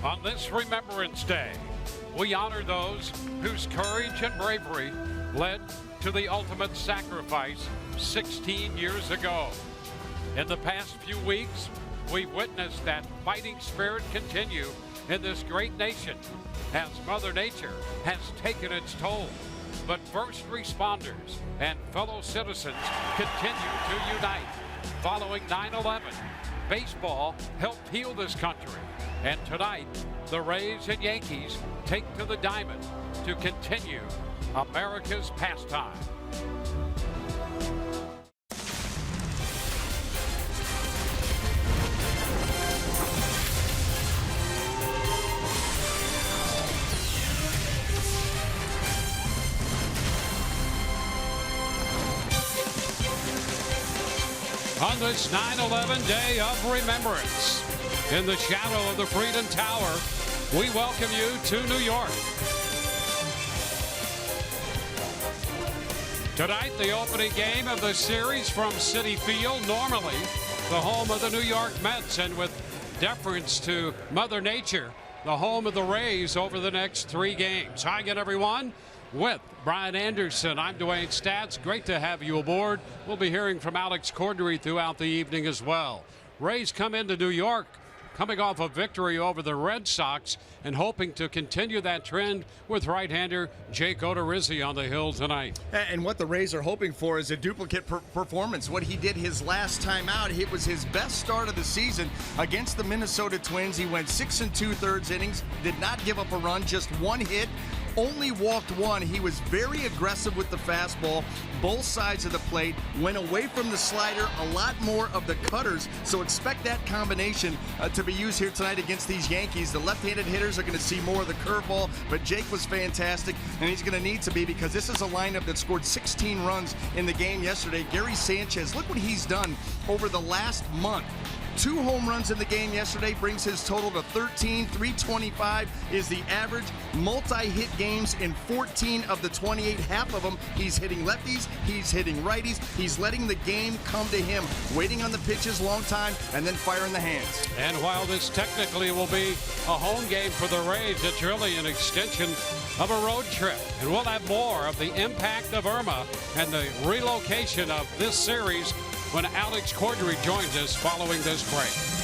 On this Remembrance Day, we honor those whose courage and bravery led to the ultimate sacrifice 16 years ago. In the past few weeks, we've witnessed that fighting spirit continue in this great nation as Mother Nature has taken its toll. But first responders and fellow citizens continue to unite. Following 9/11, baseball helped heal this country. And tonight, the Rays and Yankees take to the diamond to continue America's pastime. On this 9/11 day of remembrance, in the shadow of the Freedom Tower, we welcome you to New York. Tonight, the opening game of the series from Citi Field, normally the home of the New York Mets, and with deference to Mother Nature, the home of the Rays over the next 3 games. Hi again, everyone. With Brian Anderson, I'm Dwayne Stats. Great to have you aboard. We'll be hearing from Alex Cordery throughout the evening as well. Rays come into New York coming off a victory over the Red Sox and hoping to continue that trend with right-hander Jake Odorizzi on the hill tonight. And what the Rays are hoping for is a duplicate performance. What he did his last time out, it was his best start of the season against the Minnesota Twins. He went 6 2/3 innings, did not give up a run, just 1 hit. Only walked 1. He was very aggressive with the fastball, both sides of the plate, went away from the slider, a lot more of the cutters, so expect that combination to be used here tonight against these Yankees. The left-handed hitters are going to see more of the curveball, but Jake was fantastic, and he's going to need to be because this is a lineup that scored 16 runs in the game yesterday. Gary Sanchez, look what he's done over the last month. 2 home runs in the game yesterday brings his total to 13. 325 is the average. Multi-hit games in 14 of the 28. Half of them, he's hitting lefties, he's hitting righties. He's letting the game come to him, waiting on the pitches long time, and then firing the hands. And while this technically will be a home game for the Rays, it's really an extension of a road trip. And we'll have more of the impact of Irma and the relocation of this series when Alex Cordery joins us following this break.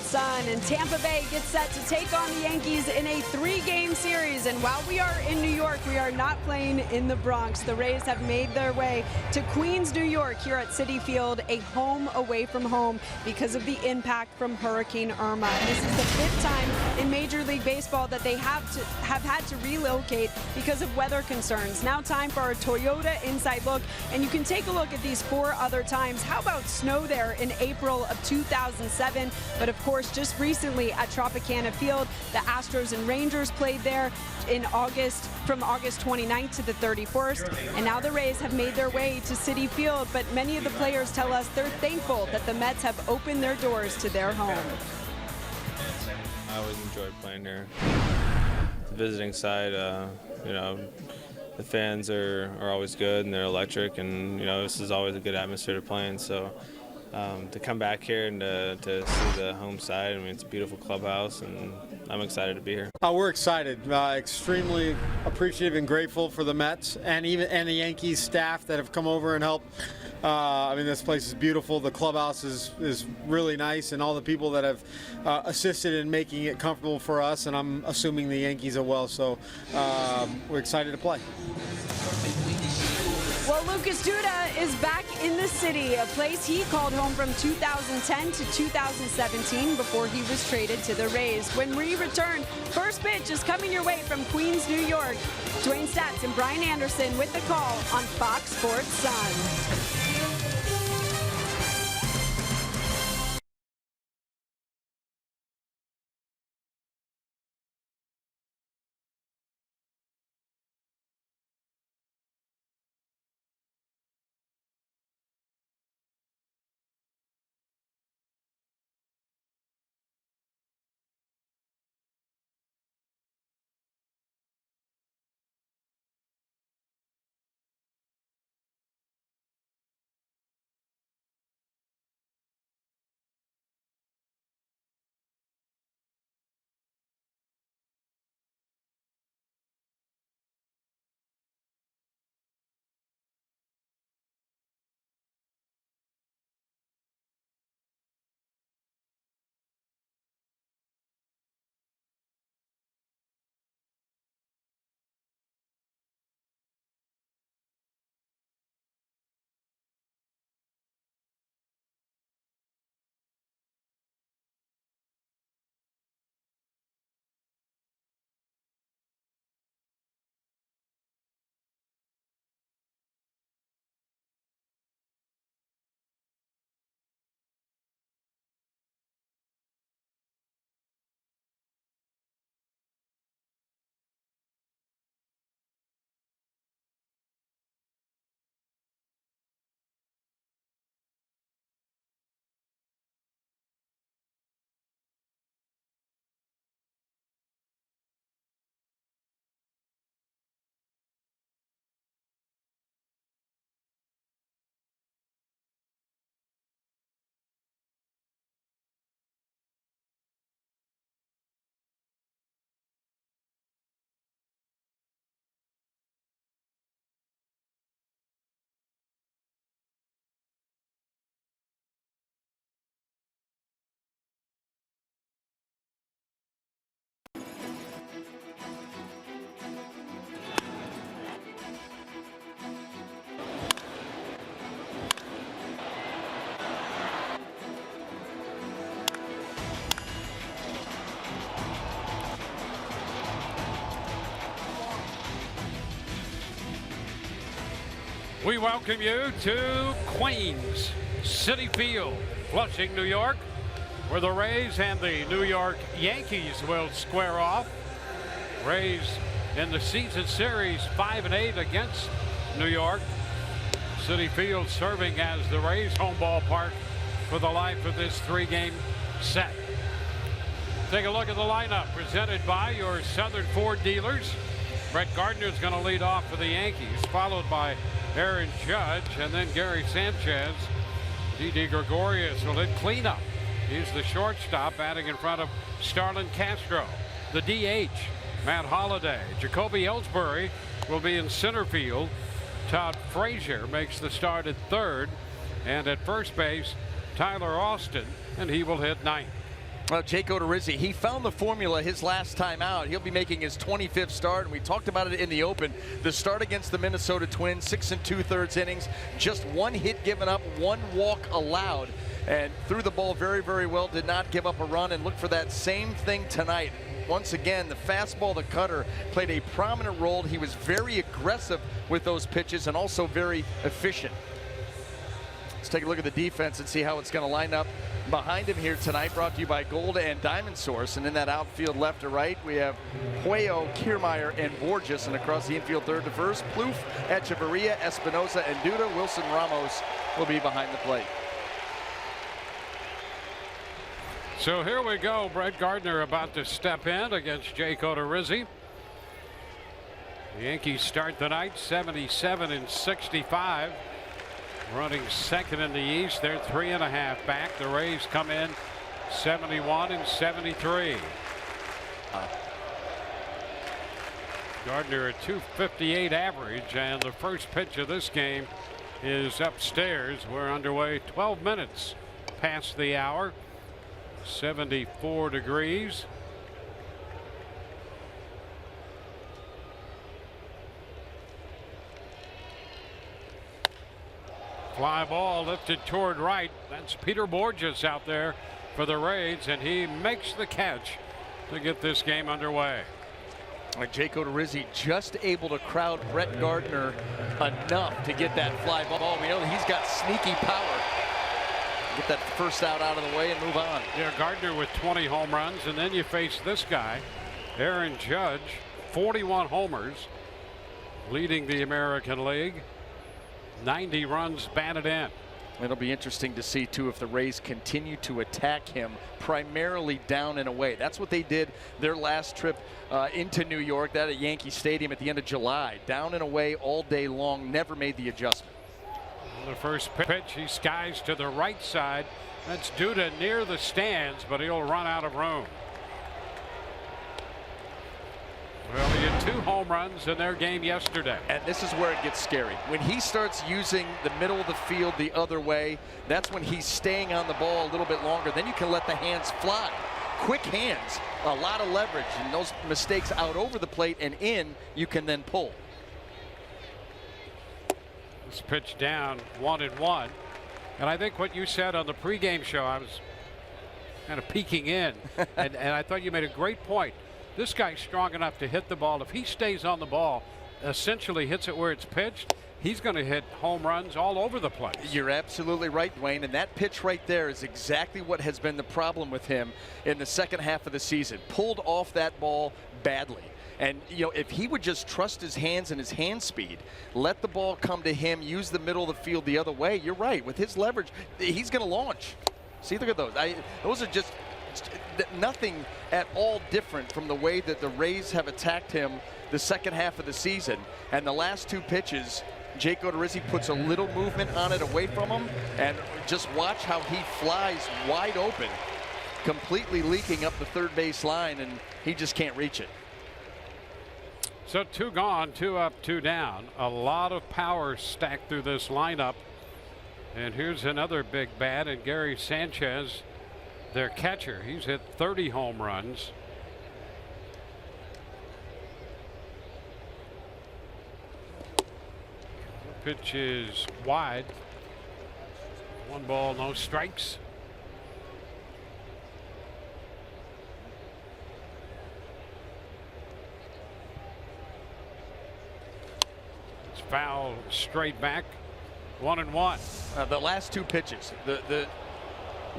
Sun, and Tampa Bay gets set to take on the Yankees in a 3-game series. And while we are in New York, we are not playing in the Bronx. The Rays have made their way to Queens, New York, here at Citi Field, a home away from home because of the impact from Hurricane Irma. And this is the 5th time in Major League Baseball that they have had to relocate because of weather concerns. Now time for our Toyota Inside Look, and you can take a look at these 4 other times. How about snow there in April of 2007? But of course, just recently at Tropicana Field, the Astros and Rangers played there in August, from August 29th to the 31st. And now the Rays have made their way to Citi Field, but many of the players tell us they're thankful that the Mets have opened their doors to their home. I always enjoyed playing here. The visiting side, you know, the fans are always good and they're electric, and you know, this is always a good atmosphere to play in. So to come back here and to see the home side, I mean, it's a beautiful clubhouse, and I'm excited to be here. We're excited, extremely appreciative and grateful for the Mets and the Yankees staff that have come over and helped. I mean, this place is beautiful. The clubhouse is really nice, and all the people that have assisted in making it comfortable for us, and I'm assuming the Yankees are well. So we're excited to play. Well, Lucas Duda is back in the city, a place he called home from 2010 to 2017 before he was traded to the Rays. When we return, first pitch is coming your way from Queens, New York. Dwayne Statz and Brian Anderson with the call on Fox Sports Sun. We welcome you to Queens, Citi Field, Flushing, New York, where the Rays and the New York Yankees will square off. Rays in the season series 5-8 against New York. Citi Field serving as the Rays' home ballpark for the life of this 3-game set. Take a look at the lineup presented by your Southern Ford dealers. Brett Gardner is going to lead off for the Yankees, followed by Aaron Judge, and then Gary Sanchez. Didi Gregorius will hit cleanup. He's the shortstop, batting in front of Starlin Castro. The DH, Matt Holliday. Jacoby Ellsbury will be in center field. Todd Frazier makes the start at third. And at first base, Tyler Austin, and he will hit ninth. Well, Jake Odorizzi, he found the formula his last time out. He'll be making his 25th start, and we talked about it in the open. The start against the Minnesota Twins, 6 2/3 innings, just 1 hit given up, 1 walk allowed, and threw the ball very, very well, did not give up a run, and look for that same thing tonight. Once again, the fastball, the cutter, played a prominent role. He was very aggressive with those pitches and also very efficient. Let's take a look at the defense and see how it's going to line up behind him here tonight. Brought to you by Gold and Diamond Source. And in that outfield left to right, we have Puello, Kiermaier, and Borges. And across the infield third to first, Plouffe, Echeverría, Espinosa, and Duda. Wilson Ramos will be behind the plate. So here we go. Brett Gardner about to step in against Jake Odorizzi. The Yankees start the night 77-65. Running second in the East. They're 3.5 back. The Rays come in 71-73. Gardner a .258 average, and the first pitch of this game is upstairs. We're underway 12 minutes past the hour. 74 degrees. Fly ball lifted toward right. That's Peter Borges out there for the Rays, and he makes the catch to get this game underway. Jake Odorizzi just able to crowd Brett Gardner enough to get that fly ball. We know he's got sneaky power. Get that first out of the way and move on. Yeah, Gardner with 20 home runs, and then you face this guy, Aaron Judge, 41 homers, leading the American League. 90 runs batted in. It'll be interesting to see, too, if the Rays continue to attack him primarily down and away. That's what they did their last trip into New York, that at Yankee Stadium at the end of July. Down and away all day long, never made the adjustment. The first pitch, he skies to the right side. That's Duda near the stands, but he'll run out of room. Well, he had 2 home runs in their game yesterday. And this is where it gets scary. When he starts using the middle of the field the other way, that's when he's staying on the ball a little bit longer. Then you can let the hands fly. Quick hands, a lot of leverage, and those mistakes out over the plate and in, you can then pull. This pitch down, 1-1. And I think what you said on the pregame show, I was kind of peeking in, and I thought you made a great point. This guy's strong enough to hit the ball. If he stays on the ball, essentially hits it where it's pitched, he's going to hit home runs all over the place. You're absolutely right, Dwayne, and that pitch right there is exactly what has been the problem with him in the second half of the season. Pulled off that ball badly. And, you know, if he would just trust his hands and his hand speed, let the ball come to him, use the middle of the field the other way, you're right. With his leverage, he's going to launch. See, look at those. Those are just nothing at all different from the way that the Rays have attacked him the second half of the season. And the last 2 pitches, Jake Odorizzi puts a little movement on it away from him, and just watch how he flies wide open, completely leaking up the third base line, and he just can't reach it. So 2 gone, 2 up, 2 down. A lot of power stacked through this lineup. And here's another big bat, and Gary Sanchez, their catcher. He's hit 30 home runs. The pitch is wide. 1 ball, no strikes. It's foul straight back. 1-1. The last 2 pitches, the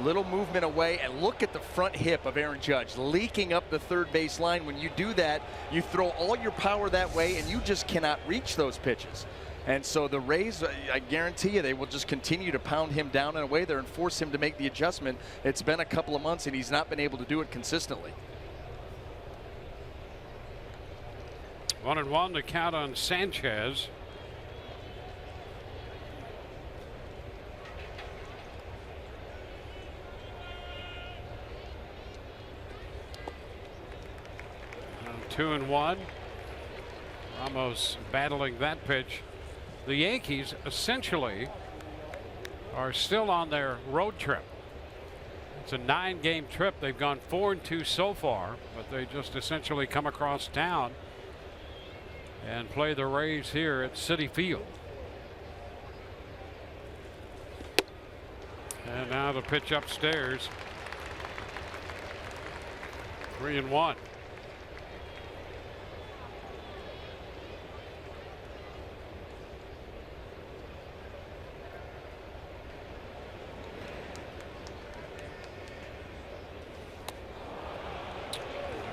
little movement away, and look at the front hip of Aaron Judge leaking up the third base line. When you do that, you throw all your power that way, and you just cannot reach those pitches. And so the Rays, I guarantee you, they will just continue to pound him down and away there and force him to make the adjustment. It's been a couple of months, and he's not been able to do it consistently. 1-1 to count on Sanchez. Now 2-1. Ramos battling that pitch. The Yankees essentially are still on their road trip. It's a 9-game trip. They've gone 4-2 so far, but they just essentially come across town and play the Rays here at Citi Field. And now the pitch upstairs. 3-1.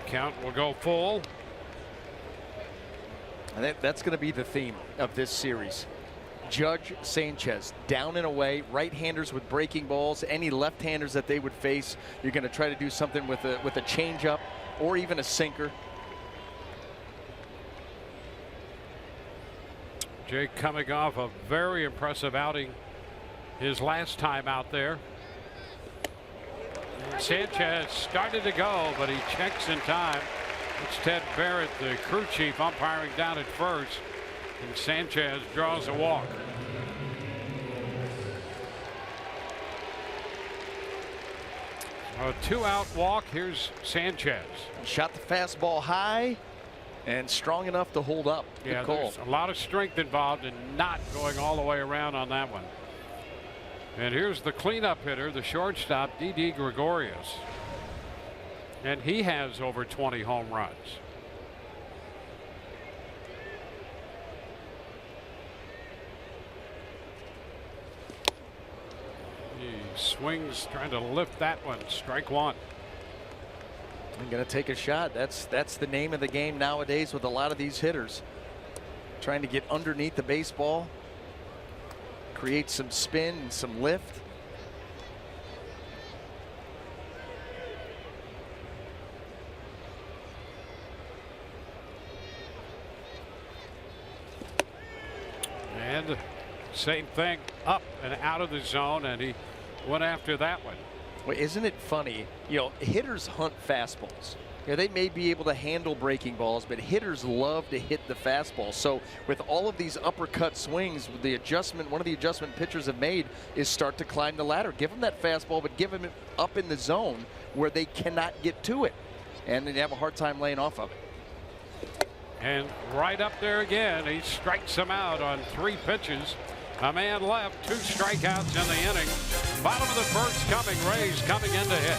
Count will go full. I think that's going to be the theme of this series. Judge, Sanchez, down and away, right-handers with breaking balls. Any left-handers that they would face, you're going to try to do something with a changeup or even a sinker. Jake coming off a very impressive outing his last time out there. Sanchez started to go, but he checks in time. It's Ted Barrett, the crew chief, umpiring down at first, and Sanchez draws a walk. A 2-out walk. Here's Sanchez. Shot the fastball high and strong enough to hold up. Yeah, good call. there's a lot of strength involved in not going all the way around on that one. And here's the cleanup hitter, the shortstop, Didi Gregorius. And he has over 20 home runs. He swings, trying to lift that one. Strike one. I'm going to take a shot. That's the name of the game nowadays with a lot of these hitters. Trying to get underneath the baseball, create some spin and some lift. And same thing, up and out of the zone, and he went after that one. Well, isn't it funny? You know, hitters hunt fastballs. You know, they may be able to handle breaking balls, but hitters love to hit the fastball. So with all of these uppercut swings, the adjustment, one of the adjustment pitchers have made is start to climb the ladder. Give them that fastball, but give them it up in the zone where they cannot get to it. And then you have a hard time laying off of it. And right up there again, he strikes him out on 3 pitches. A man left, 2 strikeouts in the inning. Bottom of the first coming, Rays coming in to hit.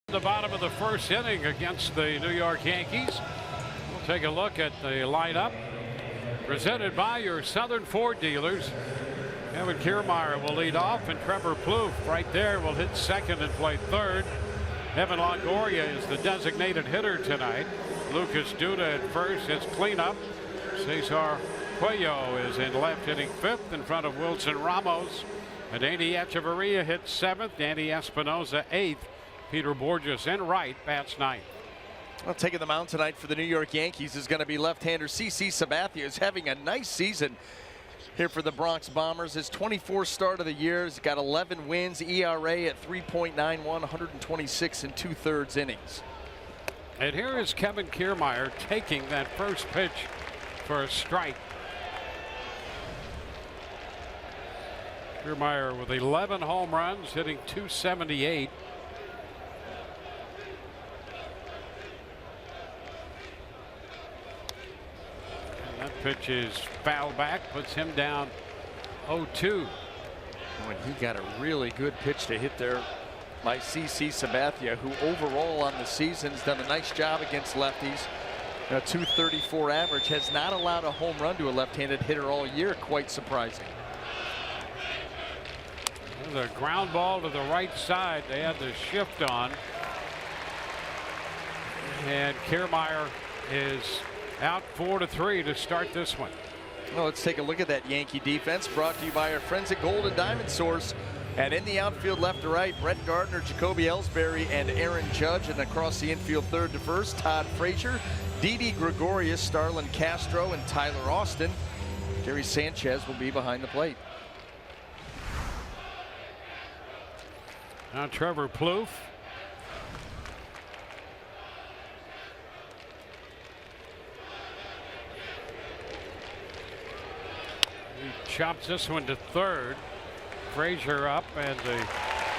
The bottom of the first inning against the New York Yankees. We'll take a look at the lineup presented by your Southern Ford dealers. Evan Kiermaier will lead off, and Trevor Plouffe right there will hit second and play third. Evan Longoria is the designated hitter tonight. Lucas Duda at first hits cleanup. Cesar Cuello is in left, hitting fifth in front of Wilson Ramos. And Andy Echeverría hits seventh. Danny Espinosa eighth. Peter Borges in right bats ninth. Well, taking the mound tonight for the New York Yankees is going to be left-hander CC Sabathia, who's having a nice season. here for the Bronx Bombers. His 24th start of the year. He's got 11 wins, ERA at 3.91, 126 and 2/3 innings. And here is Kevin Kiermaier taking that first pitch for a strike. Kiermaier with 11 home runs, hitting .278. And that pitch is foul back, puts him down 0-2. When he got a really good pitch to hit there by CC Sabathia, who overall on the season has done a nice job against lefties. A .234 average, has not allowed a home run to a left-handed hitter all year. Quite surprising. The ground ball to the right side. They had the shift on. And Kiermaier is out 4-3 to start this one. Well, let's take a look at that Yankee defense, brought to you by our friends at Gold and Diamond Source. And in the outfield, left to right, Brett Gardner, Jacoby Ellsbury, and Aaron Judge. And across the infield, third to first, Todd Frazier, Didi Gregorius, Starlin Castro, and Tyler Austin. Jerry Sanchez will be behind the plate. Now Trevor Plouffe. He chops this one to third. Frazier up, and the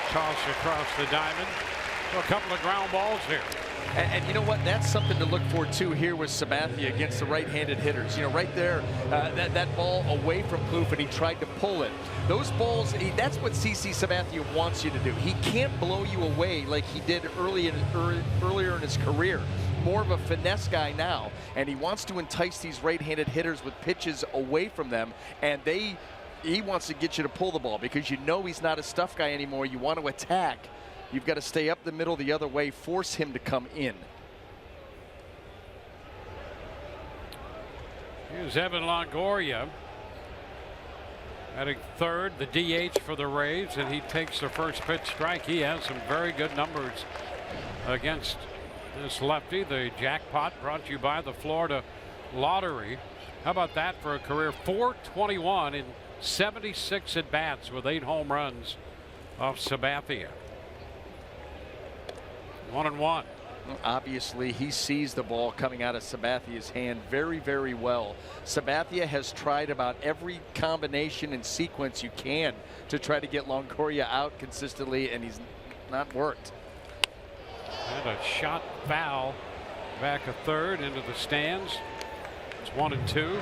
toss across the diamond. So a couple of ground balls here. And you know what? That's something to look for too here with Sabathia against the right-handed hitters. You know, right there, that ball away from Plouffe, and he tried to pull it. Those balls, that's what CC Sabathia wants you to do. He can't blow you away like he did earlier in his career. More of a finesse guy now, and he wants to entice these right-handed hitters with pitches away from them, and he wants to get you to pull the ball because you know he's not a stuff guy anymore. You want to attack. You've got to stay up the middle the other way, force him to come in. Here's Evan Longoria batting third, the DH for the Rays, and he takes the first pitch strike. He has some very good numbers against this lefty. The jackpot brought to you by the Florida Lottery. How about that for a career? .421 in 76 at bats with 8 home runs off Sabathia. 1-1. Obviously, he sees the ball coming out of Sabathia's hand very, very well. Sabathia has tried about every combination and sequence you can to try to get Longoria out consistently, and he's not worked. And a shot foul back a third into the stands. It's 1-2.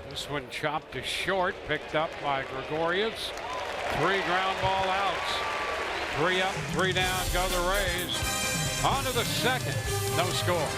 This one chopped to short, picked up by Gregorius. 3 ground ball outs. 3 up, 3 down, go the Rays. On to the second, no score.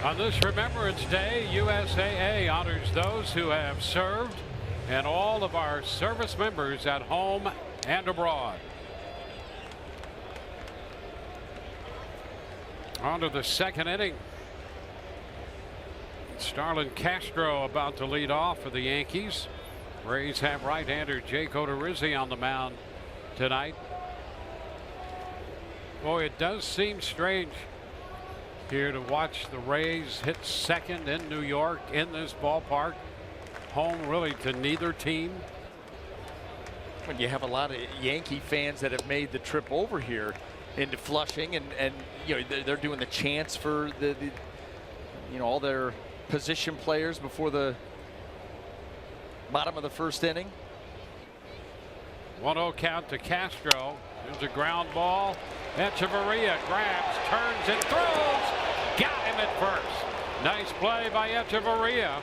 On this Remembrance Day, USAA honors those who have served and all of our service members at home and abroad. On to the second inning. Starlin Castro about to lead off for the Yankees. Rays have right-hander Jake Odorizzi on the mound tonight. Boy, it does seem strange here to watch the Rays hit second in New York in this ballpark. Home really to neither team. When you have a lot of Yankee fans that have made the trip over here into Flushing, and you know they're doing the chants for the you know all their position players before the bottom of the first inning. 1-0 count to Castro. There's a ground ball. Echeverría grabs, turns, and throws. Got him at first. Nice play by Echeverría.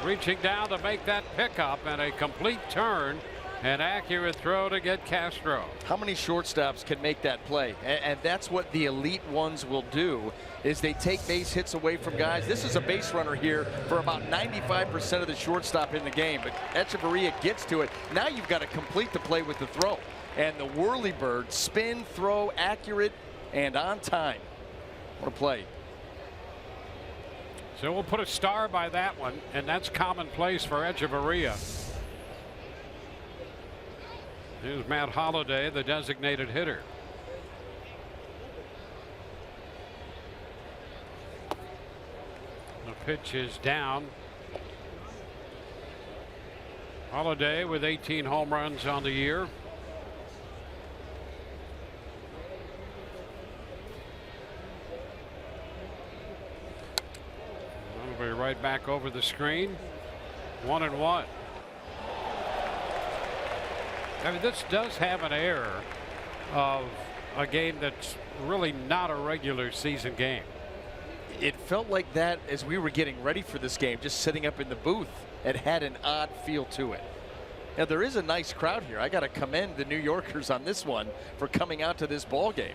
Reaching down to make that pickup, and a complete turn. An accurate throw to get Castro. How many shortstops can make that play? And that's what the elite ones will do, is they take base hits away from guys. This is a base runner here for about 95% of the shortstop in the game, but Echeverría gets to it. Now you've got to complete the play with the throw. And the whirlybird, spin, throw, accurate, and on time. What a play. So we'll put a star by that one, and that's commonplace for Echeverría. Here's Matt Holliday, the designated hitter. The pitch is down. Holliday with 18 home runs on the year. We'll be right back over the screen. 1-1. I mean, this does have an air of a game that's really not a regular season game. It felt like that as we were getting ready for this game, just sitting up in the booth. It had an odd feel to it. Now, there is a nice crowd here. I got to commend the New Yorkers on this one for coming out to this ball game.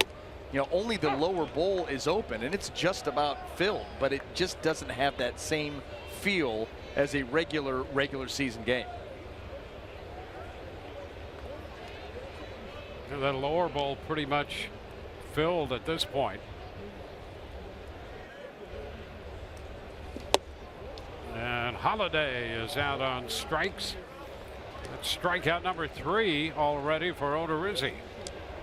You know, only the lower bowl is open, and it's just about filled, but it just doesn't have that same feel as a regular season game. That lower bowl pretty much filled at this point. And Holliday is out on strikes. That's strikeout number 3 already for Odorizzi.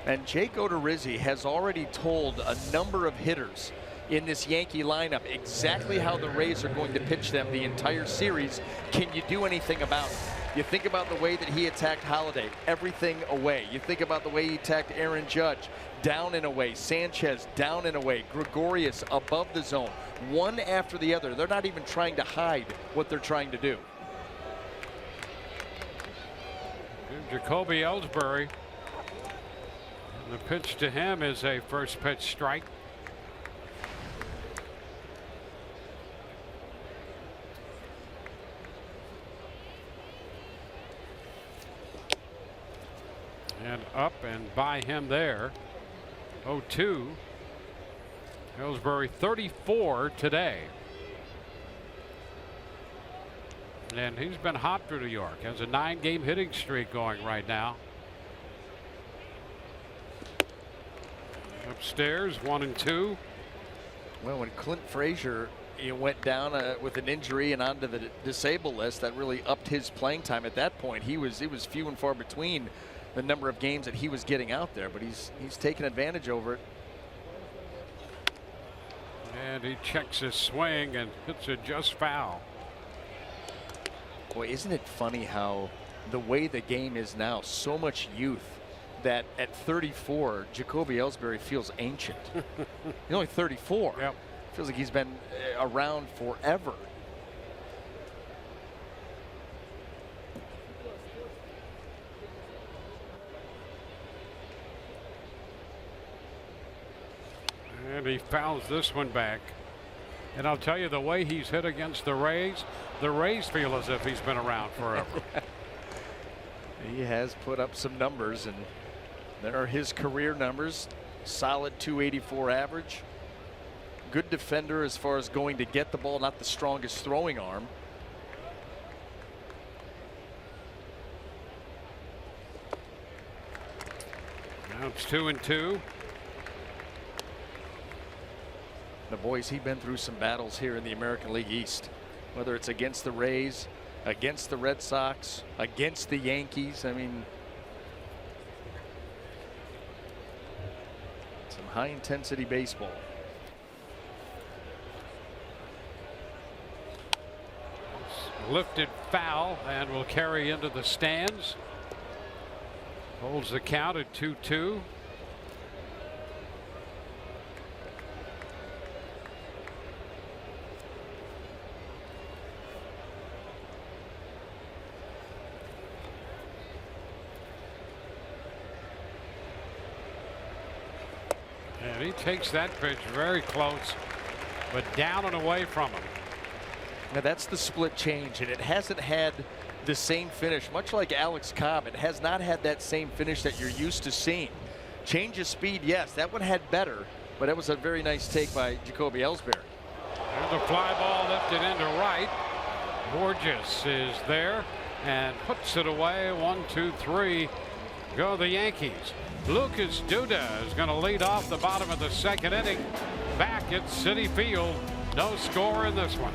And Jake Odorizzi has already told a number of hitters in this Yankee lineup exactly how the Rays are going to pitch them the entire series. Can you do anything about it? You think about the way that he attacked Holliday, everything away. You think about the way he attacked Aaron Judge, down and away. Sanchez, down and away. Gregorius above the zone, one after the other. They're not even trying to hide what they're trying to do. Jacoby Ellsbury. And the pitch to him is a first pitch strike. And up and by him there. 0-2. Ellsbury 34 today. And he's been hot for New York. Has a 9-game hitting streak going right now. Upstairs, 1-2. Well, when Clint Frazier went down with an injury and onto the disabled list, that really upped his playing time. At that point, it was few and far between the number of games that he was getting out there, but he's taken advantage over it. And he checks his swing and hits it just foul. Boy, isn't it funny how the way the game is now, so much youth, that at 34, Jacoby Ellsbury feels ancient. He's only 34. Yep. Feels like he's been around forever. And he fouls this one back. And I'll tell you, the way he's hit against the Rays feel as if he's been around forever. He has put up some numbers, and there are his career numbers. Solid 284 average. good defender as far as going to get the ball, not the strongest throwing arm. Now it's 2-2. The boys, he's been through some battles here in the American League East, whether it's against the Rays, against the Red Sox, against the Yankees. I mean, some high intensity baseball. Lifted foul and will carry into the stands. Holds the count at 2-2. And he takes that pitch very close, but down and away from him. Now that's the split change, and it hasn't had the same finish. Much like Alex Cobb, it has not had that same finish that you're used to seeing. Change of speed, yes, that one had better, but it was a very nice take by Jacoby Ellsbury. There's a fly ball lifted into right. Borges is there and puts it away. 1, 2, 3. Go the Yankees. Lucas Duda is going to lead off the bottom of the second inning. Back at Citi Field. No score in this one.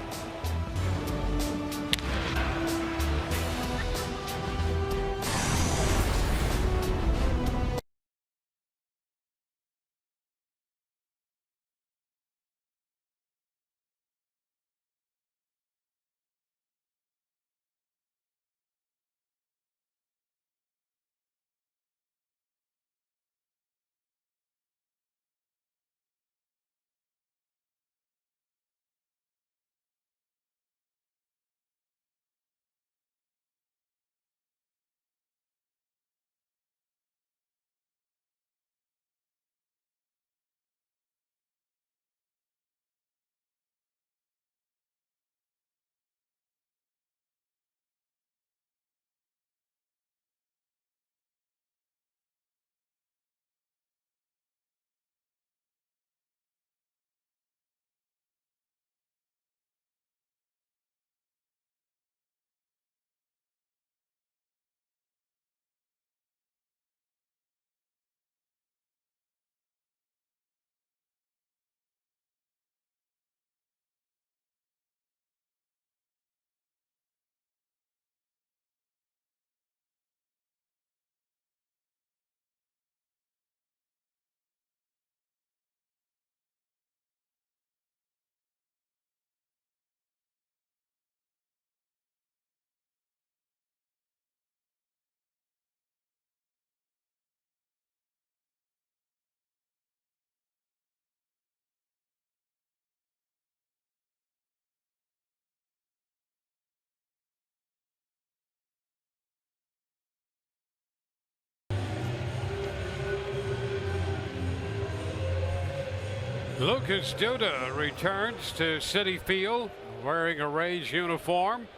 Lucas Duda returns to Citi Field wearing a Rays uniform.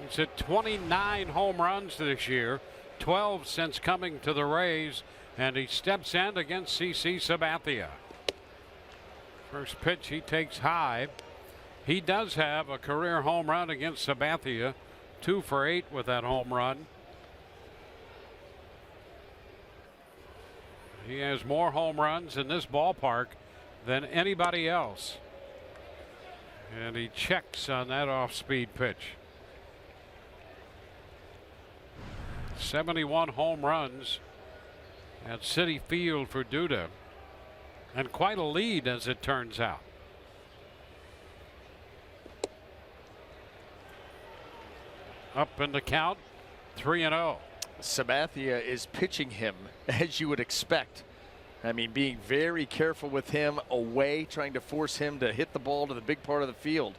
He's hit 29 home runs this year, 12 since coming to the Rays, and he steps in against CC Sabathia. First pitch he takes high. He does have a career home run against Sabathia, 2 for 8 with that home run. He has more home runs in this ballpark than anybody else. And he checks on that off-speed pitch. 71 home runs at Citi Field for Duda. And quite a lead as it turns out. Up in the count, 3-0. Sabathia is pitching him as you would expect. I mean, being very careful with him away, trying to force him to hit the ball to the big part of the field.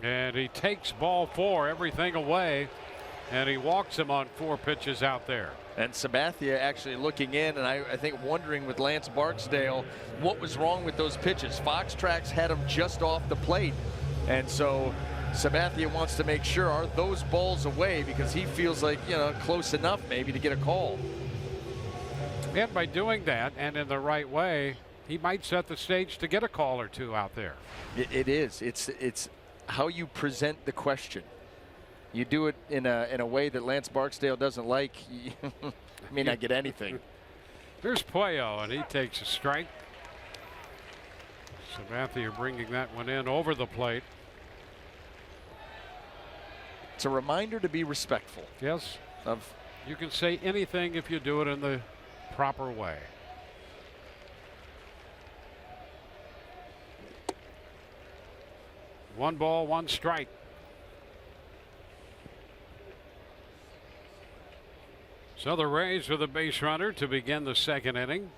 And he takes ball 4, everything away, and he walks him on 4 pitches out there. And Sabathia actually looking in, and I think wondering with Lance Barksdale what was wrong with those pitches. Fox Tracks had him just off the plate, and so Sabathia wants to make sure, are those balls away, because he feels like, you know, close enough maybe to get a call. And by doing that and in the right way, he might set the stage to get a call or two out there. It is. It's how you present the question. You do it in a way that Lance Barksdale doesn't like, you may not get anything. Here's Puello, and he takes a strike. Sabathia bringing that one in over the plate. It's a reminder to be respectful. Yes. Of you can say anything if you do it in the proper way. One ball, one strike. So the Rays with a base runner to begin the second inning.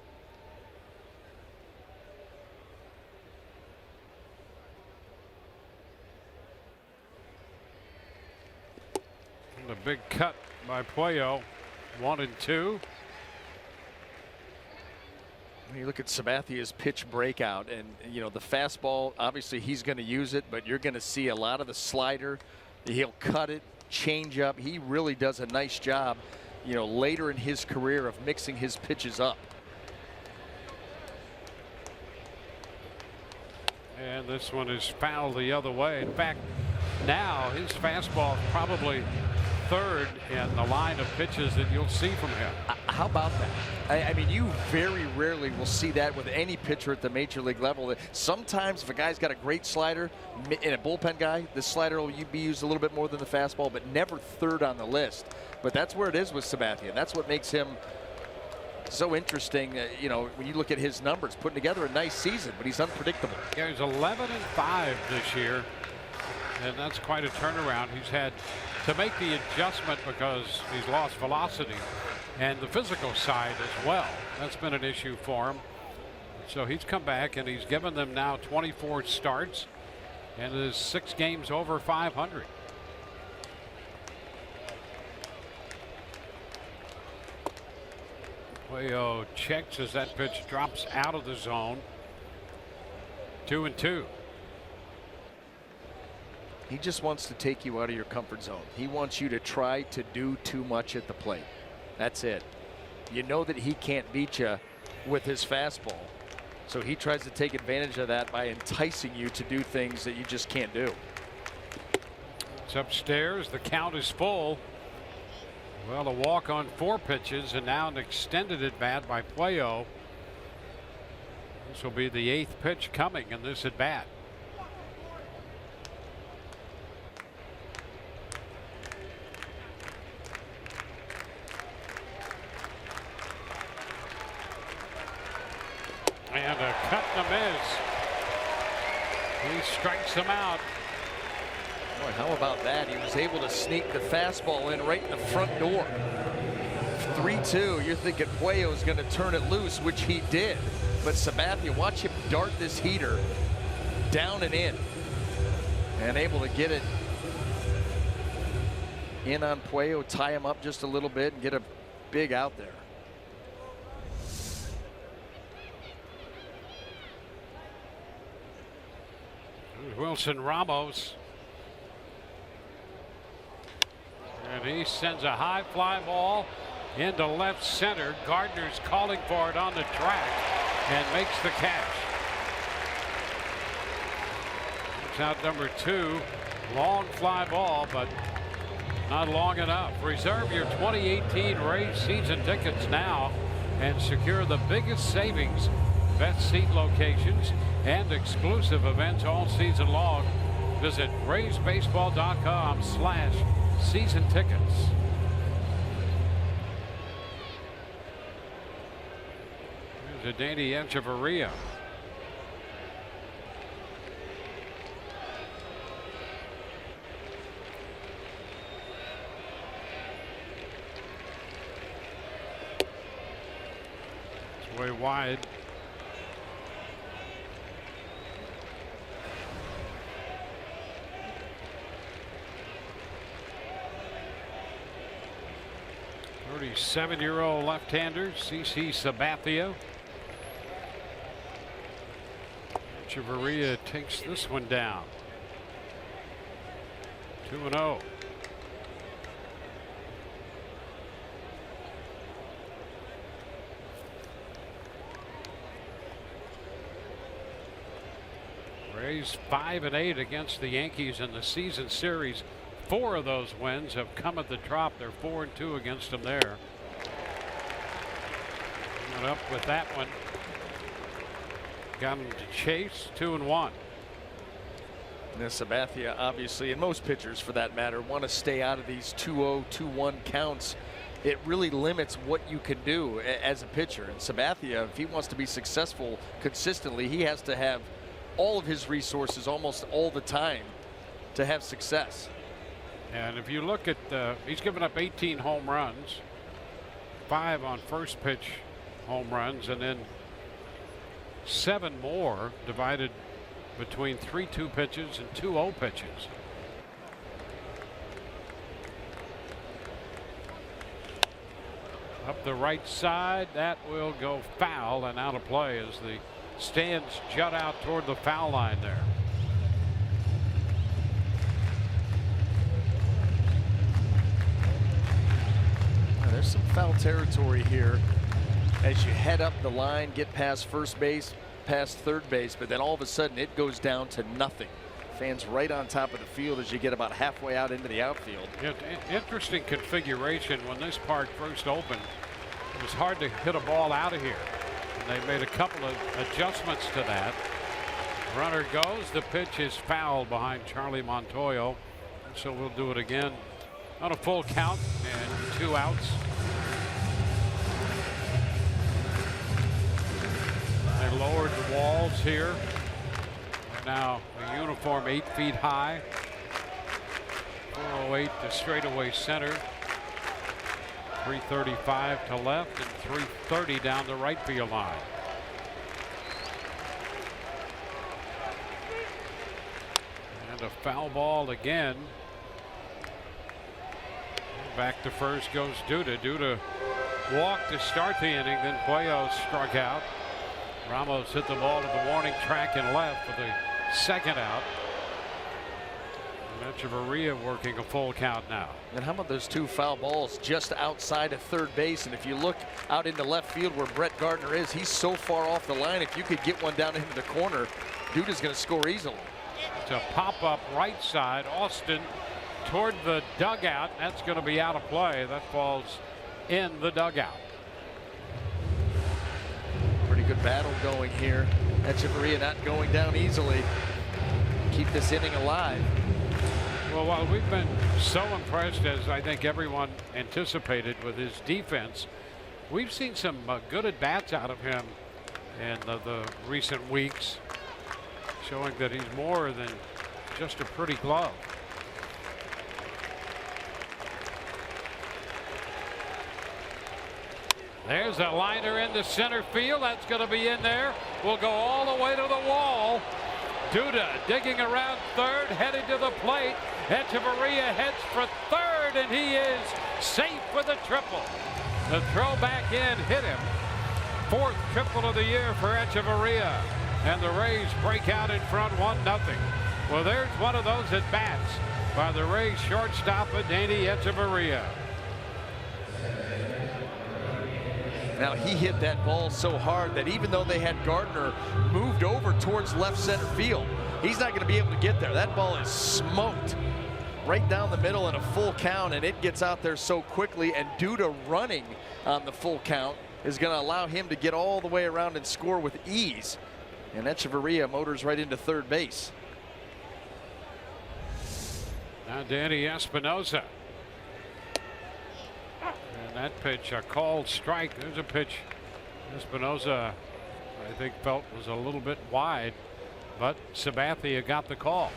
And a big cut by Puello. 1-2. You look at Sabathia's pitch breakout, and you know the fastball, obviously he's going to use it, but you're going to see a lot of the slider. He'll cut it, change up. He really does a nice job, you know, later in his career of mixing his pitches up. And this one is fouled the other way. In fact, now his fastball is probably third in the line of pitches that you'll see from him. How about that? I mean, you very rarely will see that with any pitcher at the major league level. Sometimes if a guy's got a great slider and a bullpen guy, the slider will be used a little bit more than the fastball, but never third on the list. But that's where it is with Sabathia. That's what makes him so interesting. You know, when you look at his numbers, putting together a nice season, but he's unpredictable. Yeah, he's 11-5 this year, and that's quite a turnaround. He's had to make the adjustment because he's lost velocity and the physical side as well. That's been an issue for him. So he's come back and he's given them now 24 starts and is 6 games over 500. Puello checks as that pitch drops out of the zone. 2-2. He just wants to take you out of your comfort zone. He wants you to try to do too much at the plate. That's it. You know that he can't beat you with his fastball. So he tries to take advantage of that by enticing you to do things that you just can't do. It's upstairs. The count is full. Well, a walk on 4 pitches and now an extended at bat by Puello. This will be the 8th pitch coming in this at bat. And a cut and a miss. He strikes him out. Boy, how about that? He was able to sneak the fastball in right in the front door. 3-2. You're thinking Puello's going to turn it loose, which he did. But Sabathia, watch him dart this heater down and in. And able to get it in on Puello, tie him up just a little bit, and get a big out there. Wilson Ramos. And he sends a high fly ball into left center. Gardner's calling for it on the track and makes the catch. It's out number 2. Long fly ball, but not long enough. Reserve your 2018 Rays season tickets now and secure the biggest savings, best seat locations, and exclusive events all season long. Visit RaysBaseball.com/season tickets. Here's a Danny Echeverría. It's way wide. Seven-year-old left-hander CC Sabathia. Echeverría takes this one down. 2-0. Rays 5-8 against the Yankees in the season series. 4 of those wins have come at the Trop. They're 4-2 against them there. Went up with that one. Got him to chase 2-1. Now Sabathia, obviously, and most pitchers for that matter, want to stay out of these 2-0, 2-1 counts. It really limits what you can do as a pitcher. And Sabathia, if he wants to be successful consistently, he has to have all of his resources almost all the time to have success. And if you look at, he's given up 18 home runs, 5 on first pitch home runs, and then 7 more divided between 3-2 pitches and 2-0 pitches. Up the right side, that will go foul and out of play as the stands jut out toward the foul line there. Now, there's some foul territory here as you head up the line, get past first base, past third base, but then all of a sudden it goes down to nothing. Fans right on top of the field as you get about halfway out into the outfield. Yeah, interesting configuration. When this park first opened, it was hard to hit a ball out of here. And they made a couple of adjustments to that. Runner goes. The pitch is fouled behind Charlie Montoyo. So we'll do it again on a full count and 2 outs. They lowered the walls here. Now a uniform 8 feet high. 408 to straightaway center. 335 to left and 330 down the right field line. And a foul ball again. Back to first goes Duda. Duda walked to start the inning, then Cuello struck out. Ramos hit the ball to the warning track and left for the second out. And Echeverría working a full count now. And how about those 2 foul balls just outside of third base? And if you look out into left field where Brett Gardner is, he's so far off the line. If you could get one down into the corner, Duda's going to score easily. It's a pop-up right side. Austin toward the dugout. That's going to be out of play. That falls in the dugout. Pretty good battle going here. Echeverría not going down easily. Keep this inning alive. Well, while we've been so impressed, as I think everyone anticipated, with his defense, we've seen some good at-bats out of him in the recent weeks, showing that he's more than just a pretty glove. There's a liner into center field. That's going to be in there. We'll go all the way to the wall. Duda digging around third, headed to the plate. Echeverría heads for third, and he is safe with a triple. The throw back in hit him. 4th triple of the year for Echeverría. And the Rays break out in front 1-0. Well, there's one of those at-bats by the Rays shortstop, Adeiny Echeverría. Now he hit that ball so hard that even though they had Gardner moved over towards left center field, he's not going to be able to get there. That ball is smoked right down the middle in a full count, and it gets out there so quickly, and Duda running on the full count is going to allow him to get all the way around and score with ease. And Echeverría motors right into third base. Now Danny Espinosa. And that pitch, a called strike. There's a pitch Espinosa, I think, felt was a little bit wide, but Sabathia got the call.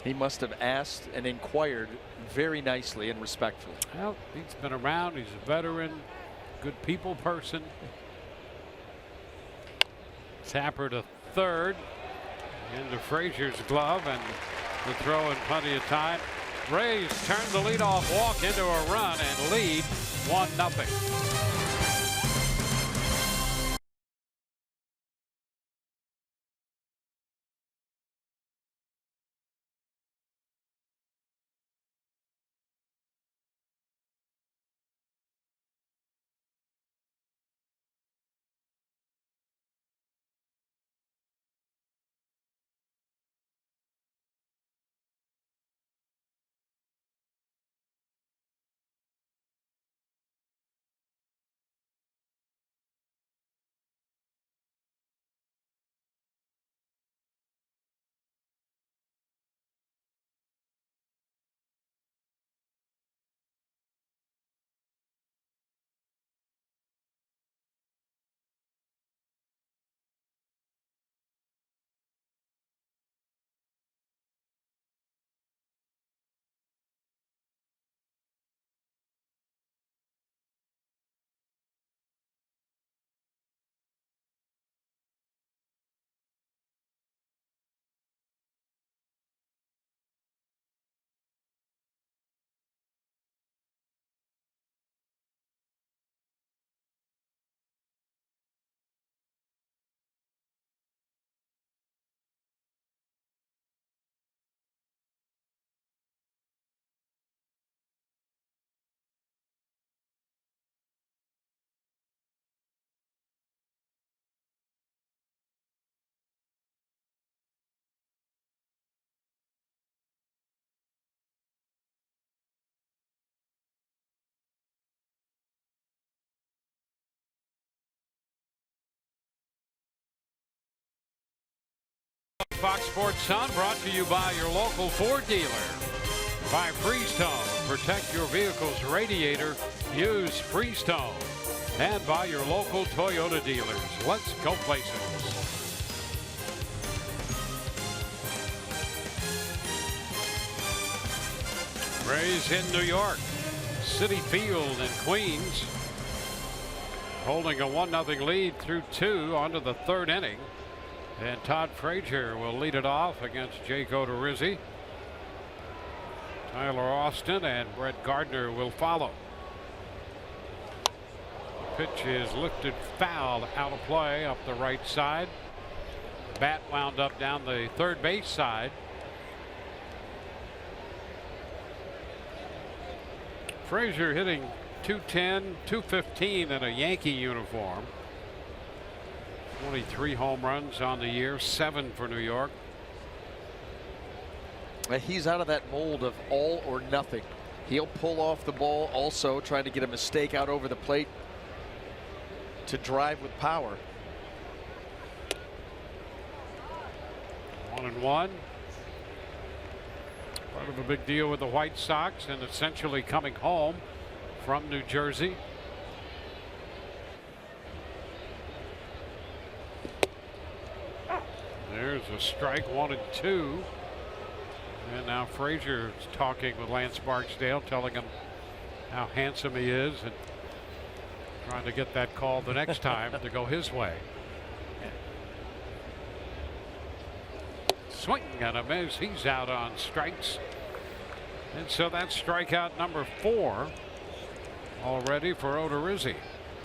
He must have asked and inquired very nicely and respectfully. Well, he's been around. He's a veteran, good people person. Tapper to third, into Frazier's glove, and the throw in plenty of time. Rays turn the leadoff walk into a run and lead 1-0. Fox Sports Sun brought to you by your local Ford dealer. By Freestone, protect your vehicle's radiator, use Freestone. And by your local Toyota dealers. Let's go places. Rays in New York. Citi Field in Queens. Holding a 1-0 lead through 2 onto the 3rd inning. And Todd Frazier will lead it off against Jake Odorizzi. Tyler Austin and Brett Gardner will follow. The pitch is lifted foul out of play up the right side. Bat wound up down the third base side. Frazier hitting .210, .215 in a Yankee uniform. 23 home runs on the year, 7 for New York. He's out of that mold of all or nothing. He'll pull off the ball, also trying to get a mistake out over the plate to drive with power. 1-1. Part of a big deal with the White Sox and essentially coming home from New Jersey. There's a strike, 1-2. And now Frazier is talking with Lance Barksdale, telling him how handsome he is and trying to get that call the next time to go his way. Swing and a miss. He's out on strikes. And so that's strikeout number 4 already for Odorizzi.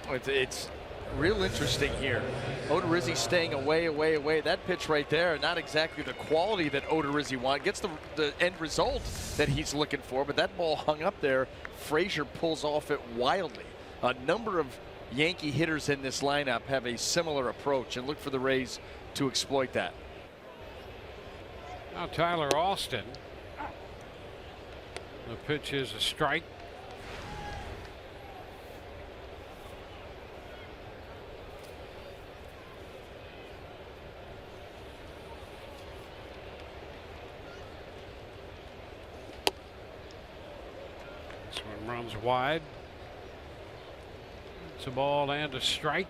It's real interesting here. Odorizzi staying away. That pitch right there, not exactly the quality that Odorizzi wants. Gets the end result that he's looking for, but that ball hung up there. Frazier pulls off it wildly. A number of Yankee hitters in this lineup have a similar approach, and look for the Rays to exploit that. Now Tyler Austin. The pitch is a strike. This one runs wide. It's a ball and a strike.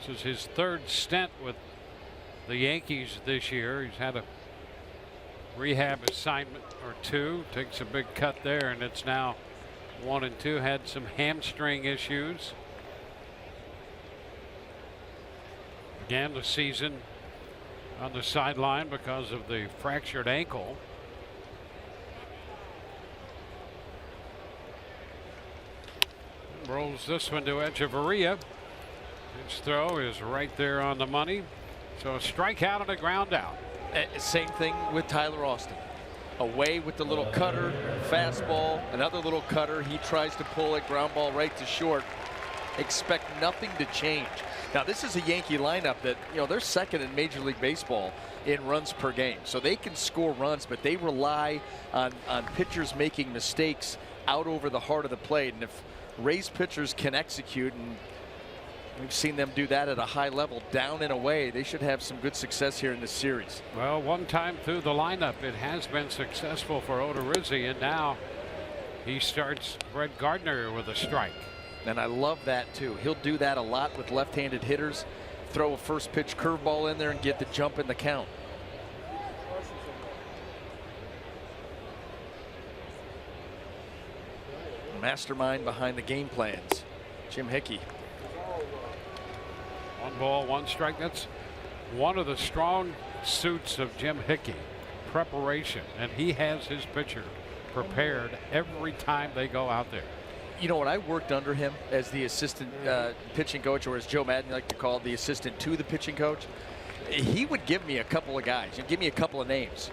This is his 3rd stint with the Yankees this year. He's had a rehab assignment or 2. Takes a big cut there, and it's now 1-2. Had some hamstring issues. Began the season on the sideline because of the fractured ankle. Rolls this one to Echeverría. His throw is right there on the money. So a strikeout and a ground out. Same thing with Tyler Austin. Away with the little cutter, fastball, another little cutter. He tries to pull it, ground ball right to short. Expect nothing to change. Now this is a Yankee lineup that, you know, they're 2nd in Major League Baseball in runs per game. So they can score runs, but they rely on pitchers making mistakes out over the heart of the plate. And if Rays pitchers can execute, and we've seen them do that at a high level, down and away, they should have some good success here in this series. Well, one time through the lineup, it has been successful for Odorizzi, and now he starts Brett Gardner with a strike. And I love that too. He'll do that a lot with left-handed hitters. Throw a first pitch curveball in there and get the jump in the count. Mastermind behind the game plans, Jim Hickey. 1 ball, 1 strike. That's one of the strong suits of Jim Hickey, preparation, and he has his pitcher prepared every time they go out there. You know what, I worked under him as the assistant pitching coach, or as Joe Madden liked to call it, the assistant to the pitching coach. He would give me a couple of guys, give me a couple of names.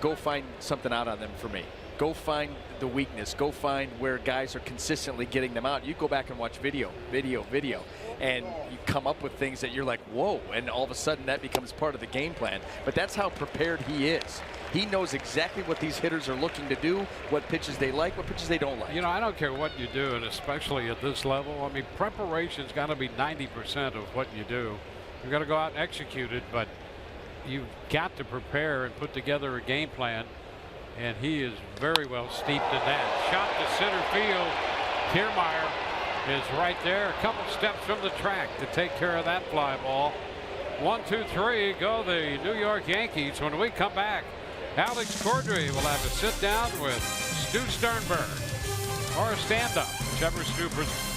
Go find something out on them for me. Go find the weakness. Go find where guys are consistently getting them out. You go back and watch video, and you come up with things that you're like, whoa, and all of a sudden that becomes part of the game plan. But that's how prepared he is. He knows exactly what these hitters are looking to do, what pitches they like, what pitches they don't like. You know, I don't care what you do, and especially at this level. I mean, preparation's got to be 90% of what you do. You've got to go out and execute it, but you've got to prepare and put together a game plan, and he is very well steeped in that. Shot to center field. Kiermaier is right there, a couple steps from the track to take care of that fly ball. 1, 2, 3 go the New York Yankees. When we come back, Alex Cordry will have a sit down with Stu Sternberg, or a stand-up, whichever Stu prefers.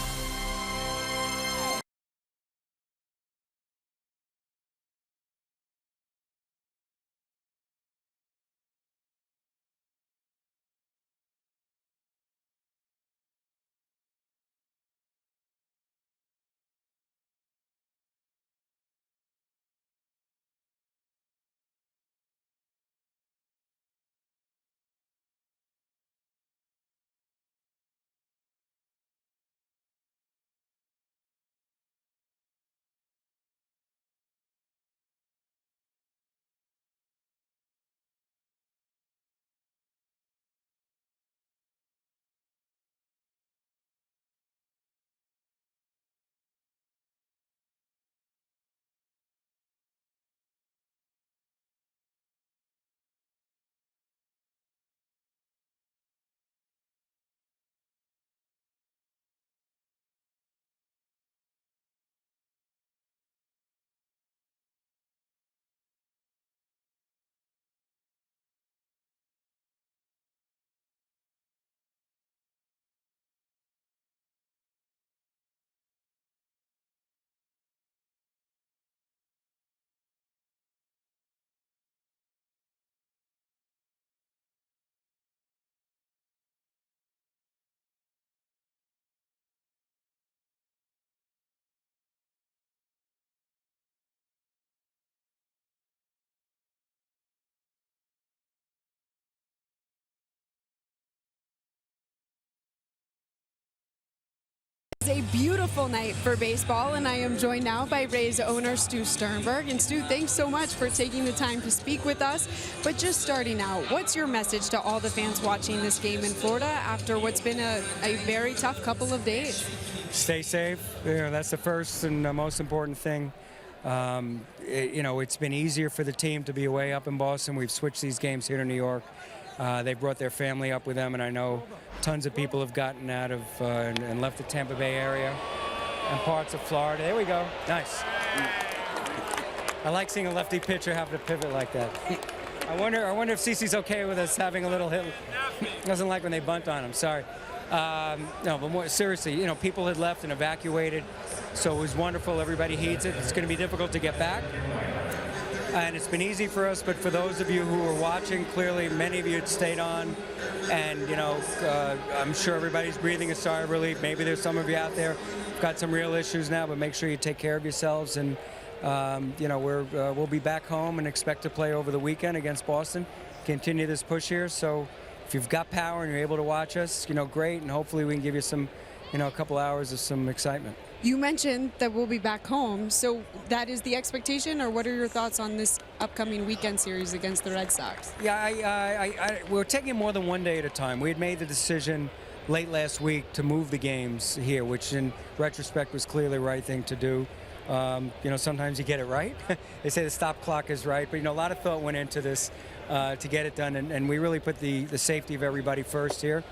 A beautiful night for baseball, and I am joined now by Rays owner Stu Sternberg. And Stu, thanks so much for taking the time to speak with us. But just starting out, what's your message to all the fans watching this game in Florida after what's been a very tough couple of days? Stay safe. You know, that's the first and the most important thing. You know, it's been easier for the team to be away up in Boston. We've switched these games here to New York. They brought their family up with them, and I know tons of people have gotten out of and left the Tampa Bay area and parts of Florida. There we go. Nice. I like seeing a lefty pitcher have to pivot like that. I wonder if CeCe's okay with us having a little hit. Doesn't like when they bunt on him. Sorry. No, but more seriously, you know, people had left and evacuated, so it was wonderful. Everybody heeds it. It's going to be difficult to get back. And it's been easy for us, but for those of you who were watching, clearly many of you had stayed on, and you know, I'm sure everybody's breathing a sigh of relief. Maybe there's some of you out there who've got some real issues now, but make sure you take care of yourselves. And you know, we'll be back home and expect to play over the weekend against Boston. Continue this push here. So if you've got power and you're able to watch us, you know, great, and hopefully we can give you some, you know, a couple hours of some excitement. You mentioned that we'll be back home, so that is the expectation, or what are your thoughts on this upcoming weekend series against the Red Sox? Yeah, we're taking more than one day at a time. We had made the decision late last week to move the games here, which in retrospect was clearly the right thing to do. You know, sometimes you get it right. They say the stop clock is right, but you know, a lot of thought went into this to get it done, and we really put the safety of everybody first here.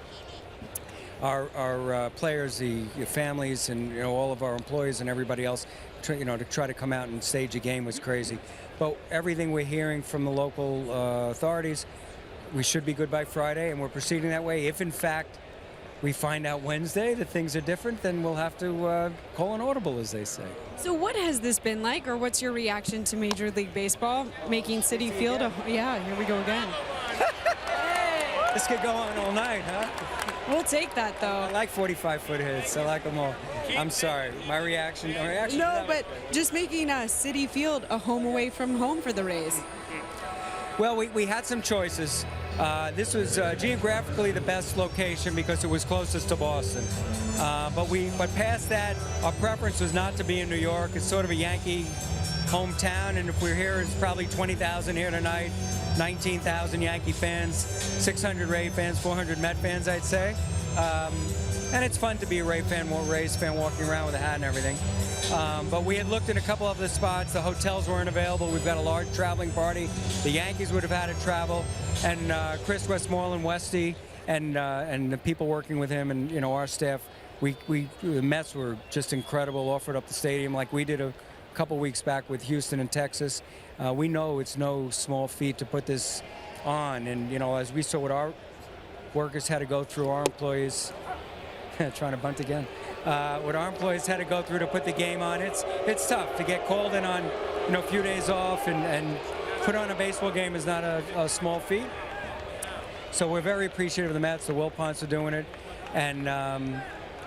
Our players, the families, and you know, all of our employees and everybody else, you know, to try to come out and stage a game was crazy. But everything we're hearing from the local authorities, we should be good by Friday, and we're proceeding that way. If in fact we find out Wednesday that things are different, then we'll have to call an audible, as they say. So what has this been like, or what's your reaction to Major League Baseball making Citi Field yeah, here we go again. This could go on all night, huh? We'll take that, though. I like 45-foot hits. I like them all. I'm sorry. My reaction. No, but just making Citi Field a home away from home for the Rays. Well, we had some choices. This was geographically the best location because it was closest to Boston. But past that, our preference was not to be in New York. It's sort of a Yankee hometown, and if we're here, it's probably 20,000 here tonight, 19,000 Yankee fans, 600 Ray fans, 400 Met fans, I'd say. And it's fun to be a Rays fan walking around with a hat and everything. But we had looked in a couple of the spots. The hotels weren't available. We've got a large traveling party. The Yankees would have had to travel. And Chris Westmoreland, Westy, and the people working with him and, our staff, the Mets were just incredible, offered up the stadium like we did a couple weeks back with Houston and Texas. We know it's no small feat to put this on. And, as we saw what our workers had to go through, our employees, trying to bunt again, what our employees had to go through to put the game on. It's tough to get called in on, a few days off and put on a baseball game is not a small feat. So we're very appreciative of the Mets, the Wilpons are doing it. And,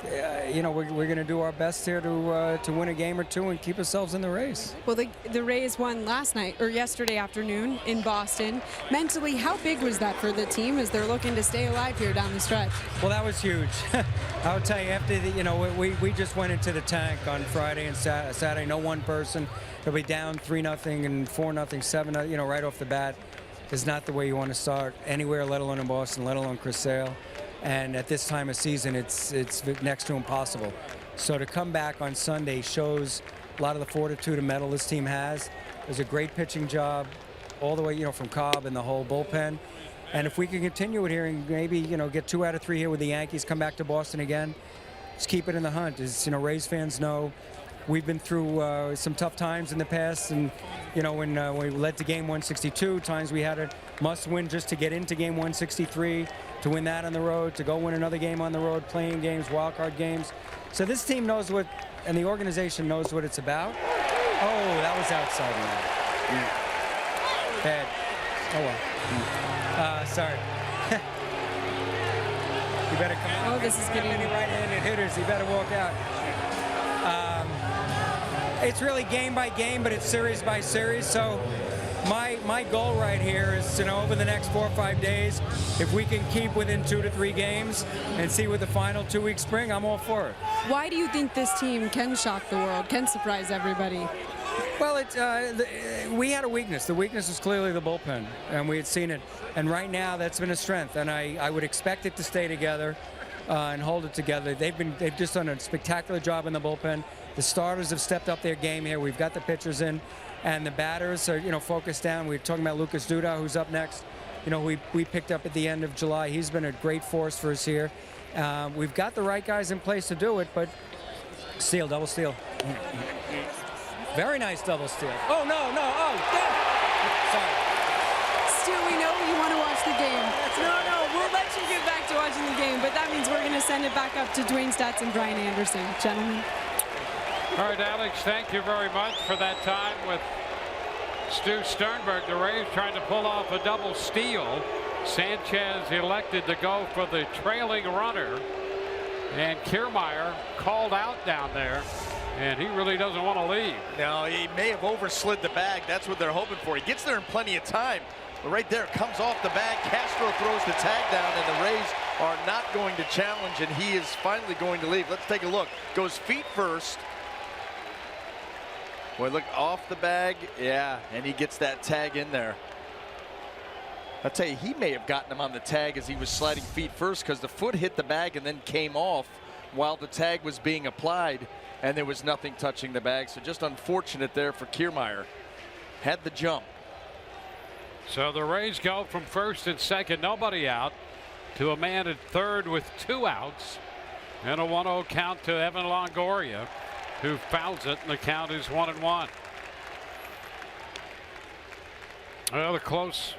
we're going to do our best here to win a game or two and keep ourselves in the race. Well, the Rays won last night or yesterday afternoon in Boston. Mentally, how big was that for the team as they're looking to stay alive here down the stretch? Well, that was huge. I would tell you, after we just went into the tank on Friday and Saturday. No one person. They'll be down 3-0 and 4-0, 7-0. Right off the bat is not the way you want to start anywhere, let alone in Boston, let alone Chris Sale. And at this time of season, it's next to impossible. So to come back on Sunday shows a lot of the fortitude and mettle this team has. It was a great pitching job all the way, from Cobb and the whole bullpen. And if we can continue it here and maybe, get 2 out of 3 here with the Yankees, come back to Boston again, just keep it in the hunt. As Rays fans know, we've been through some tough times in the past. And, when we led to game 162, times we had a must-win just to get into game 163. To win that on the road, to go win another game on the road, playing games, wild card games. So this team knows and the organization knows what it's about. Oh, that was outside now. Bad. Oh well. Sorry. You better come out. Oh, this is getting any right-handed hitters. You better walk out. It's really game by game, but it's series by series. So my goal right here is, over the next 4 or 5 days, if we can keep within 2 to 3 games and see what the final 2 weeks bring, I'm all for it. Why do you think this team can shock the world, can surprise everybody? Well, we had a weakness. The weakness was clearly the bullpen, and we had seen it. And right now, that's been a strength, and I would expect it to stay together and hold it together. They've just done a spectacular job in the bullpen. The starters have stepped up their game here. We've got the pitchers in. And the batters are, focused down. We're talking about Lucas Duda, who's up next. We picked up at the end of July. He's been a great force for us here. We've got the right guys in place to do it, but double steal. Very nice double steal. Oh, no. Oh, damn. Sorry. Stu, we know you want to watch the game. No, we'll let you get back to watching the game, but that means we're going to send it back up to Dwayne Statz and Brian Anderson. Gentlemen. All right, Alex, thank you very much for that time with Stu Sternberg. The Rays trying to pull off a double steal. Sanchez elected to go for the trailing runner. And Kiermaier called out down there. And he really doesn't want to leave. No, he may have overslid the bag. That's what they're hoping for. He gets there in plenty of time. But right there, comes off the bag. Castro throws the tag down, and the Rays are not going to challenge, and he is finally going to leave. Let's take a look. Goes feet first. Boy, look, off the bag, yeah, and he gets that tag in there. I'll tell you, he may have gotten him on the tag as he was sliding feet first, because the foot hit the bag and then came off while the tag was being applied, and there was nothing touching the bag. So just unfortunate there for Kiermaier. Had the jump. So the Rays go from first and second, nobody out, to a man at third with 2 outs, and a 1-0 count to Evan Longoria, who fouls it, and the count is 1-1. Well, a close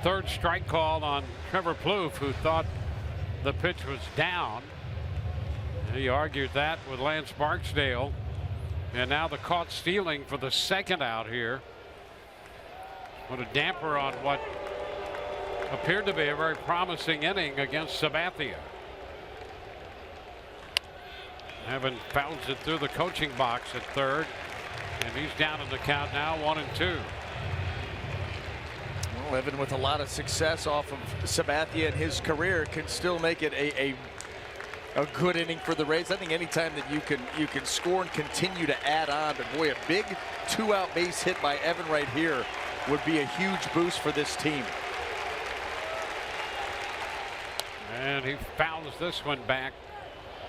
third strike call on Trevor Plouffe, who thought the pitch was down. He argued that with Lance Barksdale, and now the caught stealing for the second out here. Put a damper on what appeared to be a very promising inning against Sabathia. Evan fouls it through the coaching box at third, and he's down in the count now, 1-2. Well, Evan, with a lot of success off of Sabathia in his career, can still make it a A good inning for the Rays. I think anytime that you can score and continue to add on, but boy, a big 2-out base hit by Evan right here would be a huge boost for this team. And he fouls this one back.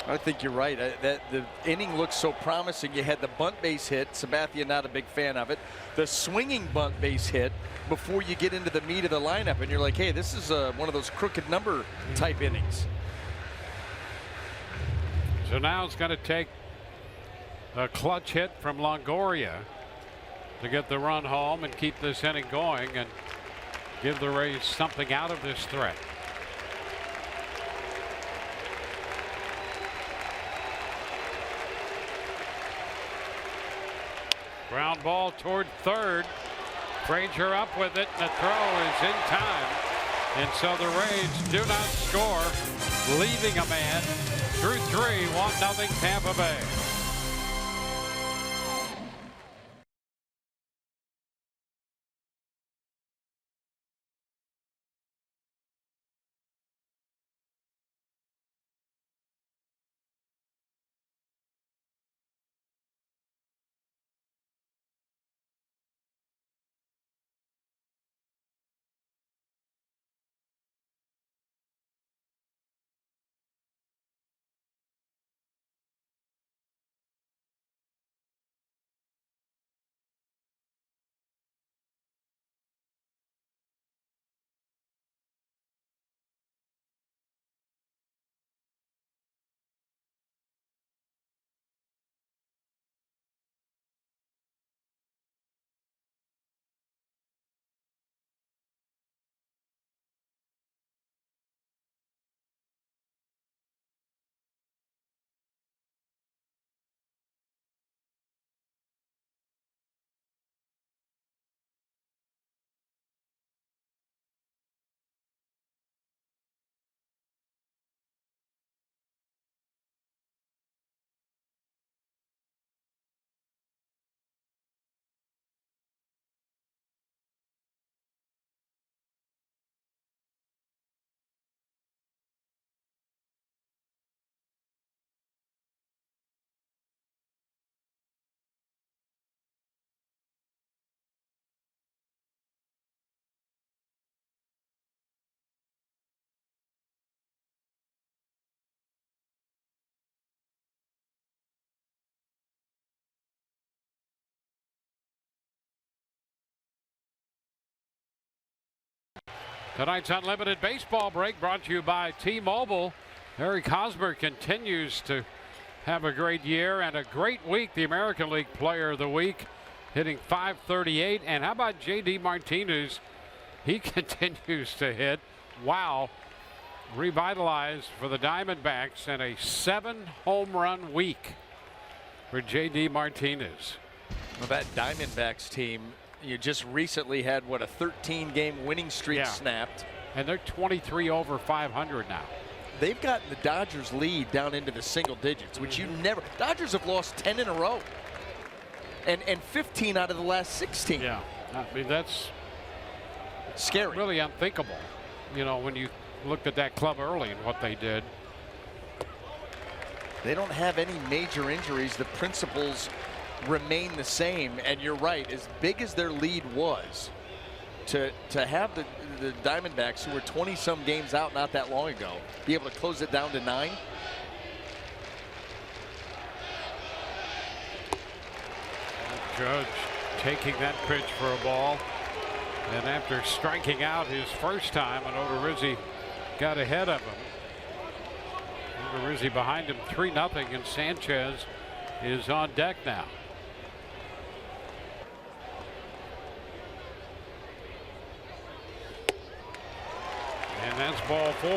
I think you're right. The inning looks so promising. You had the bunt base hit. Sabathia not a big fan of it. The swinging bunt base hit before you get into the meat of the lineup, and you're like, hey, this is one of those crooked number type innings. So now it's going to take a clutch hit from Longoria to get the run home and keep this inning going and give the Rays something out of this threat. Ground ball toward third. Frazier up with it, and the throw is in time. And so the Rays do not score, leaving a man through 3, 1-0 Tampa Bay. Tonight's Unlimited Baseball break brought to you by T-Mobile. Eric Hosmer continues to have a great year and a great week. The American League Player of the Week, hitting .538. And how about J.D. Martinez? He continues to hit. Wow. Revitalized for the Diamondbacks and a 7-home run week for J.D. Martinez. Well, that Diamondbacks team, you just recently had, what, a 13-game winning streak snapped. And they're 23 over 500 now. They've gotten the Dodgers lead down into the single digits, which you never. Dodgers have lost 10 in a row. And 15 out of the last 16. Yeah, I mean, that's scary. Really unthinkable. You know, when you looked at that club early and what they did. They don't have any major injuries. The principles remain the same, and you're right, as big as their lead was, to have the Diamondbacks, who were 20-some games out not that long ago, be able to close it down to 9. Judge taking that pitch for a ball, and after striking out his first time, and Odorizzi got ahead of him. Odorizzi behind him 3-0, and Sanchez is on deck now. And that's ball 4.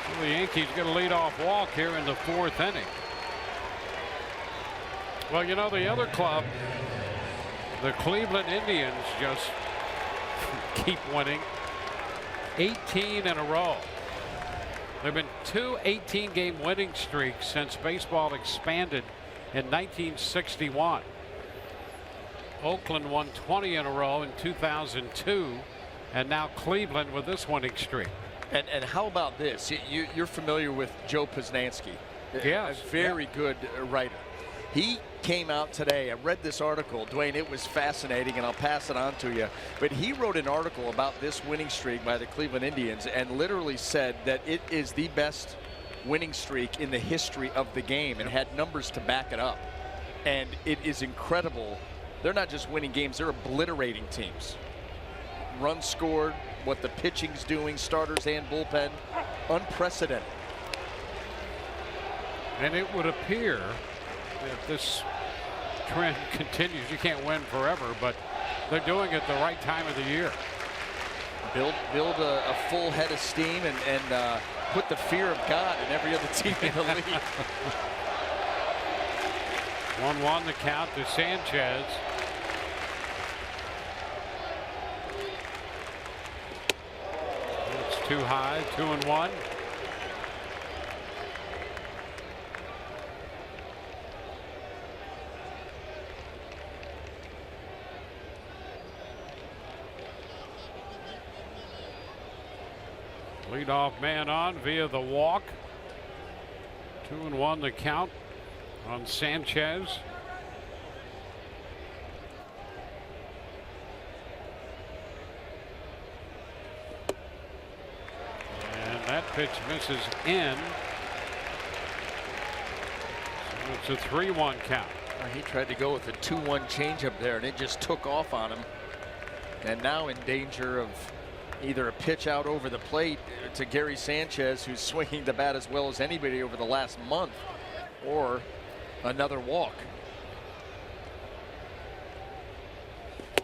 So the Yankees get a leadoff walk here in the 4th inning. Well, you know, the other club, the Cleveland Indians, just keep winning. 18 in a row. There have been 2 18-game winning streaks since baseball expanded in 1961. Oakland won 20 in a row in 2002. And now Cleveland with this winning streak. And how about this? You're familiar with Joe Posnanski. Yes. A very good writer. He came out today. I read this article, Dwayne. It was fascinating, and I'll pass it on to you. But he wrote an article about this winning streak by the Cleveland Indians and literally said that it is the best winning streak in the history of the game, and had numbers to back it up. And it is incredible. They're not just winning games, they're obliterating teams. Runs scored, what the pitching's doing, starters and bullpen, unprecedented. And it would appear if this trend continues, you can't win forever, but they're doing it the right time of the year. Build a full head of steam and put the fear of God in every other team in the league. 1-1 the count to Sanchez. It's too high, 2-1. Leadoff man on via the walk. 2-1 the count on Sanchez. And that pitch misses in. So it's a 3-1 count. He tried to go with a 2-1 changeup there, and it just took off on him. And now in danger of either a pitch out over the plate to Gary Sanchez, who's swinging the bat as well as anybody over the last month, or another walk.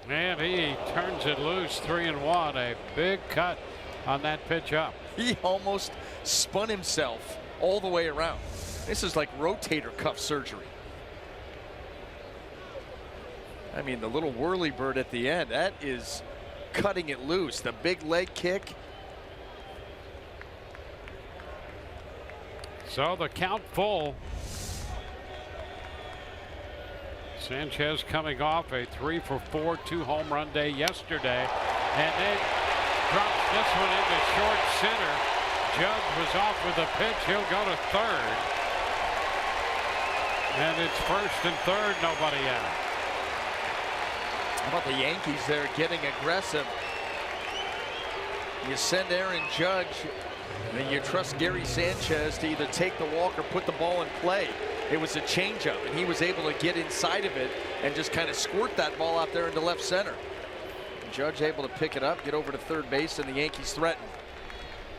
And he turns it loose, 3-1. A big cut on that pitch up. He almost spun himself all the way around. This is like rotator cuff surgery. I mean, the little whirly bird at the end, that is cutting it loose. The big leg kick. So the count full. Sanchez coming off a 3-for-4 2-home run day yesterday, and they drops this one into short center. Judge was off with a pitch. He'll go to third, and it's first and third, nobody out. How about the Yankees there getting aggressive? You send Aaron Judge, and you trust Gary Sanchez to either take the walk or put the ball in play. It was a changeup, and he was able to get inside of it and just kind of squirt that ball out there into left center. And Judge able to pick it up, get over to third base, and the Yankees threaten.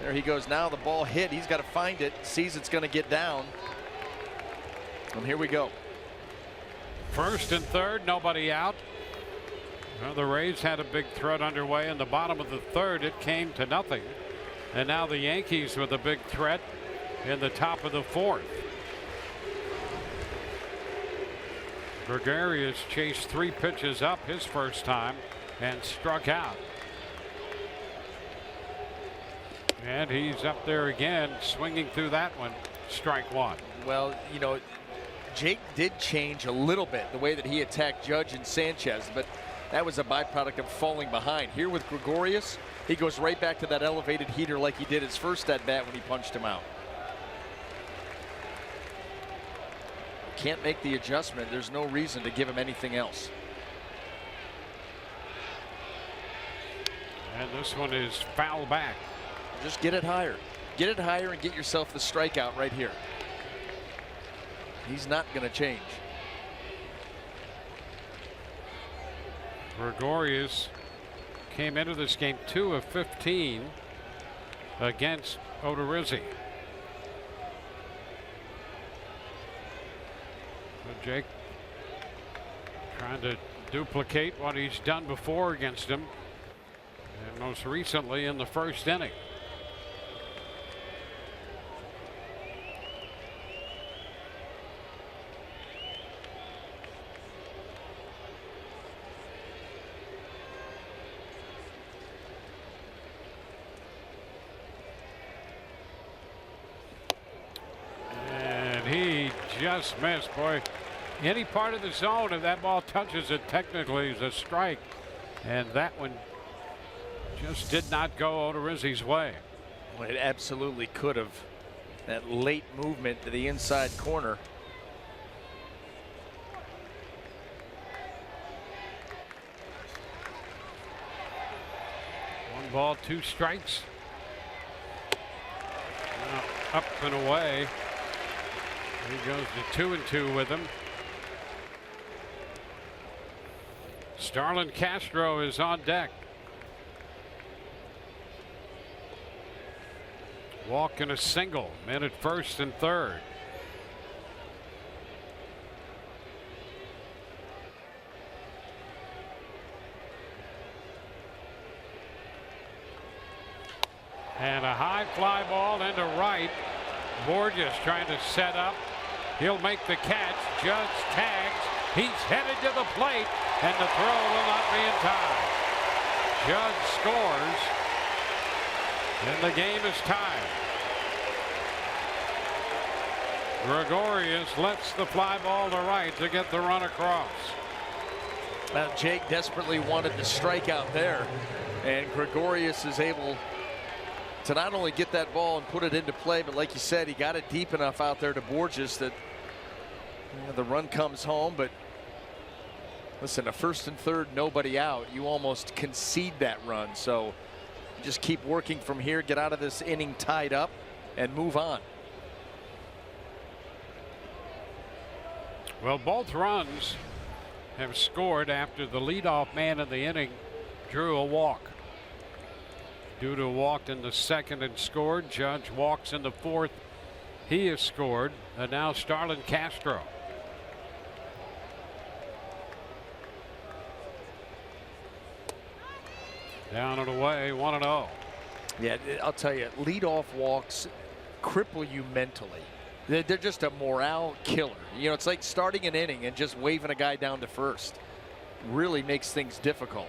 There he goes now. The ball hit. He's got to find it. Sees it's going to get down. And here we go. First and third, nobody out. Well, the Rays had a big threat underway in the bottom of the third. It came to nothing. And now the Yankees with a big threat in the top of the fourth. Gregorius chased 3 pitches up his first time and struck out. And he's up there again, swinging through that one. Strike 1. Well, you know, Jake did change a little bit the way that he attacked Judge and Sanchez, but that was a byproduct of falling behind. Here with Gregorius, he goes right back to that elevated heater like he did his first at bat when he punched him out. Can't make the adjustment. There's no reason to give him anything else. And this one is foul back. Just get it higher. Get it higher and get yourself the strikeout right here. He's not going to change. Gregorius came into this game 2 of 15 against Odorizzi. So Jake trying to duplicate what he's done before against him, and most recently in the first inning. Just missed. Boy, any part of the zone, if that ball touches it, technically is a strike. And that one just did not go Odorizzi's way. Well, it absolutely could have. That late movement to the inside corner. One ball, 2 strikes. Up and away. He goes to 2-2 with him. Starlin Castro is on deck. Walk and a single. Men at first and third. And a high fly ball into right. Borges trying to set up. He'll make the catch. Judge tags. He's headed to the plate, and the throw will not be in time. Judge scores, and the game is tied. Gregorius lets the fly ball to right to get the run across. Now Jake desperately wanted the strikeout there, and Gregorius is able to not only get that ball and put it into play, but like you said, he got it deep enough out there to Borges that the run comes home. But listen, a first and third, nobody out, you almost concede that run. So just keep working from here, get out of this inning tied up, and move on. Well, both runs have scored after the leadoff man in the inning drew a walk. Duda walked in the second and scored. Judge walks in the fourth. He has scored. And now Starlin Castro. Down and away, 1-0. Yeah, I'll tell you, leadoff walks cripple you mentally. They're just a morale killer. You know, it's like starting an inning and just waving a guy down to first. Really makes things difficult.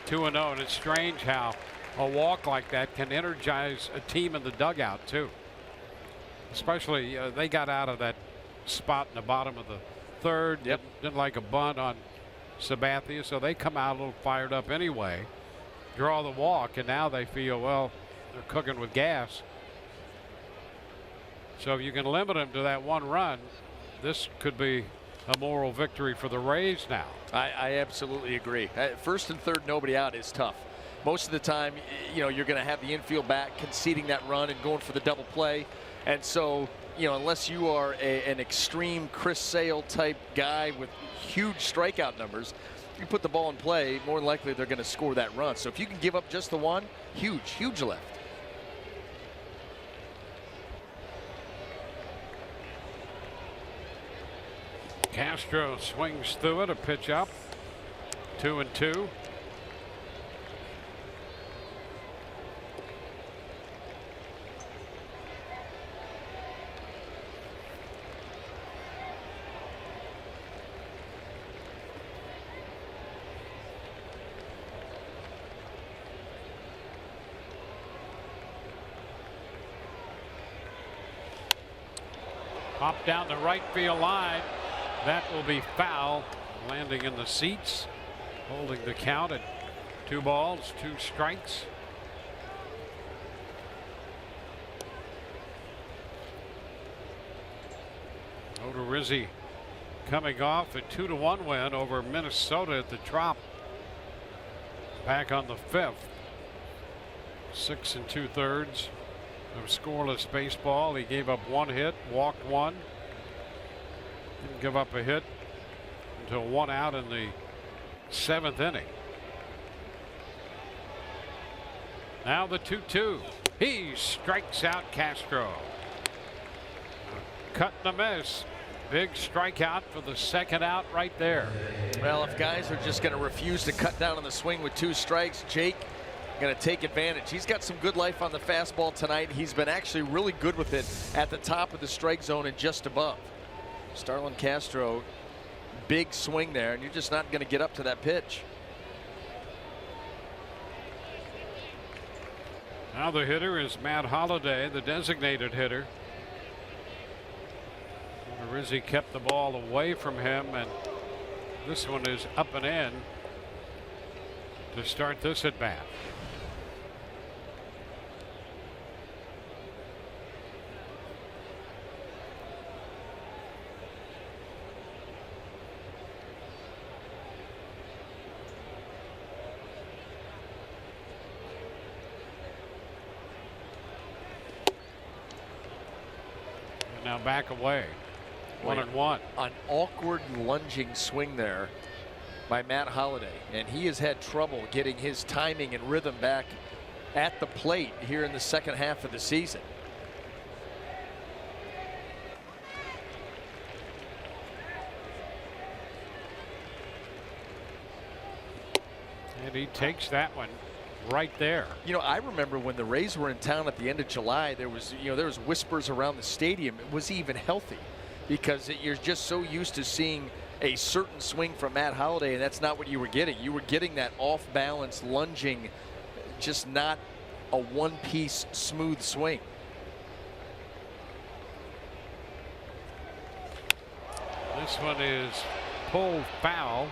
Two and oh, and it's strange how a walk like that can energize a team in the dugout too. Especially they got out of that spot in the bottom of the third. Yep. Didn't like a bunt on Sabathia, so they come out a little fired up anyway, draw the walk, and now they feel, well, they're cooking with gas. So if you can limit them to that one run, this could be a moral victory for the Rays now. I absolutely agree. First and third, nobody out is tough. Most of the time, you know, you're going to have the infield back conceding that run and going for the double play. And so, you know, unless you are an extreme Chris Sale type guy with huge strikeout numbers, you put the ball in play, more than likely they're going to score that run. So if you can give up just the one, huge lift. Castro swings through it, a pitch up, 2-2. Pop down the right field line. That will be foul, landing in the seats, holding the count at 2 balls, 2 strikes. Odorizzi coming off a 2-1 win over Minnesota at the Trop. Back on the 5th. 6 2/3 of scoreless baseball. He gave up 1 hit, walked 1. Didn't give up a hit until 1 out in the 7th inning. Now the 2-2. He strikes out Castro. Cut and a miss. Big strikeout for the 2nd out right there. Well, if guys are just going to refuse to cut down on the swing with 2 strikes, Jake going to take advantage. He's got some good life on the fastball tonight. He's been actually really good with it at the top of the strike zone and just above. Starlin Castro, big swing there, and you're just not going to get up to that pitch. Now the hitter is Matt Holliday, the designated hitter. Rizzi kept the ball away from him, and This one is up and in to start this at bat. Now back away. 1-1. An awkward lunging swing there by Matt Holliday, and he has had trouble getting his timing and rhythm back at the plate here in the second half of the season. And he takes that one right there. You know, I remember when the Rays were in town at the end of July, there was whispers around the stadium. Was he even healthy? Because you're just so used to seeing a certain swing from Matt Holliday, and that's not what you were getting. You were getting that off-balance lunging, just not a one-piece smooth swing. This one is pulled foul.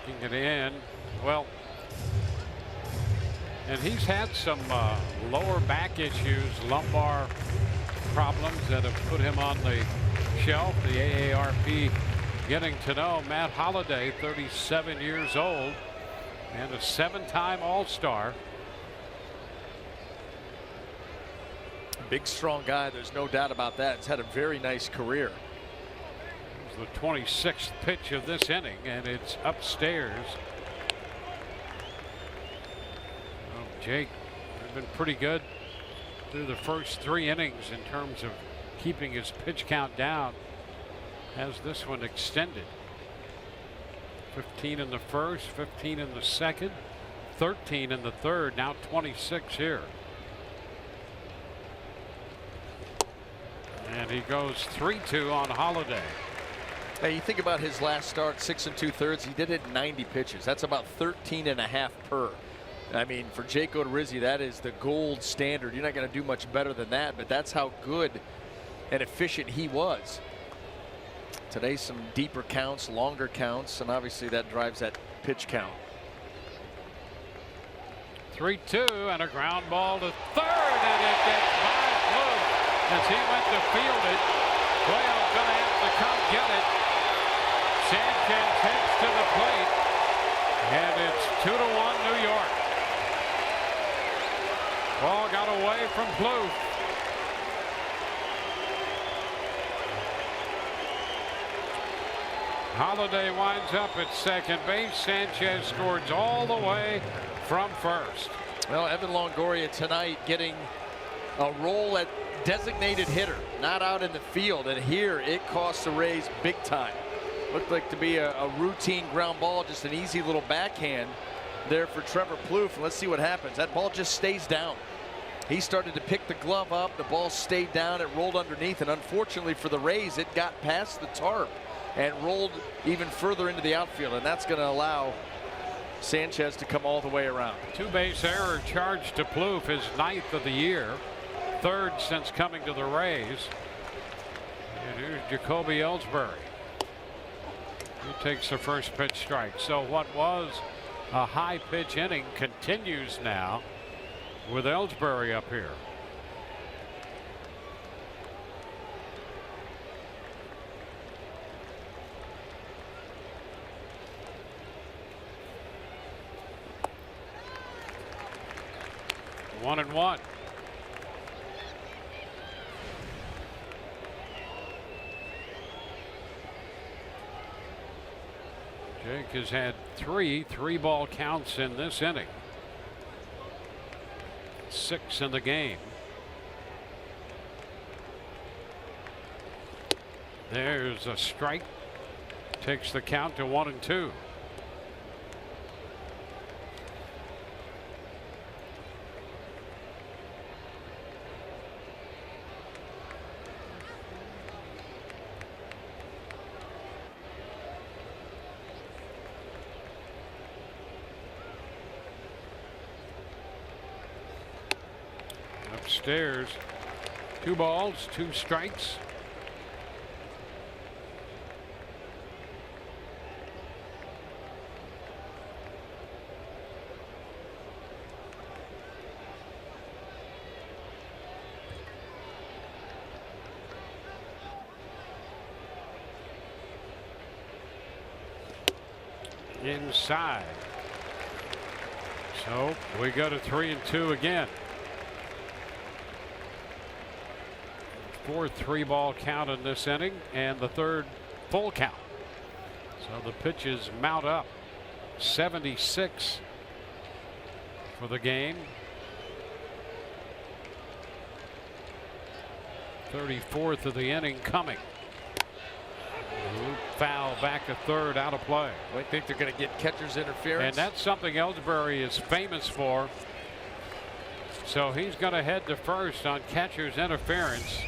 Taking it in. Well, and he's had some lower back issues, lumbar problems that have put him on the shelf. The AARP getting to know Matt Holliday, 37 years old and a 7-time All-Star. Big, strong guy. There's no doubt about that. He's had a very nice career. It's the 26th pitch of this inning, and it's upstairs. Oh, Jake has been pretty good through the first 3 innings in terms of keeping his pitch count down. Has this one extended. 15 in the first, 15 in the second, 13 in the third, now 26 here. And he goes 3-2 on Holliday. Hey, you think about his last start, 6 2/3. He did it in 90 pitches. That's about 13.5 per. I mean, for Jake Odorizzi, that is the gold standard. You're not going to do much better than that, but that's how good and efficient he was. Today, some deeper counts, longer counts, and obviously that drives that pitch count. 3-2 and a ground ball to third, and it gets by Blue as he went to field it. Doyle's going to have to come get it. Sanchez heads to the plate, and it's 2-1 New York. Ball got away from Blue. Holliday winds up at second base. Sanchez scores all the way from first. Well, Evan Longoria tonight getting a role at designated hitter, not out in the field, and here it costs the Rays big time. Looked like to be a routine ground ball, just an easy little backhand there for Trevor Plouffe. Let's see what happens. That ball just stays down. He started to pick the glove up. The ball stayed down. It rolled underneath, and unfortunately for the Rays, it got past the tarp and rolled even further into the outfield, and that's going to allow Sanchez to come all the way around. 2-base error charged to Plouffe, his 9th of the year, 3rd since coming to the Rays. And here's Jacoby Ellsbury. He takes the first pitch strike. So what was a high pitch inning continues now with Ellsbury up here. One and one. Jake has had 3 3-ball counts in this inning. 6 in the game. There's a strike. Takes the count to 1-2. Upstairs, 2 balls, 2 strikes. inside. So we go to 3-2 again. 4-3 ball count in this inning, and the third full count. So the pitches mount up. 76 for the game. 34th of the inning coming. Foul back to third, out of play. I think they're going to get catcher's interference. And that's something Ellsbury is famous for. So he's going to head to first on catcher's interference.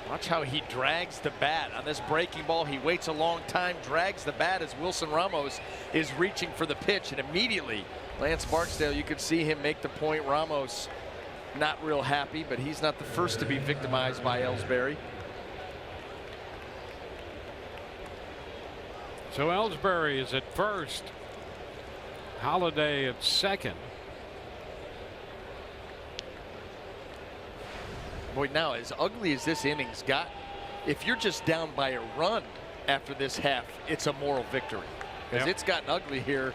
Watch how he drags the bat on this breaking ball. He waits a long time, drags the bat as Wilson Ramos is reaching for the pitch, and immediately Lance Barksdale, you could see him make the point. Ramos not real happy, but he's not the first to be victimized by Ellsbury. So Ellsbury is at first, Holiday at second. Boy, now as ugly as this inning's got, if you're just down by a run after this half, it's a moral victory, because it's gotten ugly here.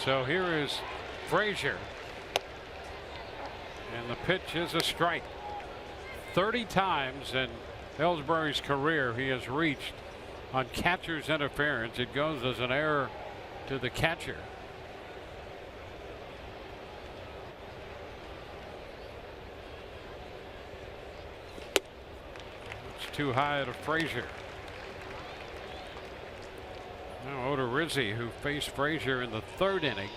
So here is Frazier, and the pitch is a strike. 30 times in Ellsbury's career he has reached on catcher's interference. It goes as an error to the catcher. It's too high to Frazier. Now Odorizzi, who faced Frazier in the third inning,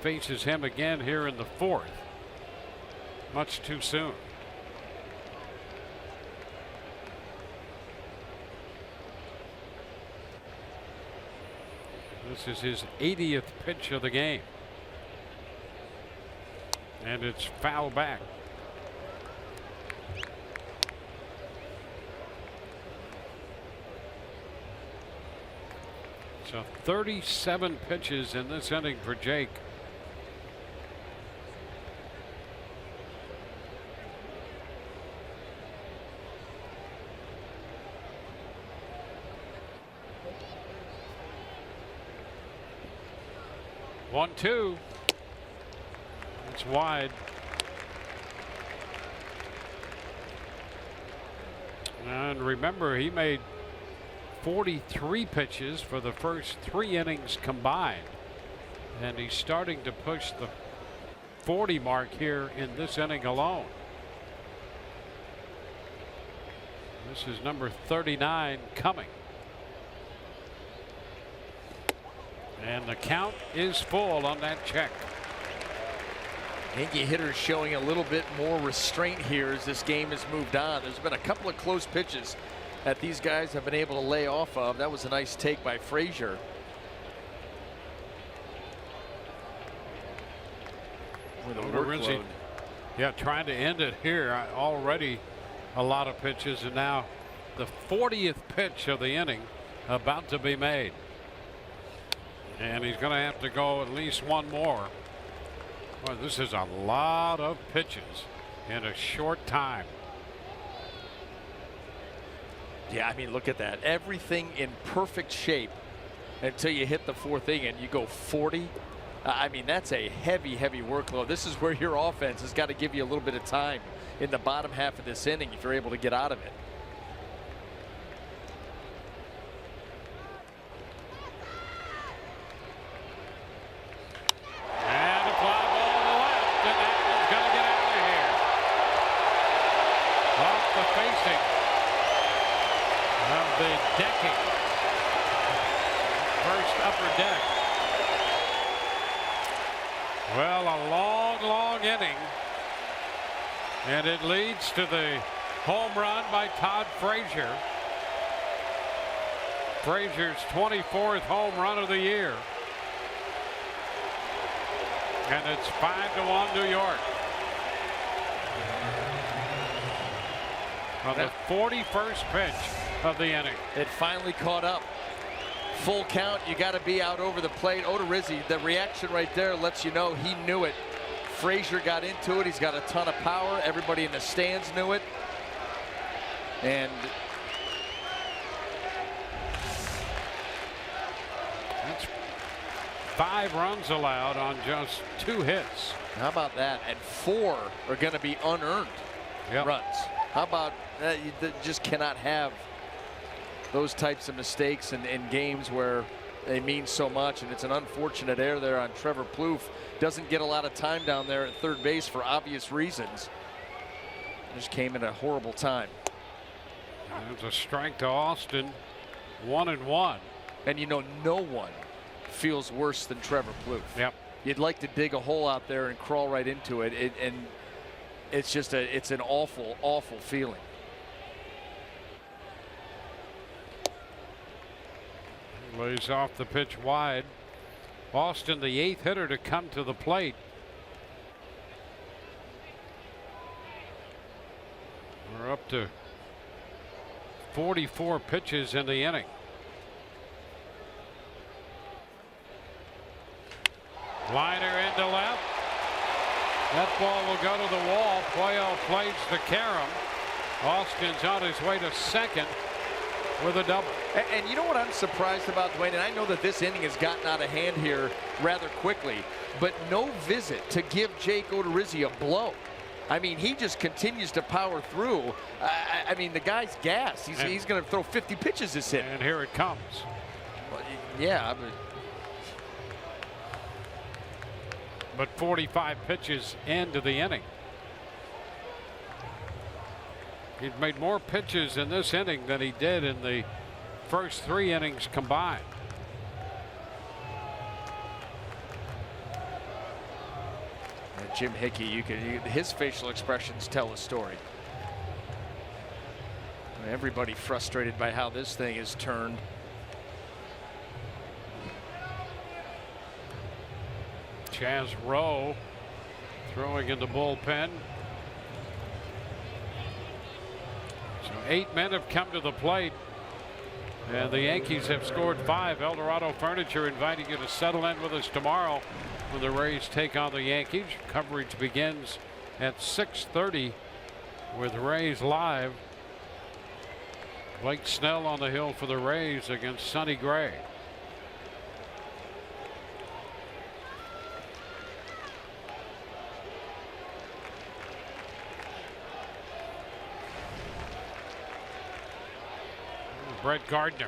faces him again here in the fourth. Much too soon. This is his 80th pitch of the game. And it's foul back. So 37 pitches in this inning for Jake. One, two. It's wide. And remember, he made 43 pitches for the first 3 innings combined. And he's starting to push the 40 mark here in this inning alone. This is number 39 coming. And the count is full on that check. Yankee hitters showing a little bit more restraint here as this game has moved on. There's been a couple of close pitches that these guys have been able to lay off of. That was a nice take by Frazier. With a workload. Yeah, trying to end it here. Already a lot of pitches, and now the 40th pitch of the inning about to be made. And he's going to have to go at least one more. Well, this is a lot of pitches in a short time. Yeah, I mean, look at that. Everything in perfect shape until you hit the 4th inning and you go 40. I mean, that's a heavy, heavy workload. This is where your offense has got to give you a little bit of time in the bottom half of this inning if you're able to get out of it. Well, a long, long inning. And it leads to the home run by Todd Frazier. Frazier's 24th home run of the year. And it's 5-1 New York. On the 41st pitch of the inning. It finally caught up. Full count, you got to be out over the plate. Odorizzi, the reaction right there lets you know he knew it. Frazier got into it. He's got a ton of power. Everybody in the stands knew it. And That's 5 runs allowed on just 2 hits. How about that? And 4 are going to be unearned runs. How about that? You just cannot have those types of mistakes in games where they mean so much. And it's an unfortunate error there on Trevor Plouffe. Doesn't get a lot of time down there at third base for obvious reasons. Just came in a horrible time. There's a strike to Austin. 1-1. And you know, no one feels worse than Trevor Plouffe. Yep. You'd like to dig a hole out there and crawl right into it. And it's just it's an awful, awful feeling. Lays off the pitch wide. Austin, the 8th hitter to come to the plate. We're up to 44 pitches in the inning. Liner into left. That ball will go to the wall. Puello plays the carom. Austin's on his way to second with a double. And you know what I'm surprised about, Dwayne, and I know that this inning has gotten out of hand here rather quickly, but no visit to give Jake Odorizzi a blow. I mean, he just continues to power through. I mean, the guy's gassed. He's going to throw 50 pitches this inning. And here it comes. Well, yeah. But 45 pitches into the inning. He's made more pitches in this inning than he did in the first 3 innings combined. And Jim Hickey, his facial expressions tell a story. Everybody frustrated by how this thing is turned. Chaz Rowe throwing in the bullpen. So 8 men have come to the plate, and the Yankees have scored 5. Eldorado Furniture inviting you to settle in with us tomorrow when the Rays take on the Yankees. Coverage begins at 6:30 with Rays Live. Blake Snell on the hill for the Rays against Sonny Gray. Brett Gardner.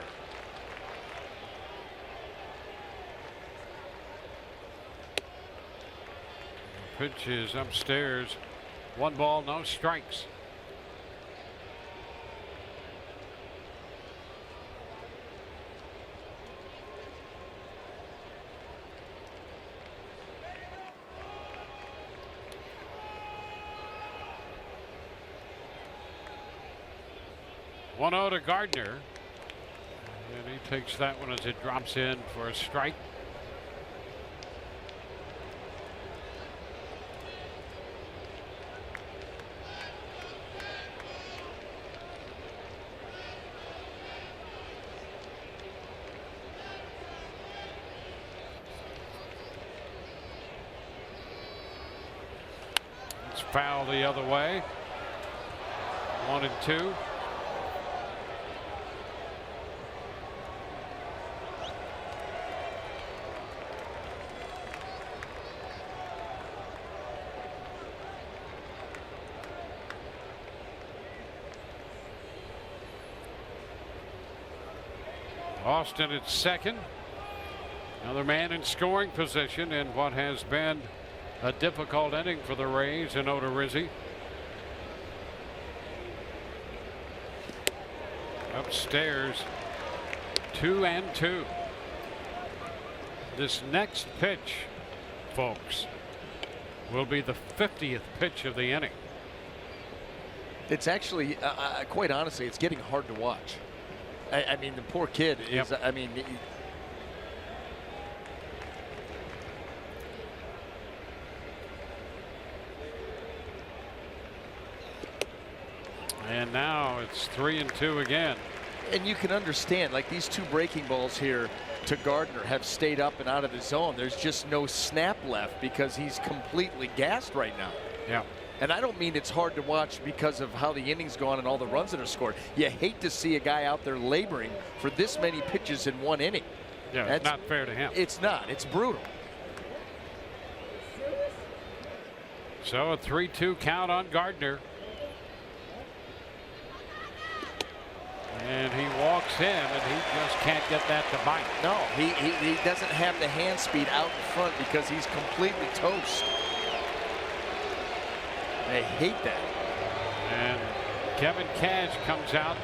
The pitch is upstairs. 1 ball, no strikes. One out to Gardner. And he takes that one as it drops in for a strike. It's foul the other way. 1-2. Austin at second. Another man in scoring position in what has been a difficult inning for the Rays and Odorizzi. Upstairs, 2-2. This next pitch, folks, will be the 50th pitch of the inning. It's actually, quite honestly, it's getting hard to watch. I mean, the poor kid is, I mean. And now it's 3-2 again. And you can understand, like, these 2 breaking balls here to Gardner have stayed up and out of the zone. There's just no snap left because he's completely gassed right now. Yeah. And I don't mean it's hard to watch because of how the innings go on and all the runs that are scored. You hate to see a guy out there laboring for this many pitches in 1 inning. Yeah, it's not fair to him. It's not. It's brutal. So a 3-2 count on Gardner. And he walks in, and he just can't get that to bite. No, he doesn't have the hand speed out in front because he's completely toast. I hate that. And Kevin Cash comes out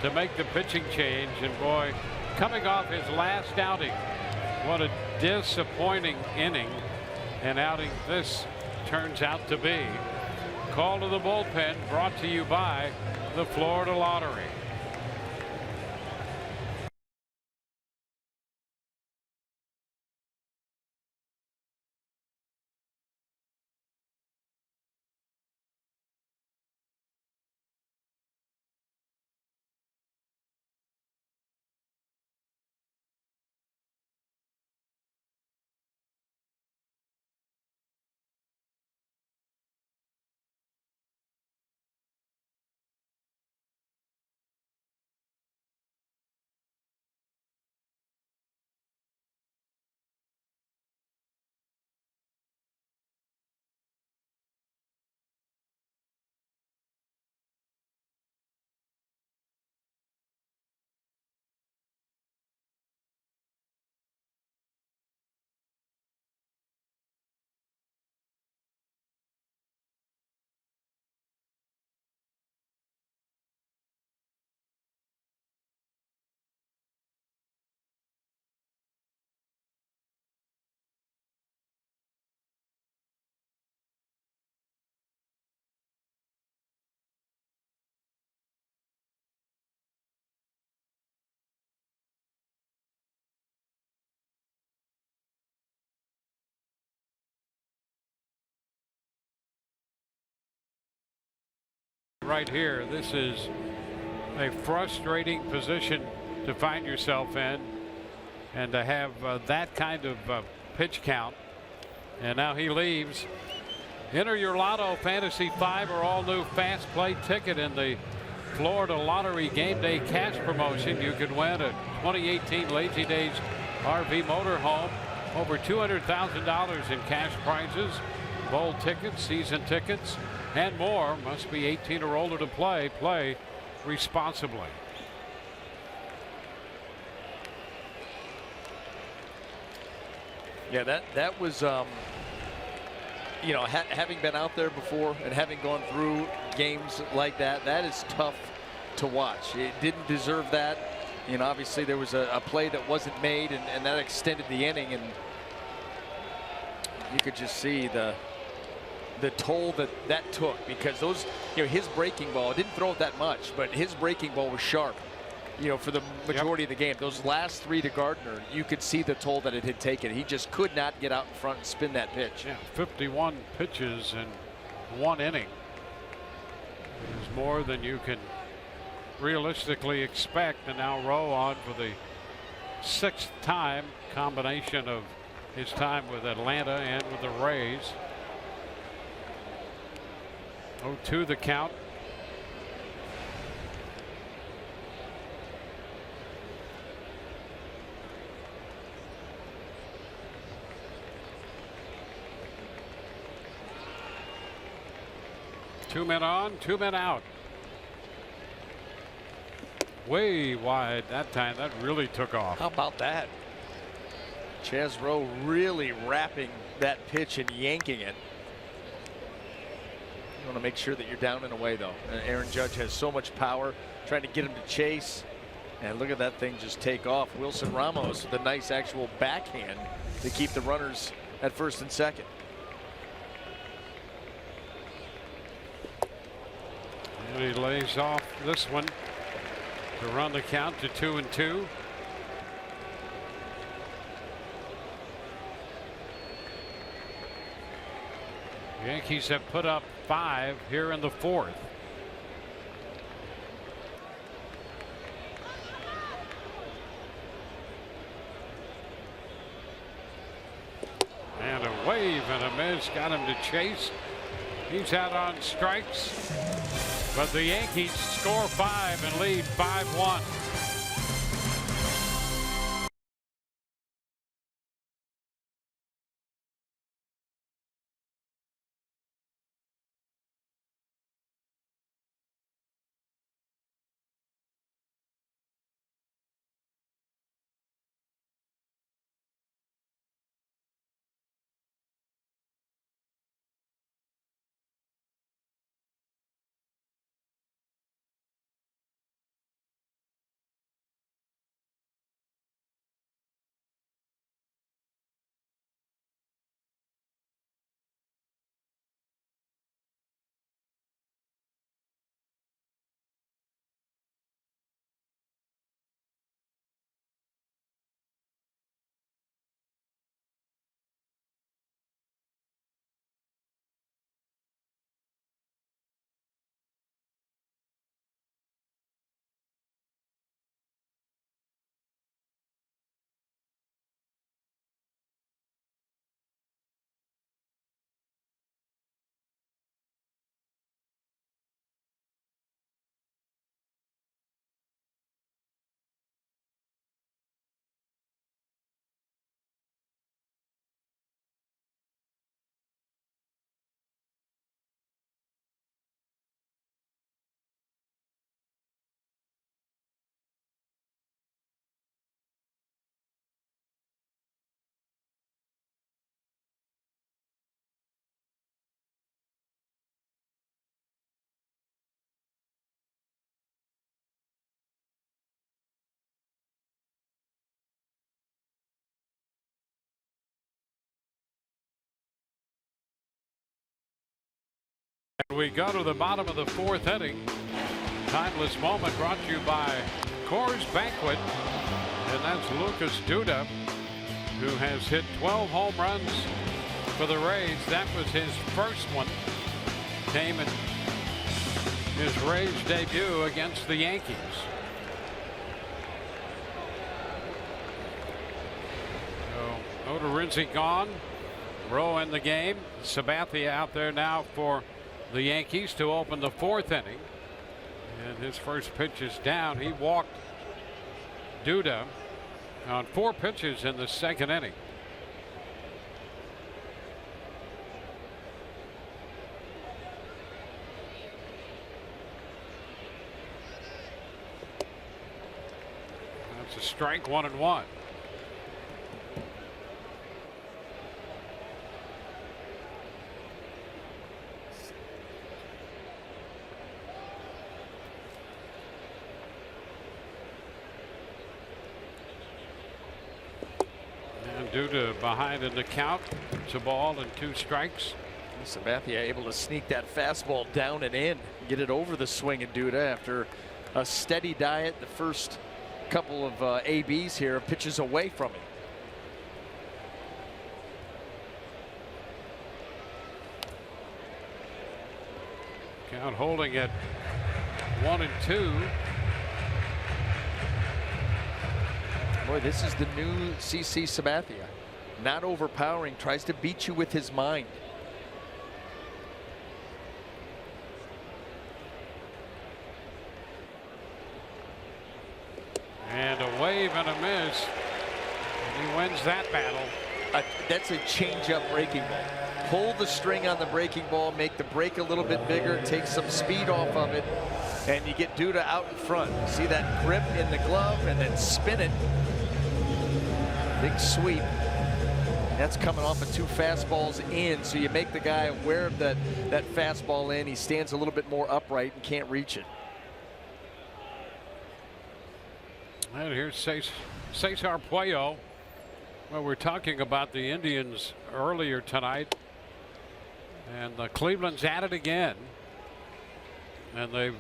to make the pitching change. And boy, coming off his last outing, what a disappointing inning and outing this turns out to be. Call to the bullpen brought to you by the Florida Lottery. Right here, this is a frustrating position to find yourself in, and to have that kind of pitch count. And now he leaves. Enter your Lotto Fantasy 5 or all new fast play ticket in the Florida Lottery Game Day Cash Promotion. You could win a 2018 Lazy Days RV motorhome, over $200,000 in cash prizes, bowl tickets, season tickets, and more. Must be 18 or older to play. Play responsibly. Yeah, that was you know, having been out there before and having gone through games like that, that is tough to watch. It didn't deserve that. You know, obviously there was a play that wasn't made, and that extended the inning, and you could just see the toll that took, because those, you know, his breaking ball didn't throw it that much, but his breaking ball was sharp, you know, for the majority of the game. Those last three to Gardner, you could see the toll that it had taken. He just could not get out in front and spin that pitch. Yeah, 51 pitches in one inning is more than you can realistically expect. And now Rowe on for the 6th time, combination of his time with Atlanta and with the Rays. 0-2 the count. Two men on, 2 men out. Way wide that time. That really took off. How about that? Chaz Rowe really wrapping that pitch and yanking it. You want to make sure that you're down and away, though. Aaron Judge has so much power, trying to get him to chase. And look at that thing just take off. Wilson Ramos with a nice actual backhand to keep the runners at first and second. And he lays off this one to run the count to 2-2. Yankees have put up 5 here in the 4th. And a wave and a miss got him to chase. He's out on strikes, but the Yankees score 5 and lead 5-1. And we go to the bottom of the fourth inning. Timeless moment brought to you by Coors Banquet. And that's Lucas Duda, who has hit 12 home runs for the Rays. That was his first one. Came in his Rays debut against the Yankees. So Odorizzi gone. Rowe in the game. Sabathia out there now for the Yankees to open the fourth inning. And his first pitch is down. He walked Duda on 4 pitches in the second inning. That's a strike, 1-1. Duda behind in the count. It's a ball and 2 strikes. Sabathia able to sneak that fastball down and in, get it over the swing of Duda after a steady diet. The first couple of ABs here, pitches away from it. Count holding at 1-2. Boy, this is the new CC Sabathia. Not overpowering, tries to beat you with his mind. And a wave and a miss. And he wins that battle. That's a changeup breaking ball. Pull the string on the breaking ball, make the break a little bit bigger, take some speed off of it, and you get Duda out in front. See that grip in the glove and then spin it. Big sweep. That's coming off of 2 fastballs in, so you make the guy aware of that fastball in. He stands a little bit more upright and can't reach it. And here's Cesar Puello. Well, we're talking about the Indians earlier tonight, and Cleveland's at it again, and they've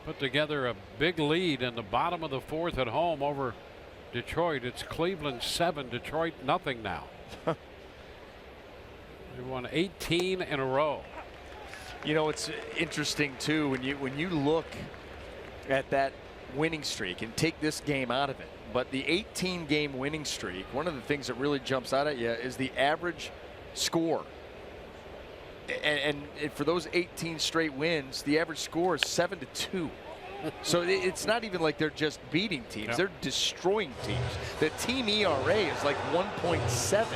put together a big lead in the bottom of the fourth at home over Detroit. It's Cleveland 7, Detroit nothing now. They won 18 in a row. You know, it's interesting too when you look at that winning streak and take this game out of it. But the 18-game winning streak, one of the things that really jumps out at you is the average score. And for those 18 straight wins, the average score is 7-2. So it's not even like they're just beating teams. They're destroying teams. The team ERA is like 1.7.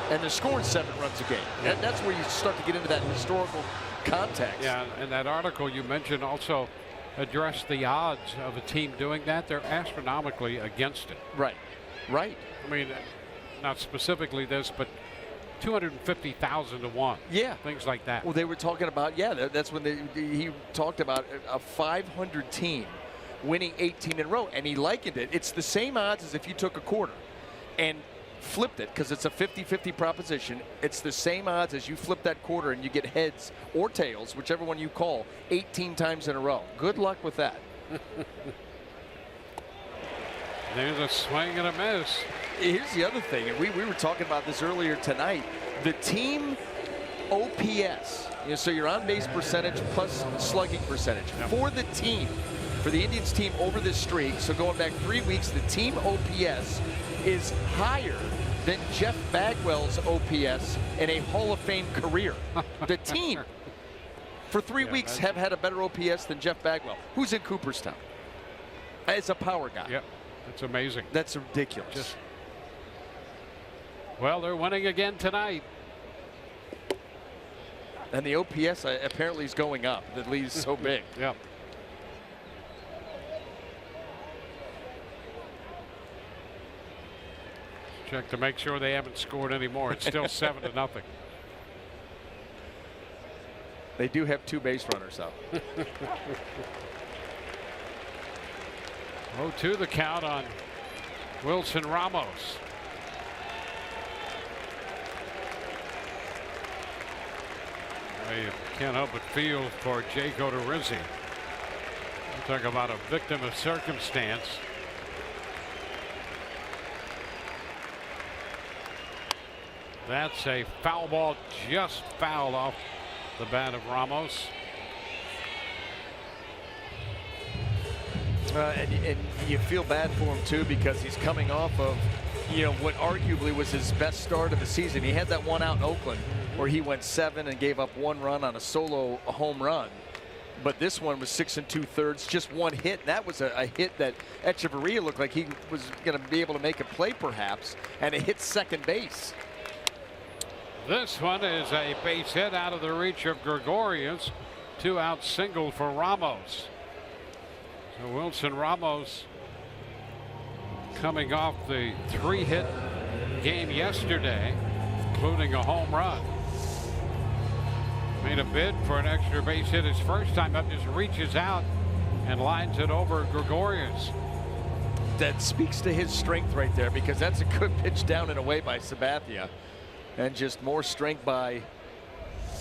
And they're scoring 7 runs a game. That's where you start to get into that historical context. Yeah, and that article you mentioned also addressed the odds of a team doing that. They're astronomically against it. Right. Right. I mean, not specifically this, but 250,000 to 1. Yeah. Things like that. Well, they were talking about, that's when he talked about a 500 team winning 18 in a row, and he likened it. It's the same odds as if you took a quarter and flipped it, because it's a 50-50 proposition. It's the same odds as you flip that quarter and you get heads or tails, whichever one you call, 18 times in a row. Good luck with that. There's a swing and a miss. Here's the other thing, and we were talking about this earlier tonight. The team OPS, so your on-base percentage plus slugging percentage for the team, for the Indians team over this streak, so going back 3 weeks, the team OPS is higher than Jeff Bagwell's OPS in a Hall of Fame career. The team for 3 weeks have had a better OPS than Jeff Bagwell, who's in Cooperstown as a power guy. Yep, that's amazing. That's ridiculous. Well, they're winning again tonight. And the OPS apparently is going up. The lead is so big. Yep. Check to make sure they haven't scored any more. It's still 7-0. They do have 2 base runners out. 0-2 the count on Wilson Ramos. You can't help but feel for Jake Odorizzi. Talk about a victim of circumstance. That's a foul ball, just fouled off the bat of Ramos. And you feel bad for him too, because he's coming off of, you know, what arguably was his best start of the season. He had that one out in Oakland where he went 7 and gave up 1 run on a solo home run. But this one was 6 2/3, just 1 hit. And that was a hit that Echeverría looked like he was going to be able to make a play perhaps, and it hit second base. This one is a base hit out of the reach of Gregorius. 2-out single for Ramos. So Wilson Ramos coming off the 3-hit game yesterday, including a home run. Made a bid for an extra base hit his first time up, just reaches out and lines it over Gregorius. That speaks to his strength right there, because that's a good pitch down and away by Sabathia. And just more strength by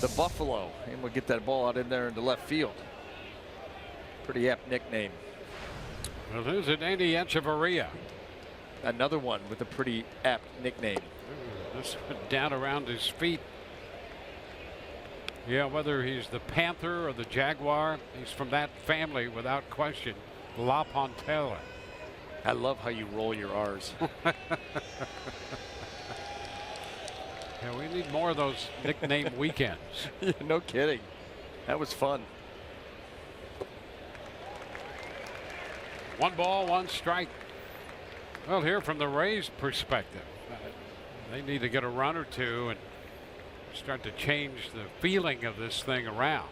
the Buffalo. And we'll get that ball out in there into left field. Pretty apt nickname. Well, there's an Andy Echeverría. Another one with a pretty apt nickname. This down around his feet. Yeah, whether he's the Panther or the Jaguar, he's from that family without question. La Pontella. I love how you roll your R's. Yeah, we need more of those nickname weekends. Yeah, no kidding. That was fun. 1 ball, 1 strike. Well, here from the Rays' perspective, they need to get a run or two and start to change the feeling of this thing around.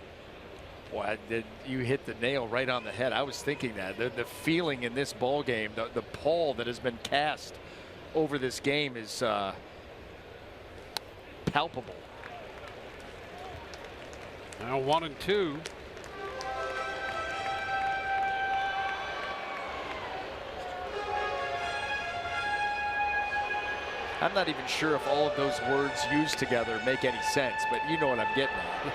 Boy, you hit the nail right on the head. I was thinking that the feeling in this ball game, the pall that has been cast over this game is palpable. Now 1 and 2. I'm not even sure if all of those words used together make any sense, but you know what I'm getting at.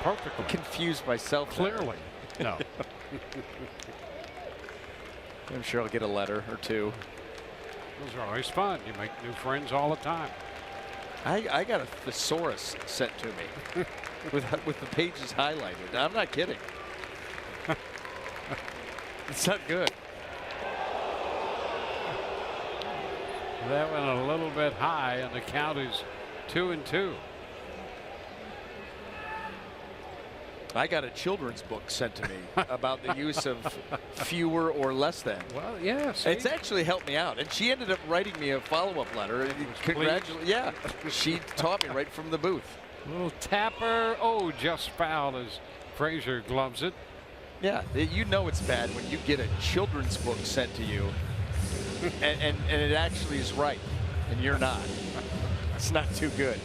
Perfectly. I'm confused myself. Clearly. No. I'm sure I'll get a letter or two. Those are always fun. You make new friends all the time. I got a thesaurus sent to me with the pages highlighted. I'm not kidding. It's not good. That went a little bit high, and the count is 2 and 2. I got a children's book sent to me about the use of fewer or less than. Well, yes. It's actually helped me out, and she ended up writing me a follow-up letter. Congratulations! Yeah, she taught me right from the booth. Little tapper. Oh, just fouled as Frazier gloves it. Yeah, you know it's bad when you get a children's book sent to you, and it actually is right, and you're not. It's not too good.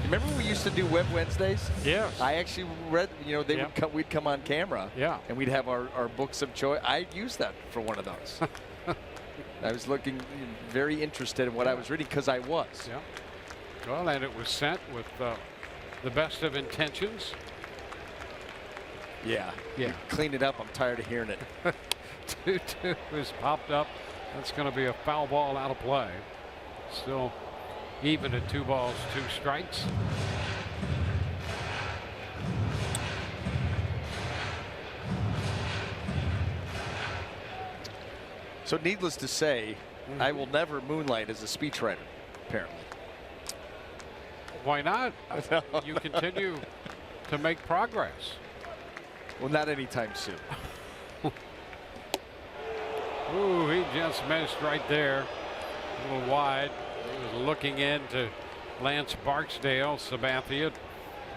Remember we used to do Web Wednesdays? Yes. I actually read, you know, they would come, we'd come on camera. Yeah. And we'd have our books of choice. I used that for one of those. I was looking very interested in what I was reading, because I was. Yeah. Well, and it was sent with the best of intentions. Yeah. Yeah. Clean it up. I'm tired of hearing it. 2-2 is popped up. That's going to be a foul ball out of play. Still even at 2 balls, 2 strikes. So needless to say, I will never moonlight as a speechwriter, apparently. Why not? You continue to make progress. Well, not anytime soon. Ooh, he just missed right there. A little wide. He was looking into Lance Barksdale. Sabathia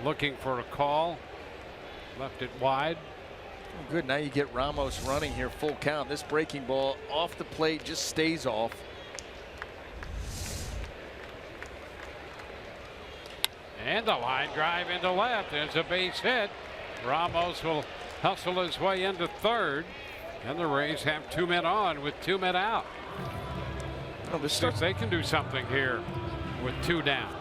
looking for a call. Left it wide. Oh, good. Now you get Ramos running here, full count. This breaking ball off the plate just stays off. And the line drive into left. There's a base hit. Ramos will hustle his way into third. And the Rays have 2 men on with 2 men out. Oh, this So they can do something here with 2 down.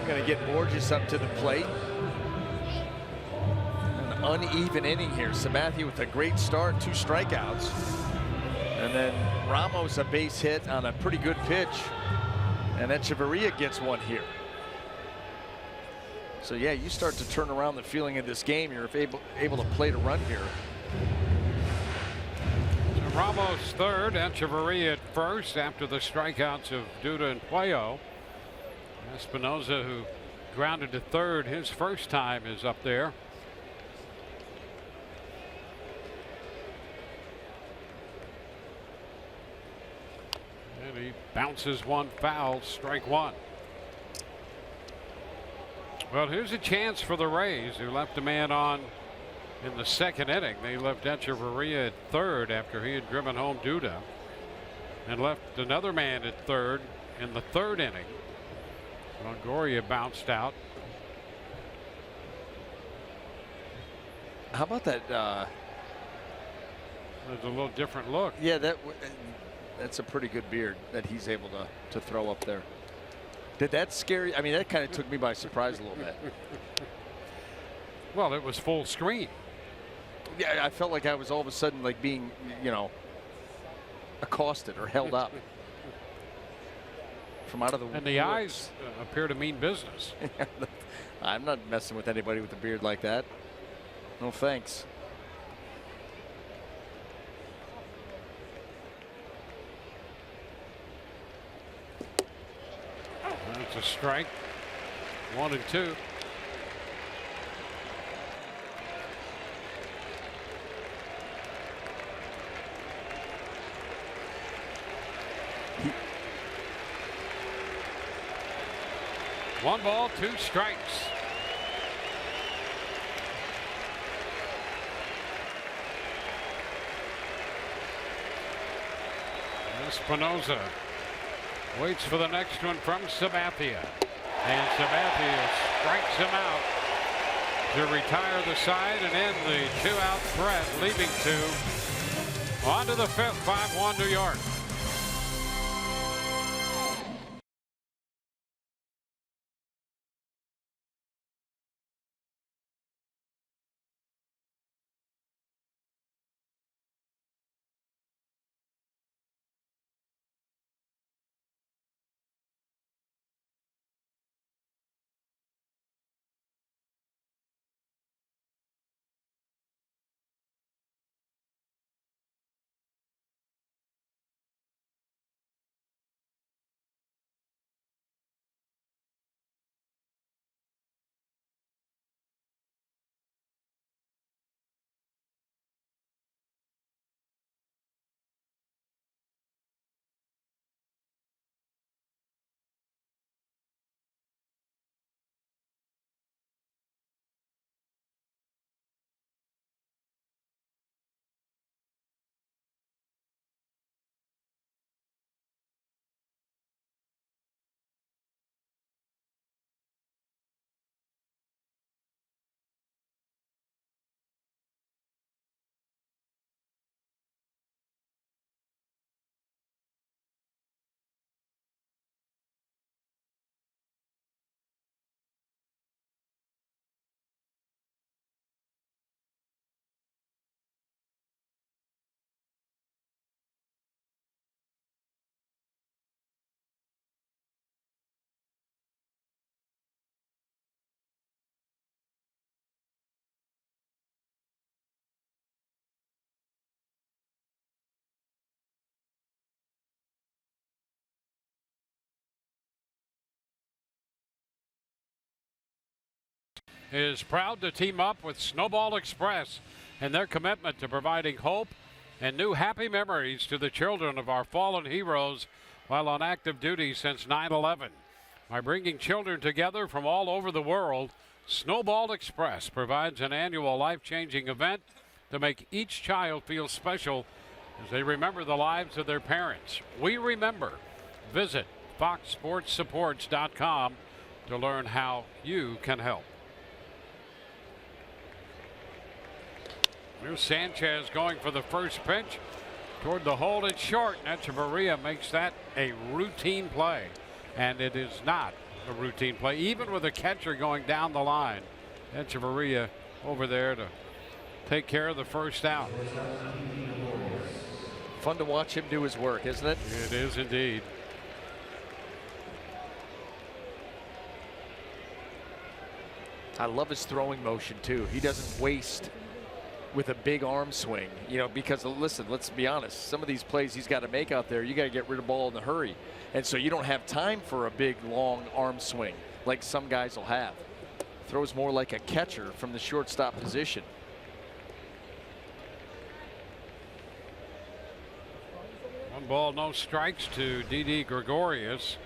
Going to get Borges up to the plate. An uneven inning here. Sabathia with a great start, 2 strikeouts. And then Ramos a base hit on a pretty good pitch. And Echeverría gets one here. So yeah, you start to turn around the feeling of this game. You're able to play to run here. So Ramos third, Echeverría at first after the strikeouts of Duda and Puello. Espinosa, who grounded to third his first time, is up there. And he bounces one foul, strike one. Well, here's a chance for the Rays, who left a man on in the second inning. They left Echeverría at third after he had driven home Duda, and left another man at third in the third inning. Longoria bounced out. How about that? There's a little different look. Yeah, that's a pretty good beard that he's able to throw up there. Did that scare you? I mean, that kind of took me by surprise a little bit. Well, it was full screen. Yeah, I felt like I was all of a sudden like being, you know, accosted or held up from out of the And the eyes appear to mean business. I'm not messing with anybody with a beard like that. No thanks. That's a strike. 1 and 2. One ball, 2 strikes. Espinosa waits for the next one from Sabathia. And Sabathia strikes him out to retire the side and end the 2-out threat, leaving 2. On to the 5th, 5-1 New York. Is proud to team up with Snowball Express and their commitment to providing hope and new happy memories to the children of our fallen heroes while on active duty since 9/11. By bringing children together from all over the world, Snowball Express provides an annual life-changing event to make each child feel special as they remember the lives of their parents. We remember. Visit foxsportssupports.com to learn how you can help. Here's Sanchez going for the first pitch toward the hold. It's short, and Echeverría makes that a routine play, and it is not a routine play, even with a catcher going down the line. Echeverría over there to take care of the first out. Fun to watch him do his work, isn't it? It is indeed. I love his throwing motion too. He doesn't waste with a big arm swing, you know, because listen, let's be honest, some of these plays he's got to make out there, you got to get rid of the ball in a hurry. And so you don't have time for a big long arm swing like some guys will have. Throws more like a catcher from the shortstop position. One ball, no strikes to Didi Gregorius.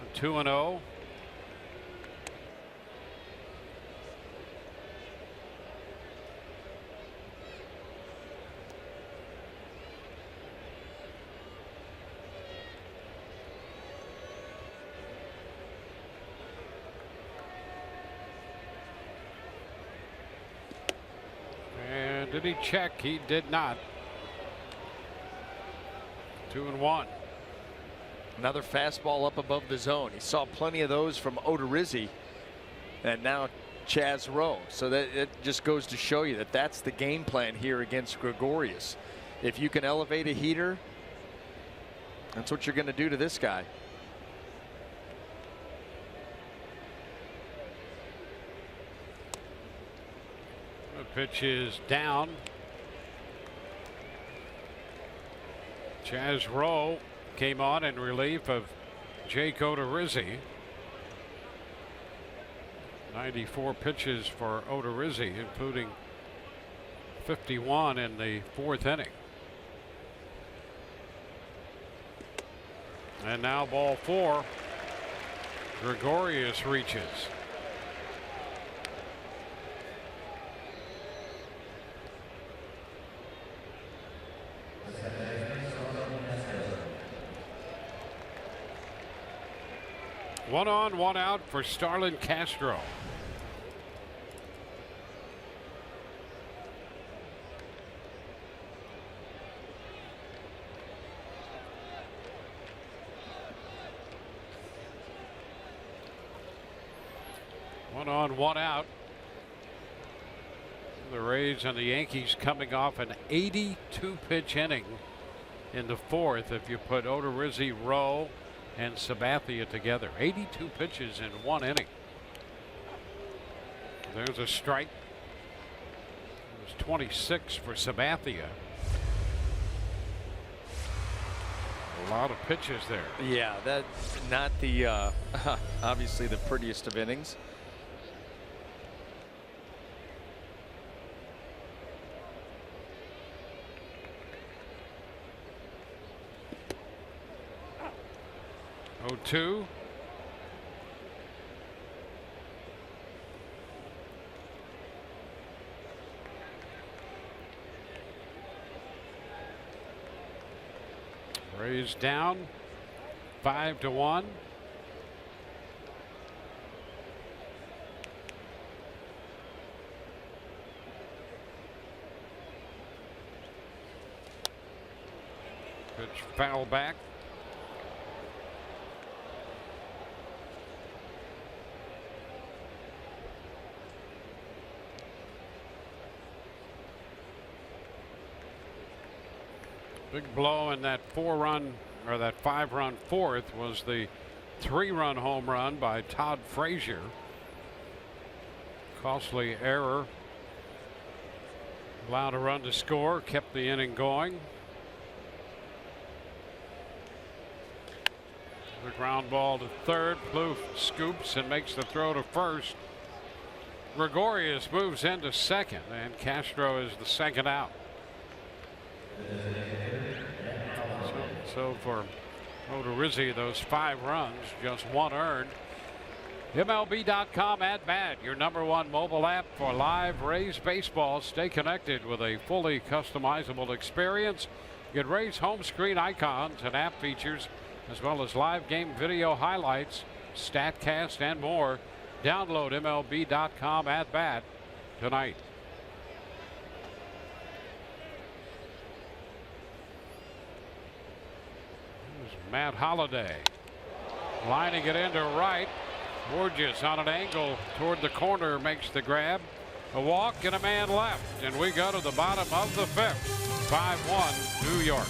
And 2-0. Did he check? He did not. 2-1. Another fastball up above the zone. He saw plenty of those from Odorizzi, and now Chaz Rowe. So that it just goes to show you that that's the game plan here against Gregorius. If you can elevate a heater, that's what you're going to do to this guy. The pitch is down. Chaz Rowe came on in relief of Jake Odorizzi. 94 pitches for Odorizzi, including 51 in the fourth inning. And now ball 4. Gregorius reaches. One on, one out for Starlin Castro. One on, one out. The Rays and the Yankees coming off an 82-pitch inning in the fourth if you put Odorizzi, Rowe, and Sabathia together. 82 pitches in one inning. There's a strike. It was 26 for Sabathia. A lot of pitches there. Yeah, that's not the obviously the prettiest of innings. Oh, 2. Rays down 5-1. Pitch foul back. Big blow in that 4-run or that 5-run fourth was the 3-run home run by Todd Frazier. Costly error. Allowed a run to score, kept the inning going. The ground ball to third. Plouffe scoops and makes the throw to first. Gregorius moves into second, and Castro is the second out. So for Odorizzi, those 5 runs, just 1 earned. MLB.com at bat, your #1 mobile app for live Rays baseball. Stay connected with a fully customizable experience. Get Rays home screen icons and app features, as well as live game video highlights, StatCast, and more. Download MLB.com at bat tonight. Matt Holliday lining it into right. Borges on an angle toward the corner makes the grab. A walk and a man left, and we go to the bottom of the 5th. 5-1 New York.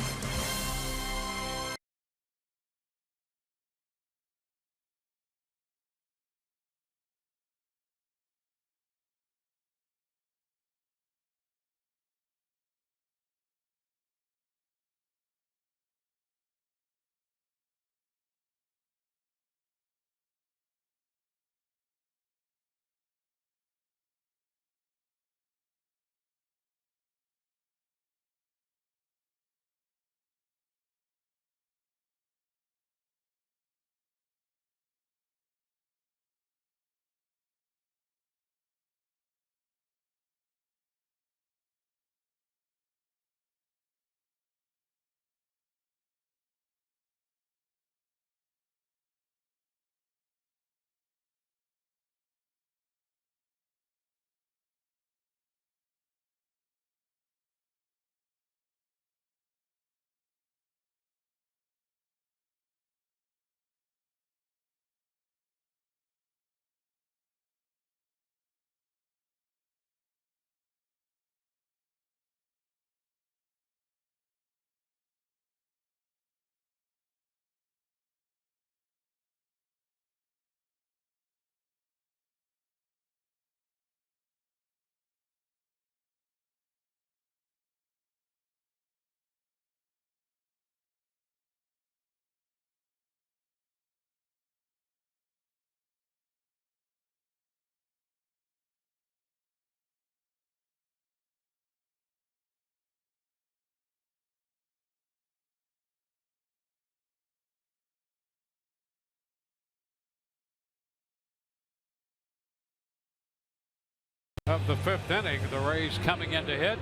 Of the 5th inning, the Rays coming in to hit.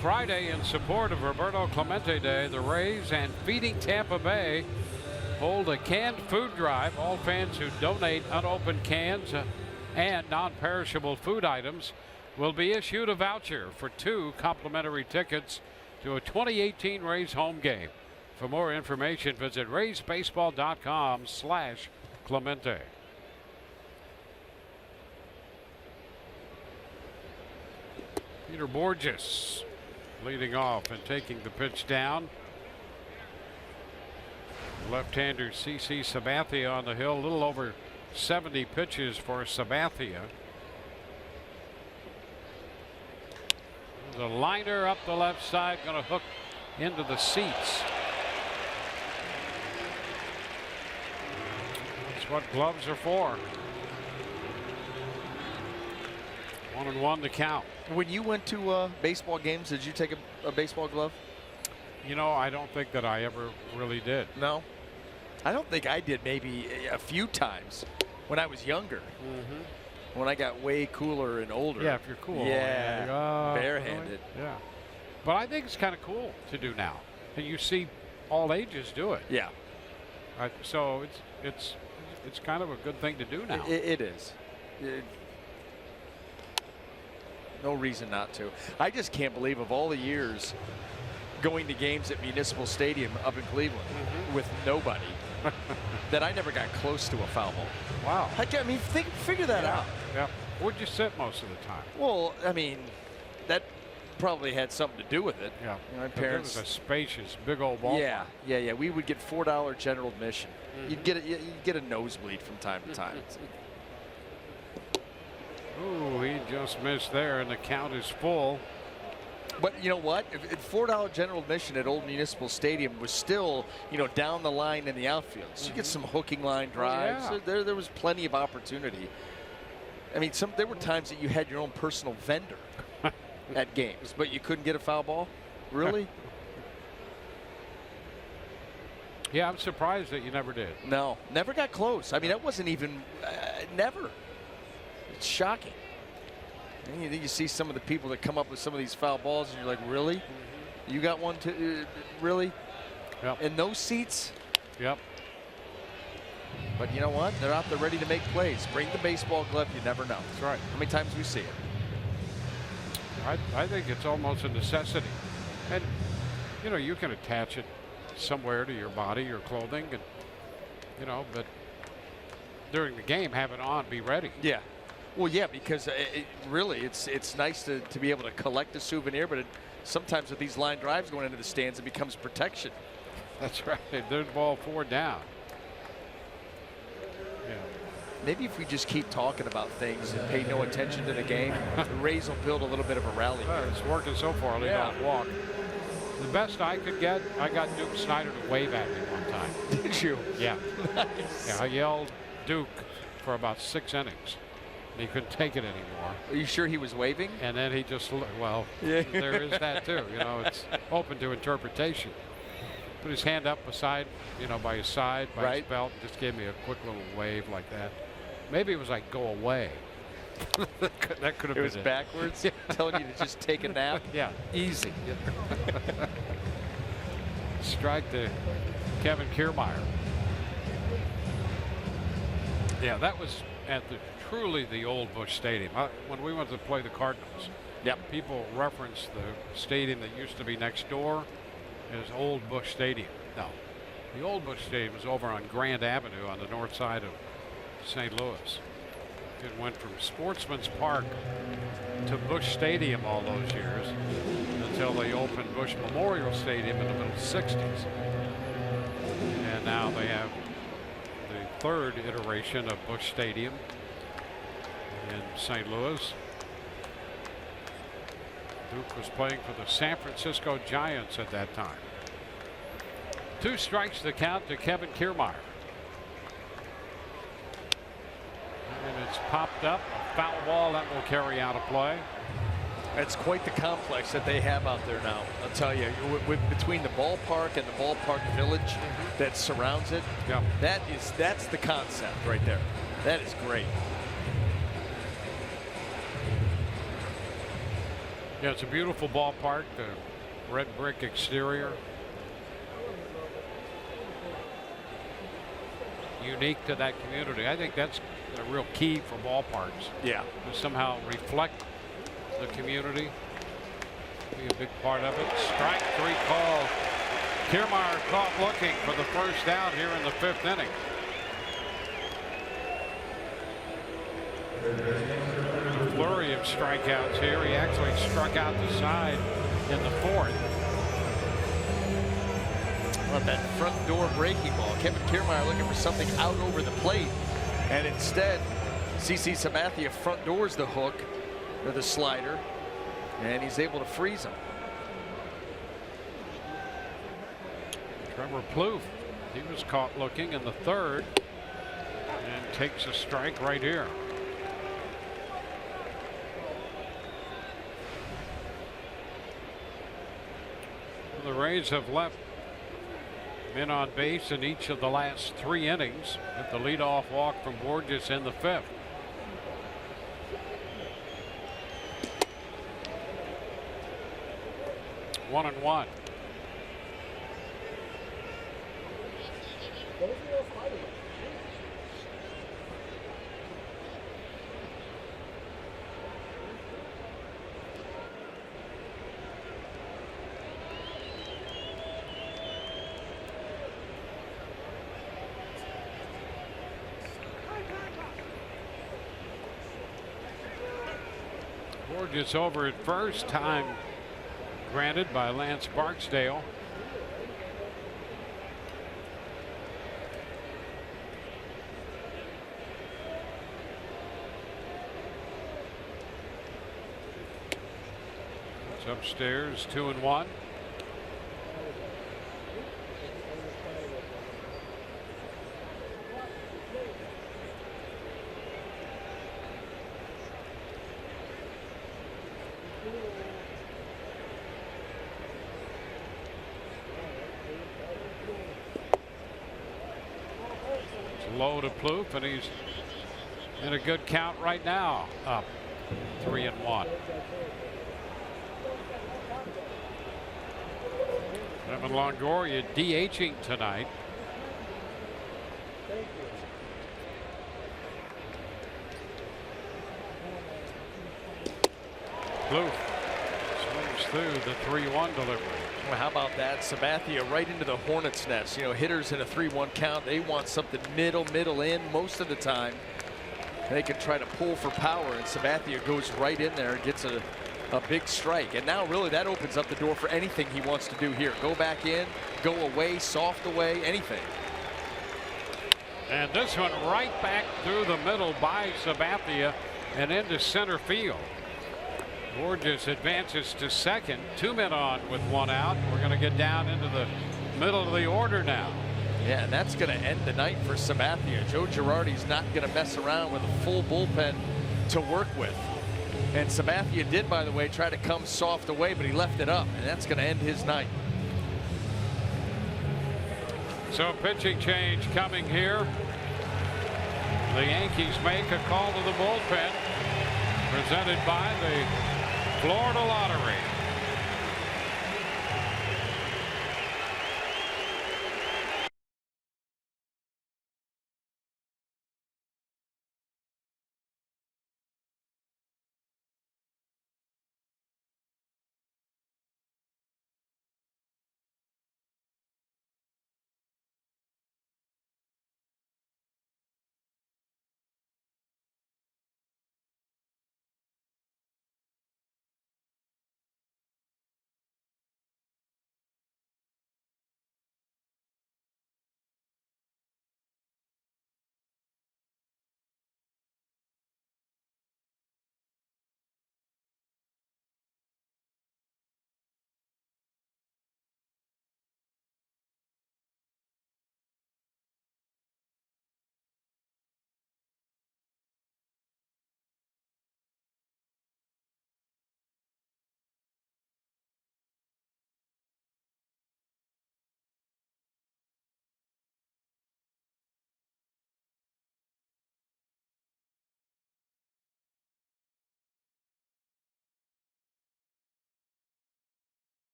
Friday, in support of Roberto Clemente Day, the Rays and Feeding Tampa Bay hold a canned food drive. All fans who donate unopened cans and non-perishable food items will be issued a voucher for 2 complimentary tickets to a 2018 Rays home game. For more information, visit raysbaseball.com/Clemente. Peter Borges leading off and taking the pitch down. Left-hander CC Sabathia on the hill. A little over 70 pitches for Sabathia. The liner up the left side, going to hook into the seats. That's what gloves are for. 1-1 to count. When you went to baseball games, did you take a baseball glove? You know, I don't think that I ever really did. No. I don't think I did, maybe a few times when I was younger. Mm-hmm. When I got way cooler and older. Yeah, if you're cool. Yeah, barehanded. Really? Yeah. But I think it's kind of cool to do now. And you see all ages do it. Yeah. So it's kind of a good thing to do now. It is. No reason not to. I just can't believe of all the years going to games at Municipal Stadium up in Cleveland with nobody that I never got close to a foul ball. Wow. I mean, figure that out. Yeah. Where'd you sit most of the time? Well, I mean, that probably had something to do with it. Yeah. My parents. It was a spacious, big old ball. Yeah. We would get $4 general admission. You'd get a nosebleed from time to time. Ooh, he just missed there, and the count is full. But you know what? If $4 general admission at Old Municipal Stadium was still, down the line in the outfield, so you get some hooking line drives. Oh, yeah. There was plenty of opportunity. I mean, there were times that you had your own personal vendor at games, but you couldn't get a foul ball. Really? Yeah, I'm surprised that you never did. No, never got close. I mean, that wasn't even never. It's shocking. And you see some of the people that come up with some of these foul balls, and you're like, really? You got one too? Really? Yep. In those seats? Yep. But you know what? They're out there ready to make plays. Bring the baseball glove. You never know. That's right. How many times we see it? I think it's almost a necessity. And, you can attach it somewhere to your body, your clothing, and you know, but during the game, have it on, be ready. Yeah. Well, yeah, because really, it's nice to be able to collect a souvenir, but sometimes with these line drives going into the stands, it becomes protection. That's right. There's the ball 4 down. Yeah. Maybe if we just keep talking about things and pay no attention to the game, the Rays will build a little bit of a rally. Well, it's working so far. Lead off walk. The best I could get, I got Duke Snyder to wave at me one time. Did you? Yeah. Nice. Yeah, I yelled Duke for about 6 innings. He couldn't take it anymore. Are you sure he was waving? And then he just, well, Yeah. there is that too. You know, it's open to interpretation. Put his hand up beside, you know, by his side, by his belt, and just gave me a quick little wave like that. Maybe it was like, go away. That could have been it. It was backwards, telling you to just take a nap? Yeah, easy. Strike to Kevin Kiermaier. Yeah, that was at truly the old Busch Stadium. When we went to play the Cardinals, people reference the stadium that used to be next door as Old Busch Stadium. No, the old Busch Stadium was over on Grand Avenue on the north side of St. Louis. It went from Sportsman's Park to Busch Stadium all those years until they opened Busch Memorial Stadium in the middle 60s. And now they have the 3rd iteration of Busch Stadium in St. Louis. Duke was playing for the San Francisco Giants at that time. 2 strikes to count to Kevin Kiermaier. And it's popped up, a foul ball that will carry out a play. It's quite the complex that they have out there now. I'll tell you, between the ballpark and the ballpark village that surrounds it, that's the concept right there. That is great. Yeah, it's a beautiful ballpark, the red brick exterior. Unique to that community. I think that's a real key for ballparks. Yeah. To somehow reflect the community. Be a big part of it. Strike 3 call. Kiermaier caught looking for the first down here in the 5th inning. A flurry of strikeouts here. He actually struck out the side in the 4th. Well, that front door breaking ball. Kevin Kiermaier looking for something out over the plate. And instead, CC Sabathia front doors the hook or the slider. And he's able to freeze him. Trevor Plouffe, he was caught looking in the 3rd and takes a strike right here. The Rays have left men on base in each of the last 3 innings with the leadoff walk from Borges in the 5th. One and one. Borges over at first, time granted by Lance Barksdale. It's upstairs, 2 and 1. Low to Plouffe, and he's in a good count right now, up 3 and 1. Evan Longoria DHing tonight. Plouffe swings through the 3-1 delivery. Well, how about that? Sabathia right into the Hornets' nest. You know, hitters in a 3-1 count, they want something middle in most of the time. They can try to pull for power, and Sabathia goes right in there and gets a big strike. And now really that opens up the door for anything he wants to do here. Go back in, go away, soft away, anything. And this one right back through the middle by Sabathia and into center field. Borges advances to second. 2 men on with 1 out. We're going to get down into the middle of the order now. Yeah, and that's going to end the night for Sabathia. Joe Girardi's not going to mess around with a full bullpen to work with. And Sabathia did, by the way, try to come soft away, but he left it up, and that's going to end his night. So pitching change coming here. The Yankees make a call to the bullpen, presented by the Florida Lottery.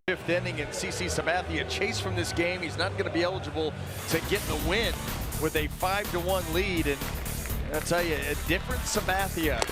Fifth inning, and CC Sabathia chase from this game. He's not going to be eligible to get the win with a 5-1 lead. And I'll tell you, a different Sabathia.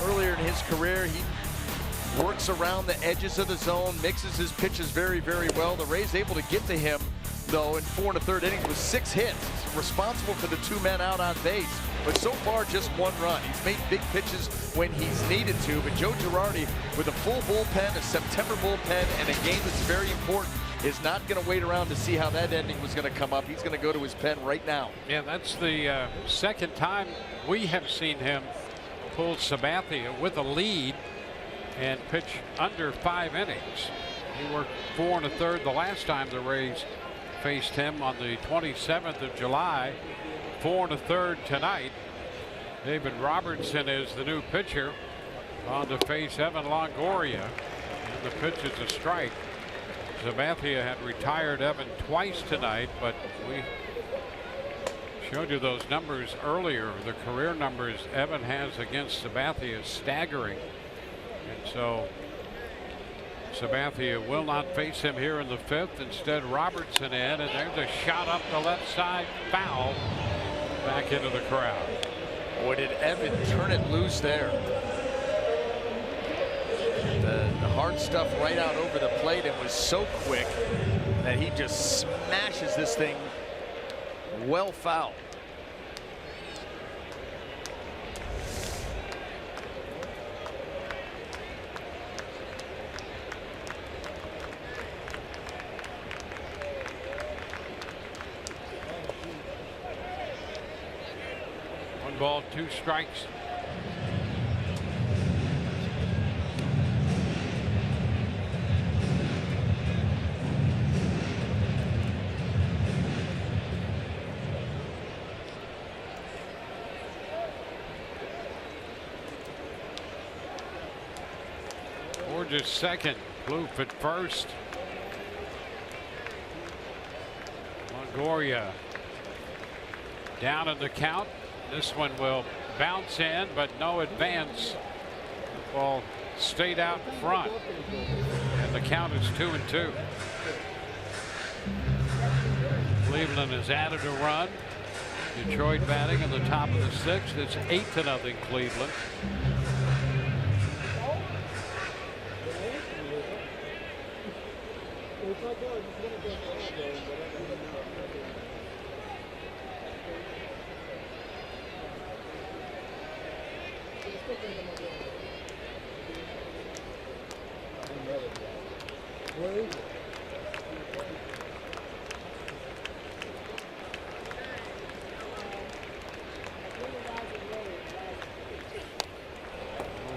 Earlier in his career, he works around the edges of the zone, mixes his pitches very, very well. The Rays able to get to him, though, in 4 1/3 innings with 6 hits. He's responsible for the 2 men out on base, but so far just 1 run. He's made big pitches when he's needed to, but Joe Girardi, with a full bullpen, a September bullpen, and a game that's very important, is not going to wait around to see how that ending was going to come up. He's going to go to his pen right now. Yeah, that's the second time we have seen him pull Sabathia with a lead and pitch under 5 innings. He worked 4 1/3 the last time the Rays faced him on the 27th of July. 4 1/3 tonight. David Robertson is the new pitcher on to face Evan Longoria. And the pitch is a strike. Sabathia had retired Evan twice tonight, but we showed you those numbers earlier. The career numbers Evan has against Sabathia is staggering. And so Sabathia will not face him here in the 5th. Instead, Robertson in, and there's a shot up the left side, foul, back into the crowd. Boy, did Evan turn it loose there. The hard stuff right out over the plate, and was so quick that he just smashes this thing well foul. Ball, 2 strikes. George's second. Kloof at first. Longoria down in the count. This one will bounce in, but no advance. Ball stayed out in front, and the count is 2-2. Cleveland has added a run. Detroit batting in the top of the sixth. It's 8-0 Cleveland.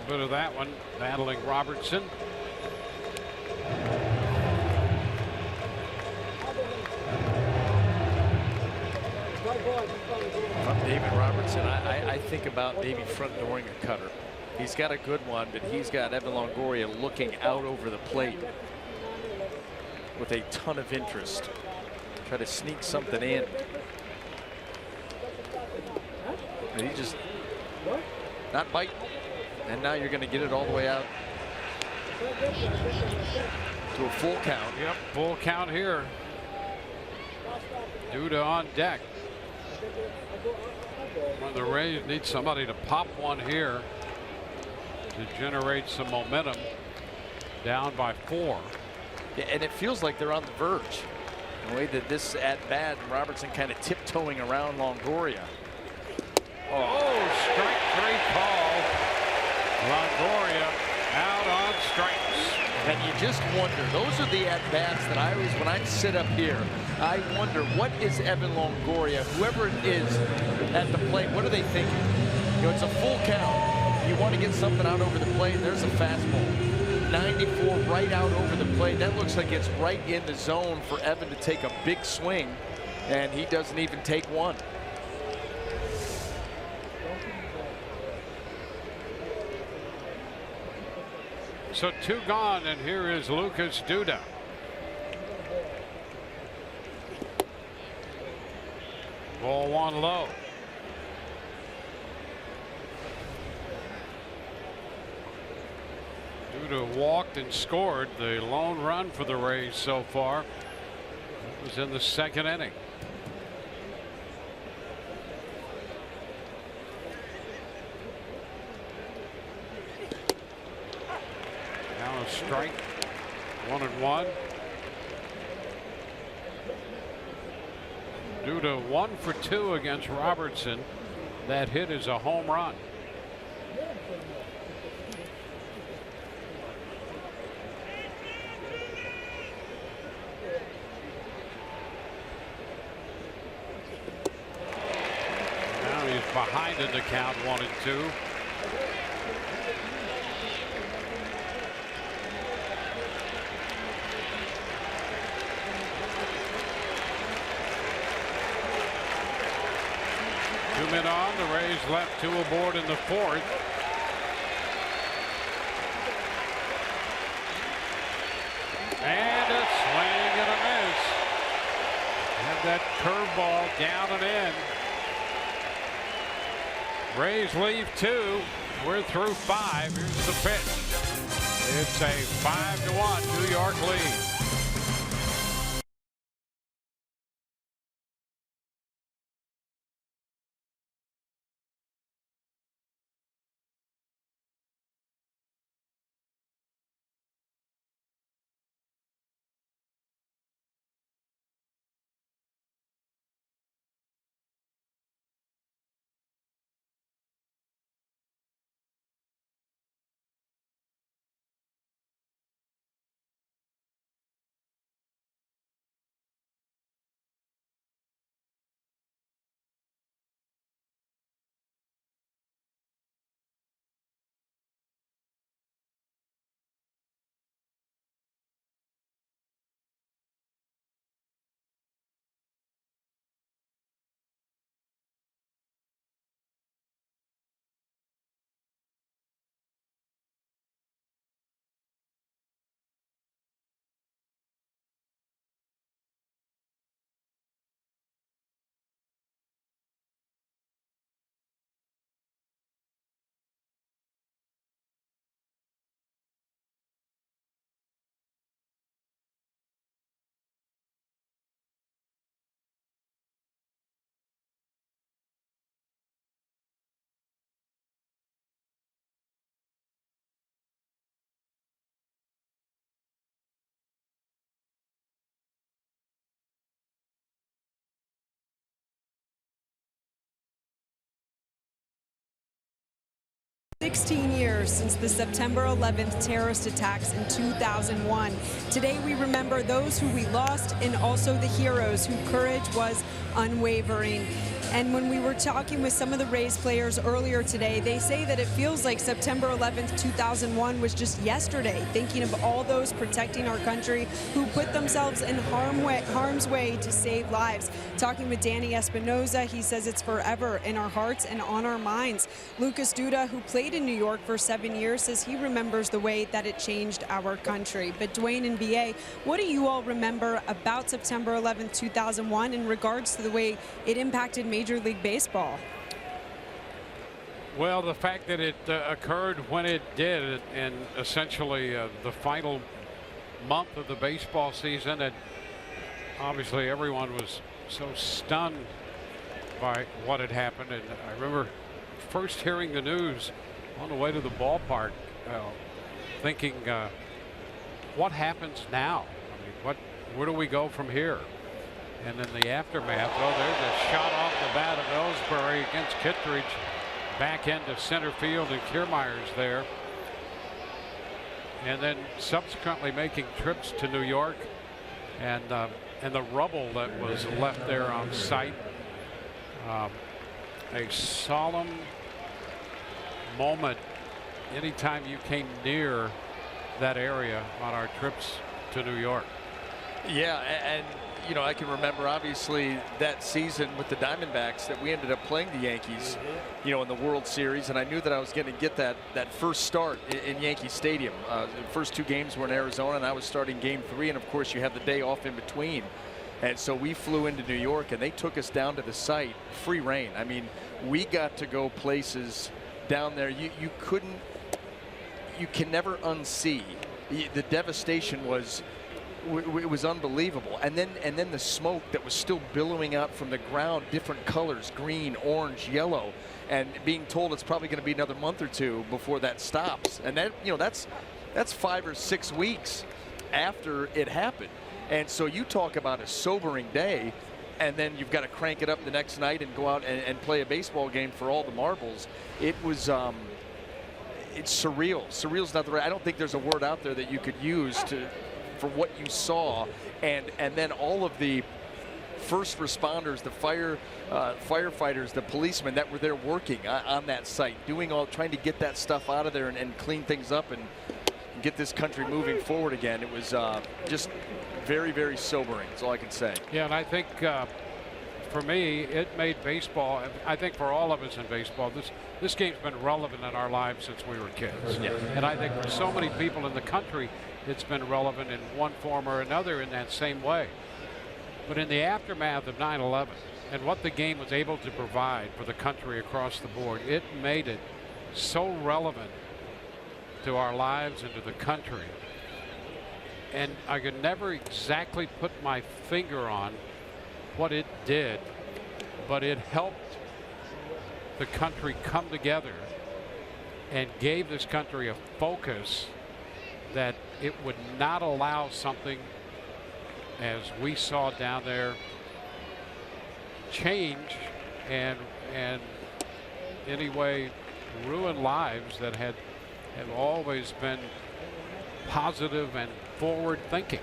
Bit of that one, battling Robertson. If I'm David Robertson, I think about maybe front dooring a cutter. He's got a good one, but he's got Evan Longoria looking out over the plate with a ton of interest. Try to sneak something in. But he just not bite. And now you're going to get it all the way out to a full count. Yep, full count here. Duda on deck. When the Rays need somebody to pop one here to generate some momentum. Down by 4. Yeah, and it feels like they're on the verge. The way that this at bat, Robertson kind of tiptoeing around Longoria. Oh, strike 3 call. Longoria out on strikes. And you just wonder, those are the at-bats that I always, when I sit up here, I wonder, what is Evan Longoria, whoever it is at the plate, what are they thinking? You know, it's a full count. You want to get something out over the plate, there's a fastball. 94 right out over the plate. That looks like it's right in the zone for Evan to take a big swing, and he doesn't even take one. So 2 gone, and here is Lucas Duda. Ball 1 low. Duda walked and scored the lone run for the Rays so far. It was in the 2nd inning. Now a strike. 1-1. Duda 1 for 2 against Robertson. That hit is a home run. Now he's behind in the count, 1-2. Men on. The Rays left 2 aboard in the 4th. And a swing and a miss. And that curveball down and in. Rays leave 2. We're through 5. Here's the pitch. It's a 5-1 New York lead. 16 years since the September 11th terrorist attacks in 2001. Today we remember those who we lost and also the heroes whose courage was unwavering. And when we were talking with some of the Rays players earlier today, they say that it feels like September 11th, 2001 was just yesterday, thinking of all those protecting our country who put themselves in harm's way to save lives. Talking with Danny Espinoza, he says it's forever in our hearts and on our minds. Lucas Duda, who played in New York for 7 years, says he remembers the way that it changed our country. But Dwayne and BA, what do you all remember about September 11th, 2001 in regards to the way it impacted Major League Baseball? Well, the fact that it occurred when it did, and essentially the final month of the baseball season, and obviously everyone was so stunned by what had happened. And I remember first hearing the news on the way to the ballpark, thinking, what happens now? I mean, where do we go from here? And then the aftermath, oh, there's a shot off the bat of Ellsbury against Kittredge, back into center field, and Kiermaier's there. And then subsequently making trips to New York, and the rubble that was left there on site. A solemn moment anytime you came near that area on our trips to New York. Yeah, and you know, I can remember obviously that season with the Diamondbacks that we ended up playing the Yankees, you know, in the World Series, and I knew that I was going to get that first start in Yankee Stadium. The first 2 games were in Arizona, and I was starting Game 3, and of course you have the day off in between. And so we flew into New York, and they took us down to the site, free reign. I mean, we got to go places down there you can never unsee. The devastation was. It was unbelievable, and then the smoke that was still billowing out from the ground, different colors, green, orange, yellow, and being told it's probably going to be another month or 2 before that stops. And that, you know, that's 5 or 6 weeks after it happened. And so you talk about a sobering day, and then you've got to crank it up the next night and go out and play a baseball game for all the marbles. It was it's surreal. Surreal's not the right. I don't think there's a word out there that you could use for what you saw, and then all of the first responders, the firefighters, the policemen that were there working on that site, trying to get that stuff out of there and clean things up and get this country moving forward again. It was just very, very sobering. That's all I can say. Yeah, and I think for me, it made baseball, I think for all of us in baseball, this game's been relevant in our lives since we were kids. Yeah. And I think for so many people in the country, it's been relevant in one form or another in that same way. But in the aftermath of 9/11 and what the game was able to provide for the country across the board, it made it so relevant to our lives and to the country. And I could never exactly put my finger on what it did, but it helped the country come together and gave this country a focus that it would not allow something as we saw down there change and anyway ruin lives that had always been positive and forward thinking.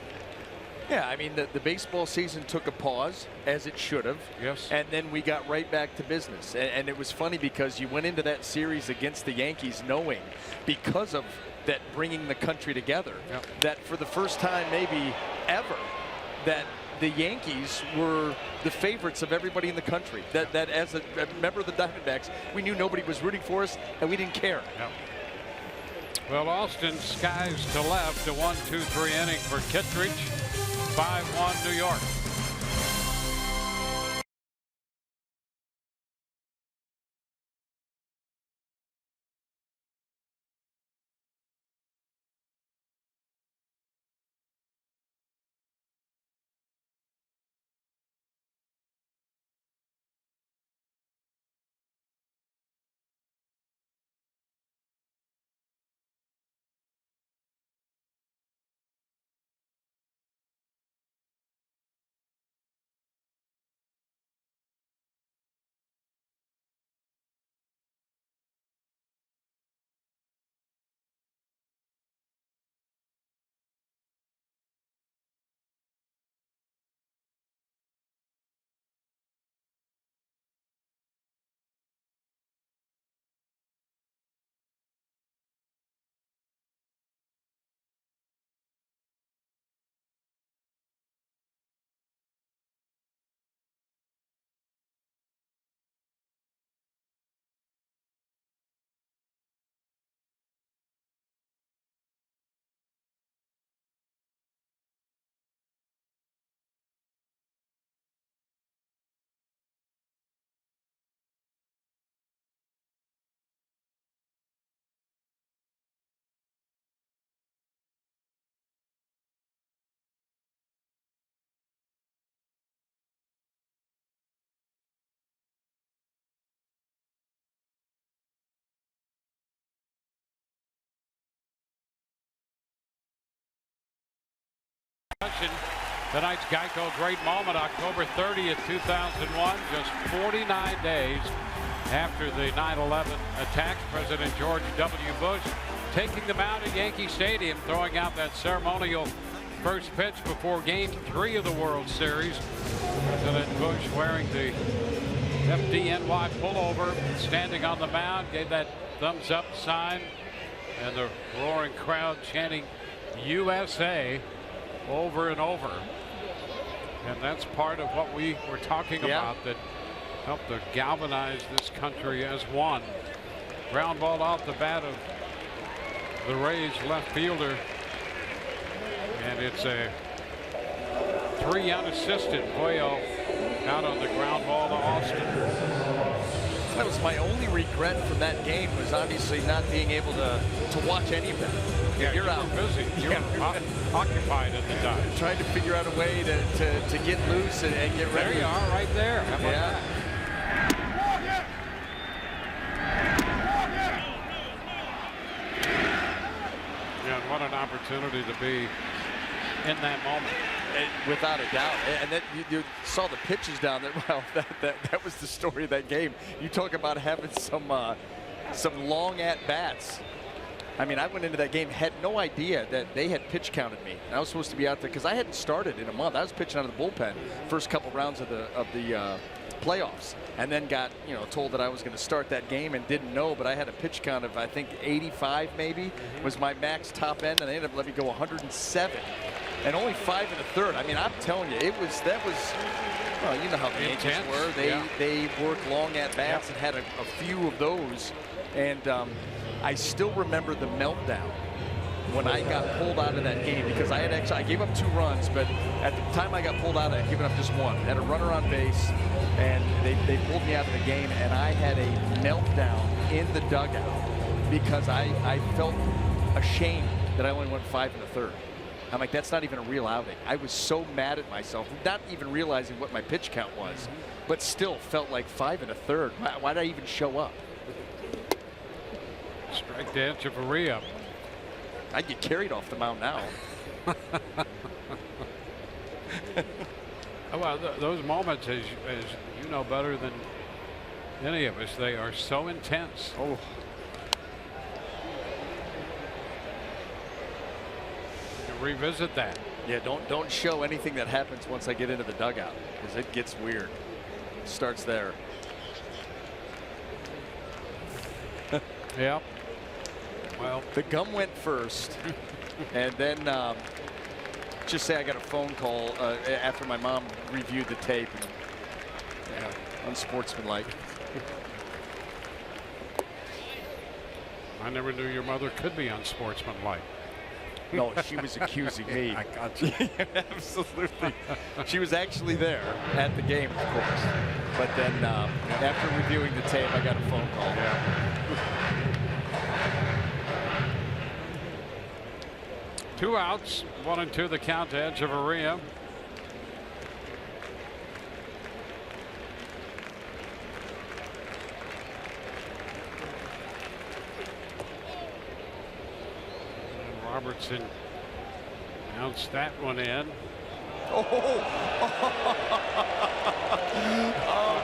Yeah, I mean, the baseball season took a pause, as it should have. Yes. And then we got right back to business. And it was funny because you went into that series against the Yankees knowing, because of that bringing the country together, yep, that for the first time maybe ever, that the Yankees were the favorites of everybody in the country. That as a member of the Diamondbacks, we knew nobody was rooting for us, and we didn't care. Yep. Well, Austin skies to left, a 1-2-3 inning for Kittredge, 5-1 New York. Tonight's Geico Great Moment, October 30th, 2001, just 49 days after the 9/11 attacks. President George W. Bush taking the mound at Yankee Stadium, throwing out that ceremonial first pitch before Game 3 of the World Series. President Bush wearing the FDNY pullover, standing on the mound, gave that thumbs up sign, and the roaring crowd chanting USA over and over. And that's part of what we were talking about that helped to galvanize this country as one. Ground ball off the bat of the Rays left fielder, and it's a 3 unassisted. Puello out on the ground ball to Austin. That was my only regret from that game, was obviously not being able to watch any of it. Yeah, you're out busy. You're occupied at the time. Trying to figure out a way to get loose and get ready. There you are, right there. How about that? Yeah, and what an opportunity to be in that moment. Without a doubt. And then you saw the pitches down there. Well, that was the story of that game. You talk about having some long at-bats. I mean, I went into that game, had no idea that they had pitch counted me. I was supposed to be out there because I hadn't started in a month. I was pitching out of the bullpen first couple rounds of the playoffs, and then got told that I was going to start that game and didn't know. But I had a pitch count of, I think, 85 maybe was my max top end, and they ended up letting me go 107. And only 5 in the third. I mean, I'm telling you, that was well, you know how the Yankees were. They worked long at bats and had a few of those. And I still remember the meltdown when I got pulled out of that game, because I gave up 2 runs, but at the time I got pulled out, I had given up just 1. I had a runner on base, and they pulled me out of the game, and I had a meltdown in the dugout because I felt ashamed that I only went 5 in the third. I'm like, that's not even a real outing. I was so mad at myself, not even realizing what my pitch count was, but still felt like 5 in a third. Why did I even show up? Strike to Echeverría. I'd get carried off the mound now. Well, those moments, as you know better than any of us, they are so intense. Oh. Revisit that. Yeah, don't show anything that happens once I get into the dugout, because it gets weird. It starts there. Yep. Well, the gum went first, and then just say I got a phone call after my mom reviewed the tape. And, unsportsmanlike. I never knew your mother could be unsportsmanlike. No, she was accusing me. I got you. Absolutely. She was actually there at the game, of course. But then after reviewing the tape, I got a phone call. Yeah. 2 outs, 1-2 the count to Echeverría. Robertson bounced that one in. Oh,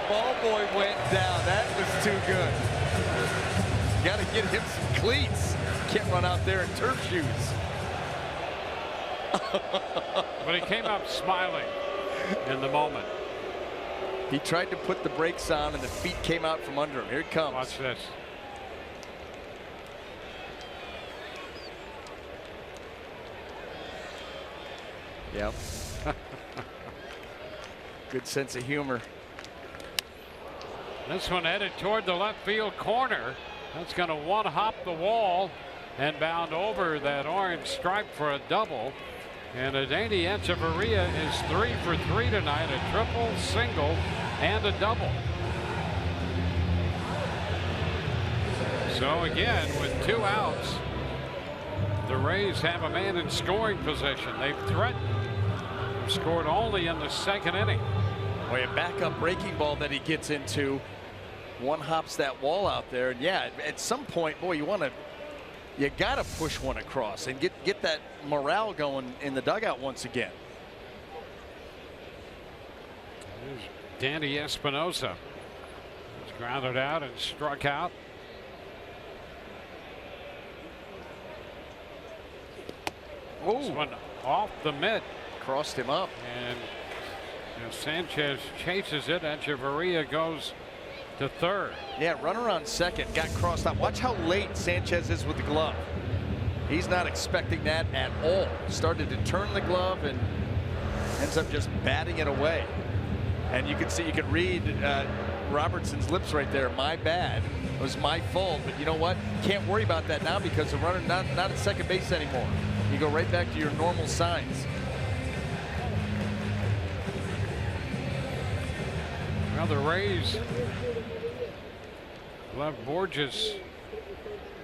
ball boy went down. That was too good. Got to get him some cleats. Can't run out there in turf shoes. But he came up smiling in the moment. He tried to put the brakes on, and the feet came out from under him. Here it comes. Watch this. Yep. Good sense of humor. This one headed toward the left field corner. That's going to one-hop the wall and bound over that orange stripe for a double. And Adeiny Echeverría is 3 for 3 tonight, a triple, single, and a double. So again, with 2 outs, the Rays have a man in scoring position. They've threatened, scored only in the 2nd inning. Boy, a backup breaking ball that he gets into, one hops that wall out there, and yeah, at some point, boy, you got to push one across and get that morale going in the dugout once again. Here's Danny Espinosa. He's grounded out and struck out. This one off the mitt. Crossed him up. And Sanchez chases it. Echeverría goes to third. Yeah, runner on second. Got crossed up. Watch how late Sanchez is with the glove. He's not expecting that at all. Started to turn the glove and ends up just batting it away. And you can see, you can read Robertson's lips right there. My bad. It was my fault. But you know what? Can't worry about that now because the runner not at second base anymore. You go right back to your normal signs. Well, the Rays left Borges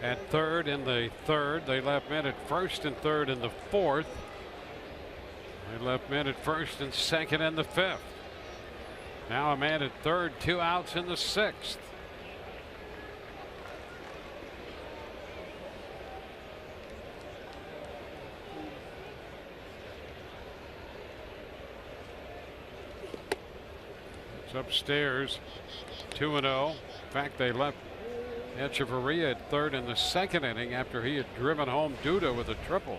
at third in the third. They left men at first and third in the fourth. They left men at first and second in the fifth. Now a man at third, 2 outs in the sixth. It's upstairs, 2-0. In fact, they left Echeverría at third in the second inning after he had driven home Duda with a triple.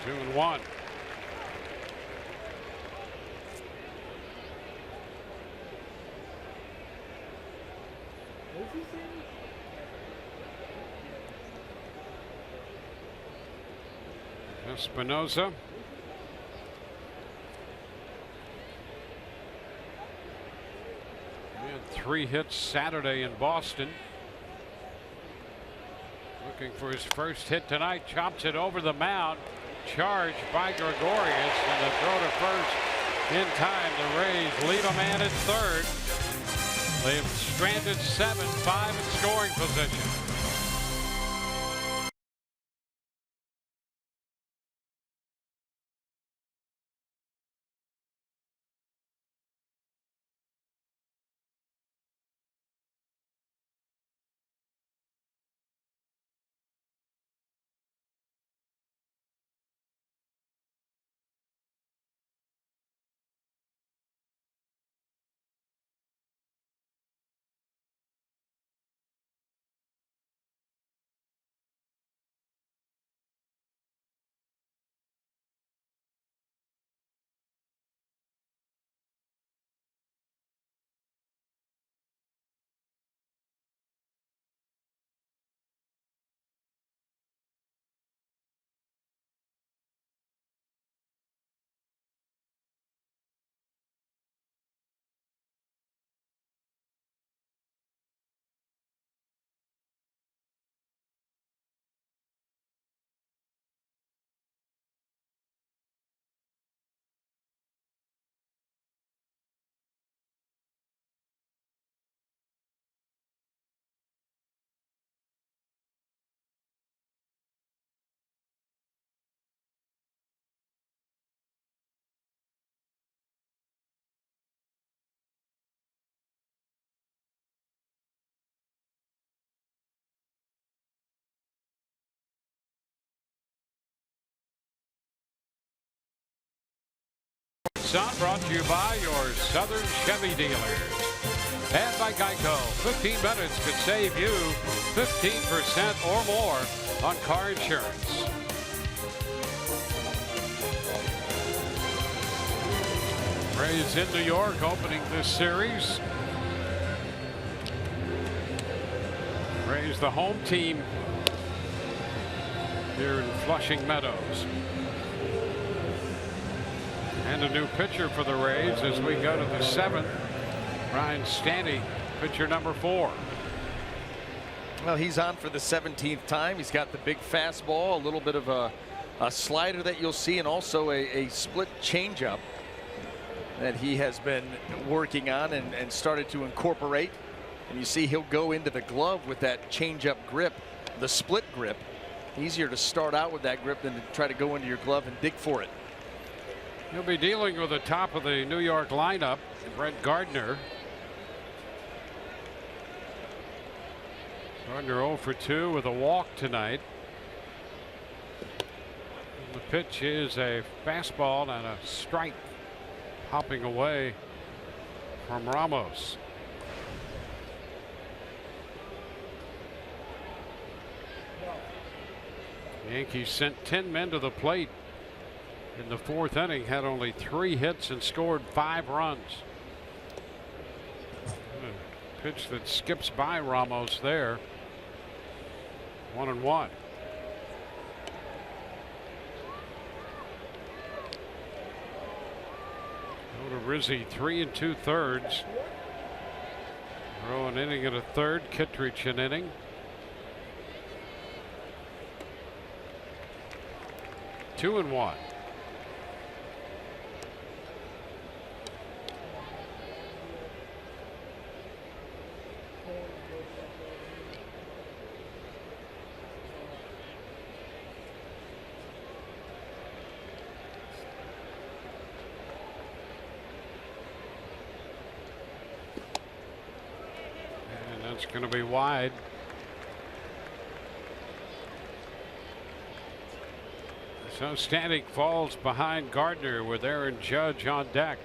Two and one. Espinosa. He had 3 hits Saturday in Boston. Looking for his first hit tonight. Chops it over the mound. Charged by Gregorius, and the throw to first in time. The Rays leave a man at third. They've stranded 7-5 in scoring position. Brought to you by your Southern Chevy dealers and by Geico. 15 minutes could save you 15% or more on car insurance. Rays in New York opening this series. Rays the home team here in Flushing Meadows. And a new pitcher for the Rays as we go to the 7th. Ryan Stanley, pitcher number 4. Well, he's on for the 17th time. He's got the big fastball, a little bit of a slider that you'll see, and also a split changeup that he has been working on and started to incorporate. And you see he'll go into the glove with that changeup grip, the split grip. Easier to start out with that grip than to try to go into your glove and dig for it. He'll be dealing with the top of the New York lineup. Brett Gardner. Gardner 0 for 2 with a walk tonight. The pitch is a fastball and a strike, hopping away from Ramos. Yankees sent 10 men to the plate in the 4th inning, had only 3 hits and scored 5 runs. Pitch that skips by Ramos there. 1-1. Rizzi 3 2/3. Rowe an inning and a third. Kittredge an inning. Two and one. It's going to be wide. So Stanek falls behind Gardner with Aaron Judge on deck.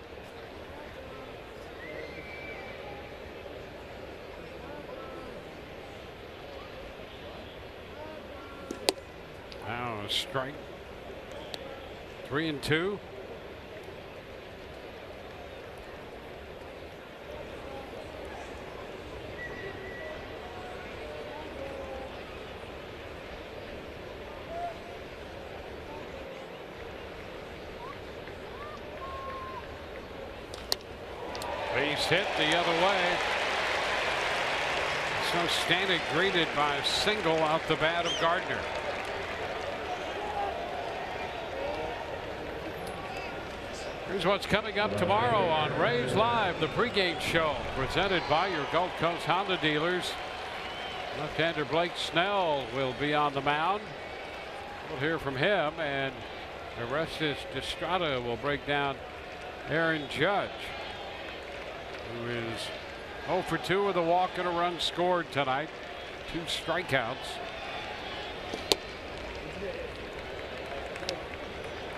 Now a strike. 3-2. Base hit the other way. So Stanek greeted by a single out the bat of Gardner. Here's what's coming up tomorrow on Rays Live, the pregame show presented by your Gulf Coast Honda dealers. Left-hander Blake Snell will be on the mound. We'll hear from him, and Orestes Destrada will break down Aaron Judge, who is 0 for 2 with a walk and a run scored tonight. 2 strikeouts.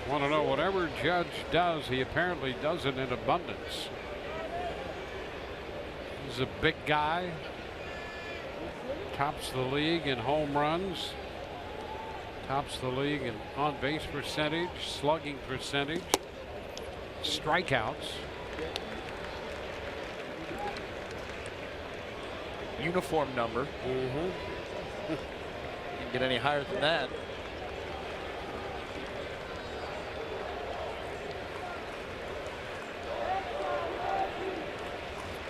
Want to know, whatever Judge does, he apparently does it in abundance. He's a big guy. Tops the league in home runs. Tops the league in on-base percentage, slugging percentage, strikeouts. Uniform number. Can't get any higher than that.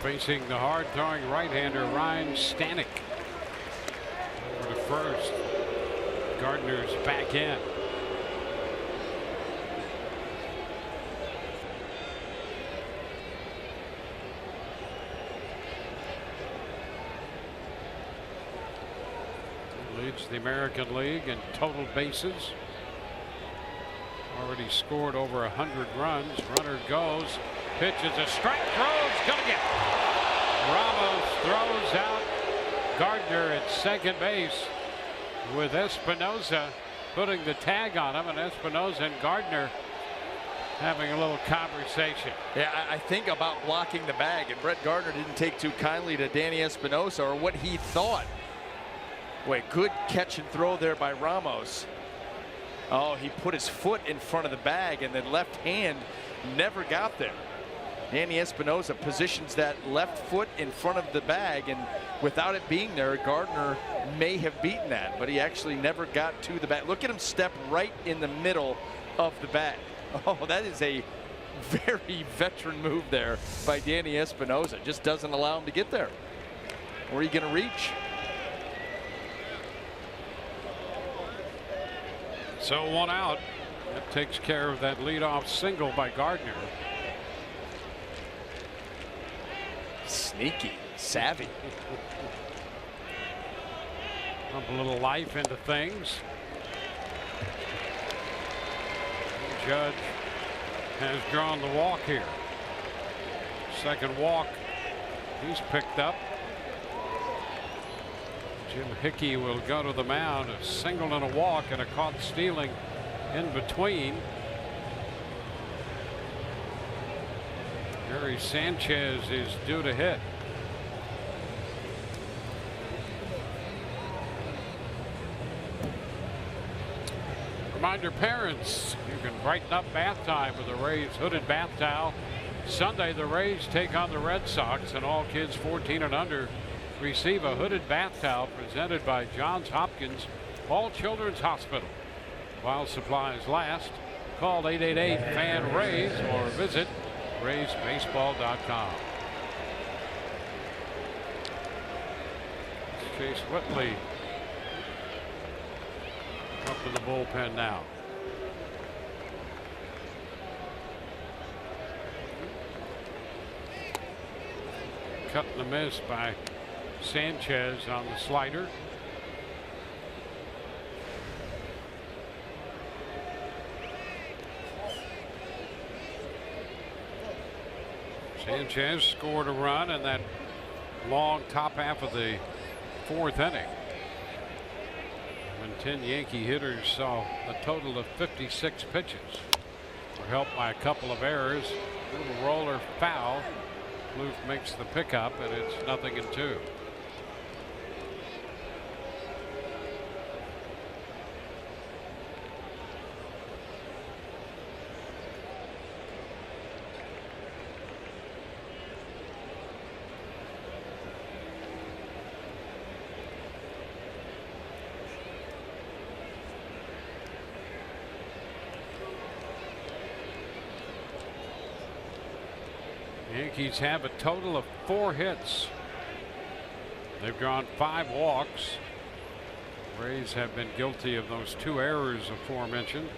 Facing the hard-throwing right-hander Ryan Stanek. Over to first. Gardner's back in. Leads the American League in total bases. Already scored over 100 runs. Runner goes. Pitches a strike. Throws. Gonna get. Ramos throws out Gardner at second base with Espinosa putting the tag on him, and Espinosa and Gardner having a little conversation. Yeah, I think about blocking the bag, and Brett Gardner didn't take too kindly to Danny Espinosa, or what he thought. Wait, good catch and throw there by Ramos. Oh, he put his foot in front of the bag, and the left hand never got there. Danny Espinosa positions that left foot in front of the bag, and without it being there, Gardner may have beaten that, but he actually never got to the bag. Look at him step right in the middle of the bag. Oh, that is a very veteran move there by Danny Espinosa. Just doesn't allow him to get there. Where are you going to reach? So 1 out. That takes care of that leadoff single by Gardner. Sneaky, savvy. Pump a little life into things. Judge has drawn the walk here. Second walk, he's picked up. Jim Hickey will go to the mound. A single and a walk and a caught stealing in between. Gary Sanchez is due to hit. Reminder parents, you can brighten up bath time with the Rays hooded bath towel. Sunday the Rays take on the Red Sox, and all kids 14 and under receive a hooded bath towel presented by Johns Hopkins All Children's Hospital. While supplies last, call 888-FAN-RAYS or visit RaysBaseball.com. Chase Whitley up to the bullpen now. Cut and a miss by Sanchez on the slider. Sanchez scored a run in that long top half of the fourth inning, when 10 Yankee hitters saw a total of 56 pitches. Were helped by a couple of errors. Little roller foul. Kloof makes the pickup, and it's 0-2. Yankees have a total of 4 hits. They've drawn 5 walks. Rays have been guilty of those 2 errors aforementioned.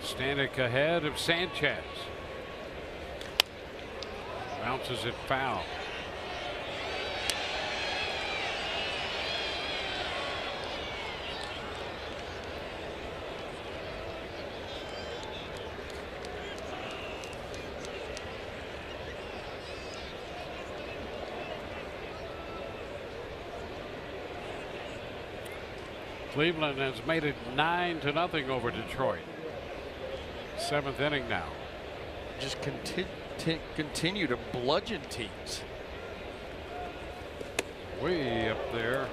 Stanek ahead of Sanchez. Bounces it foul. Cleveland has made it 9-0 over Detroit. 7th inning now. Just continue to bludgeon teams. Way up there.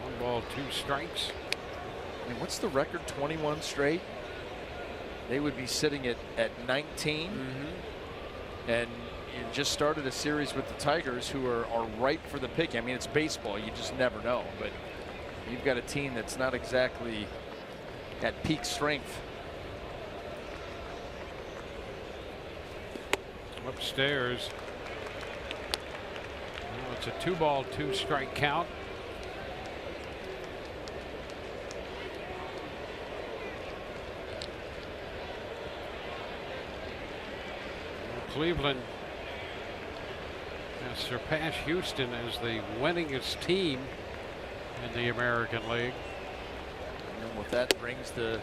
1 ball, 2 strikes. I mean, what's the record? 21 straight. They would be sitting at 19. And you just started a series with the Tigers, who are ripe for the pick. I mean, it's baseball. You just never know. But you've got a team that's not exactly at peak strength. Upstairs. Well, it's a 2 ball, 2 strike count. Cleveland has surpassed Houston as the winningest team in the American League. And with that brings the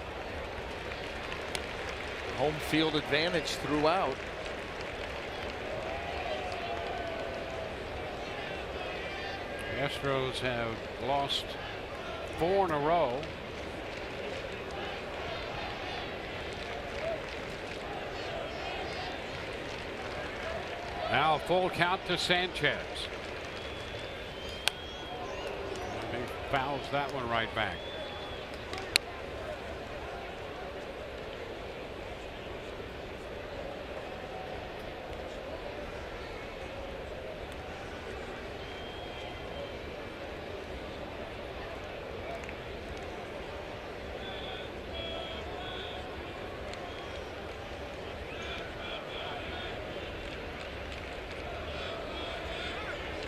home field advantage throughout. The Astros have lost 4 in a row. Now a full count to Sanchez. He fouls that one right back.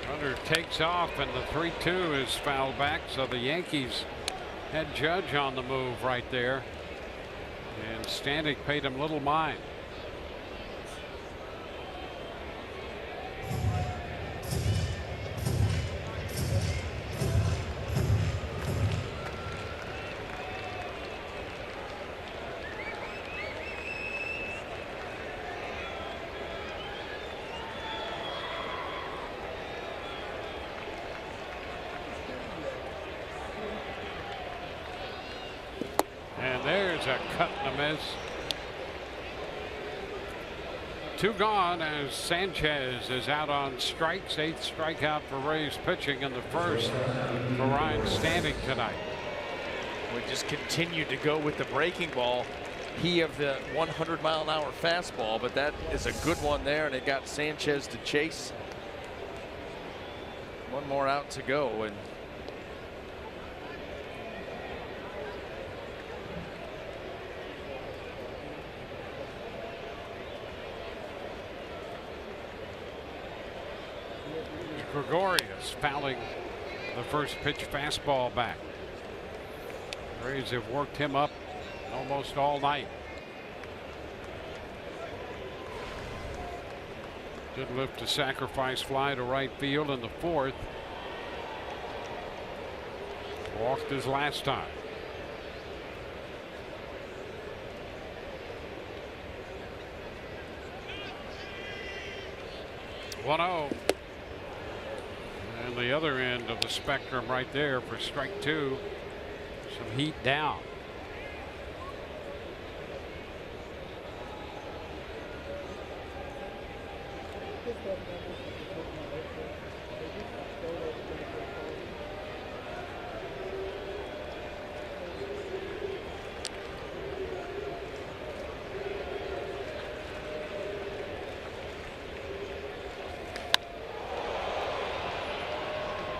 Runner takes off, and the 3-2 is fouled back, so the Yankees had Judge on the move right there, and Stanek paid him little mind. There's a cut and a miss. 2 gone as Sanchez is out on strikes. 8th strikeout for Rays pitching in the first for Ryan Standing tonight. We just continue to go with the breaking ball. He of the 100-mile-an-hour fastball, but that is a good one there, and it got Sanchez to chase. 1 more out to go, and Gregorius fouling the first pitch fastball back. Rays have worked him up almost all night. Did lift a sacrifice fly to right field in the 4th. Walked his last time. One-0. And the other end of the spectrum right there for strike 2. Some heat down.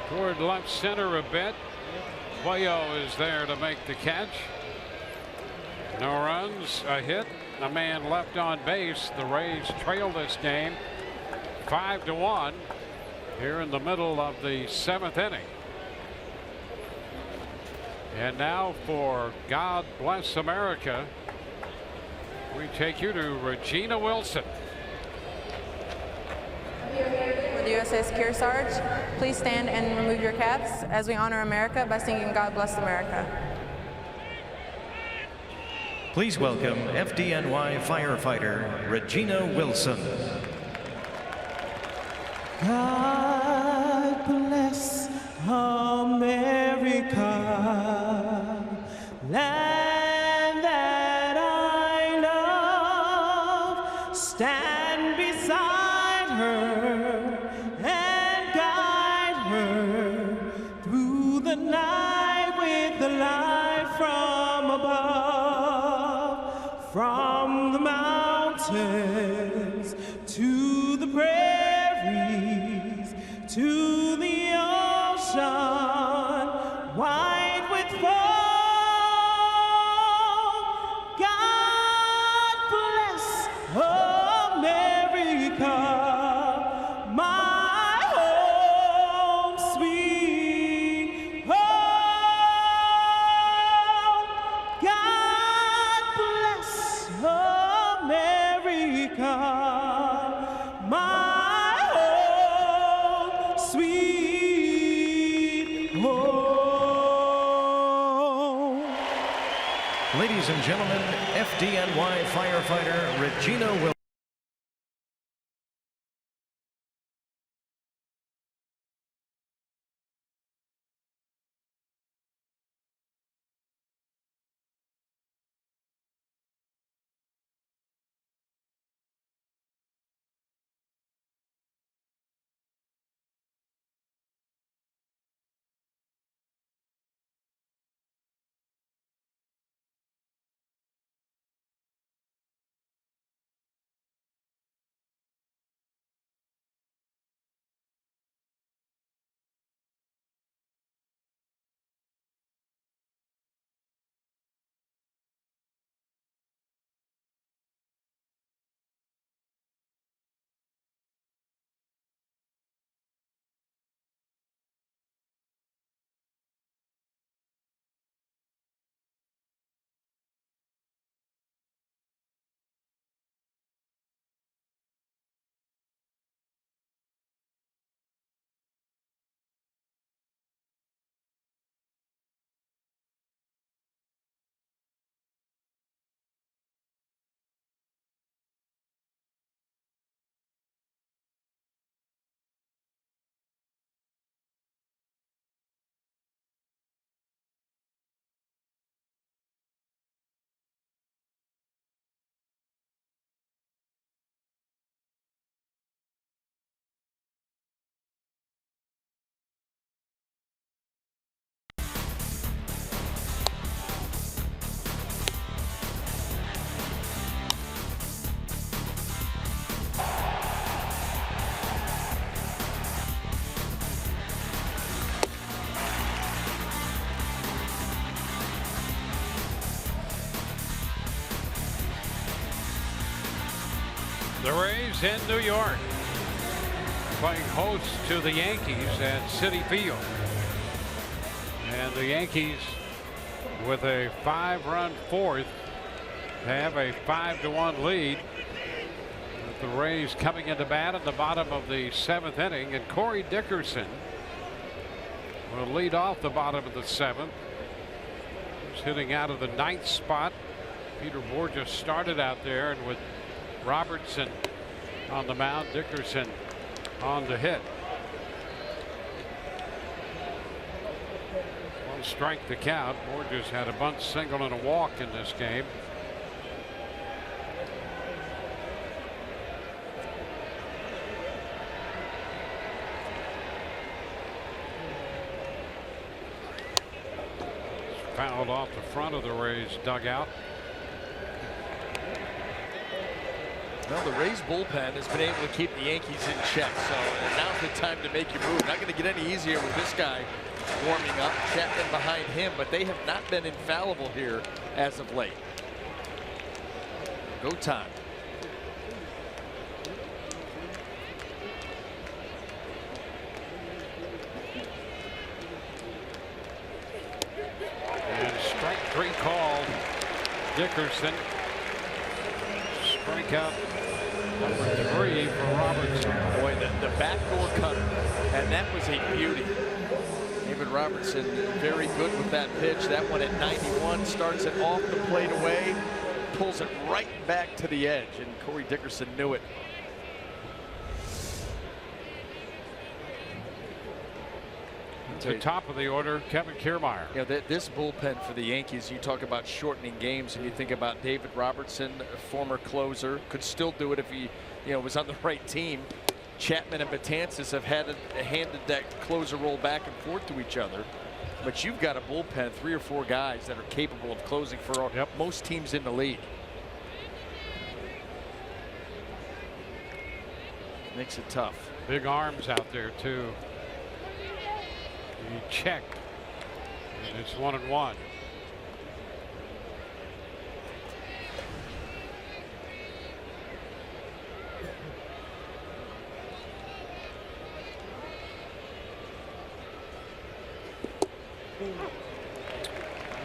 Toward left center a bit. Cuello is there to make the catch. No runs, a hit, a man left on base. The Rays trail this game 5-1 here in the middle of the 7th inning. And now for God Bless America, we take you to Regina Wilson. With USS Kearsarge, please stand and remove your caps as we honor America by singing God Bless America. Please welcome FDNY firefighter Regina Wilson. God bless America, land that I love. Stand beside her and guide her through the night with the light from above, from the mountains to the prairies, to the ocean, white with foam. God bless America, my home sweet home. God bless America, my home sweet home. Ladies and gentlemen, FDNY firefighter Regina Wilson. The Rays in New York, playing host to the Yankees at Citi Field. And the Yankees, with a 5-run fourth, have a 5-1 lead. With the Rays coming into bat in the bottom of the 7th inning, and Corey Dickerson will lead off the bottom of the 7th. He's hitting out of the 9th spot. Peter Borges started out there, and with Robertson on the mound, Dickerson on the hit. 1 strike to count. Borges had a bunt single and a walk in this game. Fouled off the front of the Rays dugout. Well, the Rays bullpen has been able to keep the Yankees in check, so now's the time to make your move. Not going to get any easier with this guy warming up. Chapman behind him, but they have not been infallible here as of late. Go time. And strike 3 called. Dickerson. Strikeout number 3 for Robertson. Boy, the backdoor cutter, and that was a beauty. David Robertson very good with that pitch. That one at 91 starts it off the plate away, pulls it right back to the edge, and Corey Dickerson knew it. At the top of the order, Kevin Kiermaier. Yeah, this bullpen for the Yankees, you talk about shortening games, and you think about David Robertson, a former closer, could still do it if he, was on the right team. Chapman and Betances have handed that closer role back and forth to each other. But you've got a bullpen, 3 or 4 guys that are capable of closing for most teams in the league. Makes it tough. Big arms out there too. He checked. And it's 1-1.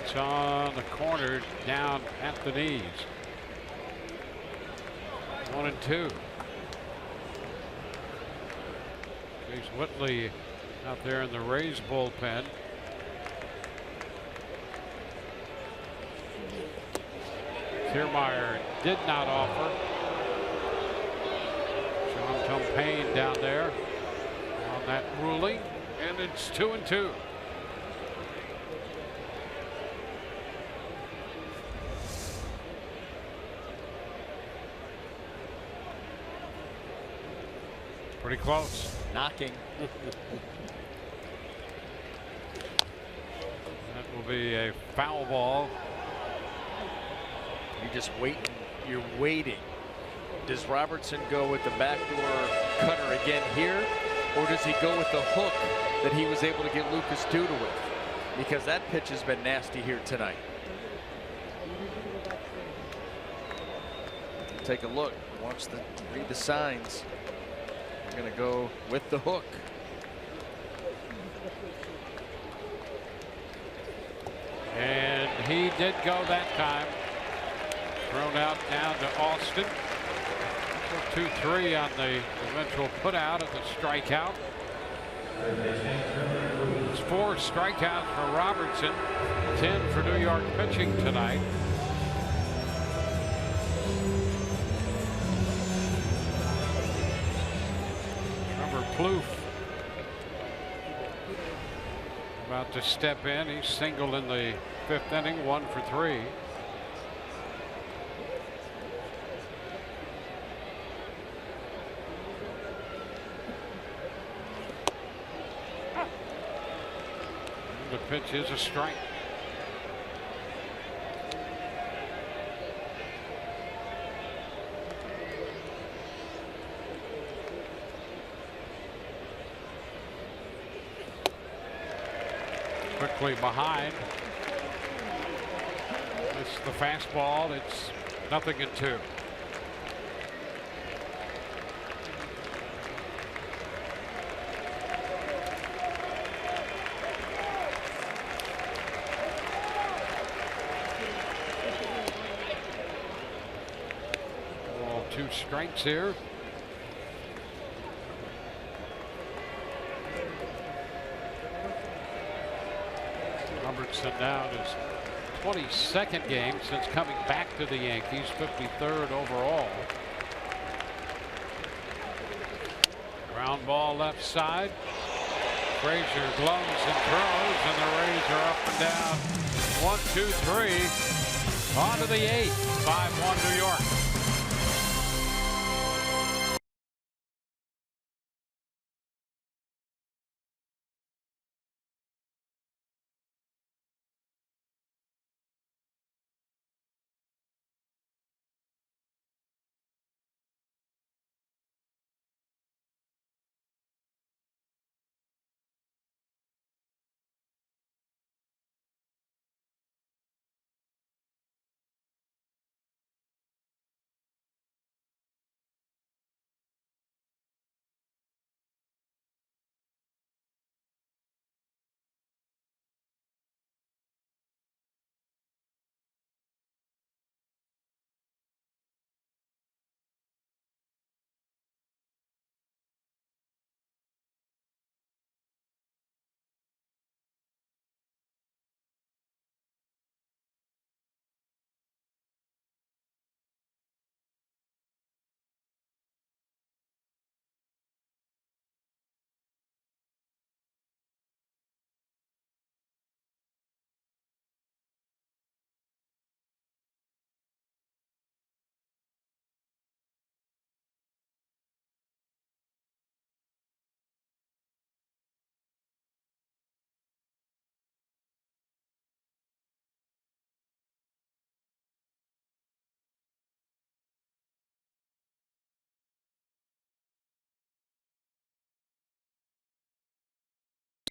It's on the corner, down at the knees. 1-2. Chase Whitley out there in the Rays bullpen. Kiermaier did not offer. Sean Tompane down there on that ruling, and it's 2-2. Pretty close. Knocking. That will be a foul ball. You're just waiting. You're waiting. Does Robertson go with the backdoor cutter again here, or does he go with the hook that he was able to get Lucas Duda with? Because that pitch has been nasty here tonight. Take a look. Read the signs. We're going to go with the hook. And he did go that time. Thrown out down to Austin. 2-3 on the eventual put out of the strikeout. It's 4 strikeouts for Robertson, 10 for New York pitching tonight. Plouffe about to step in. He's singled in the 5th inning, 1 for 3. The pitch is a strike. Quickly behind. It's the fastball. It's 0-2. strikes here. Robertson now in his 22nd game since coming back to the Yankees, 53rd overall. Ground ball left side. Frazier gloves and throws, and the Rays are up and down. 1-2-3. On to the 8th. 5-1 New York.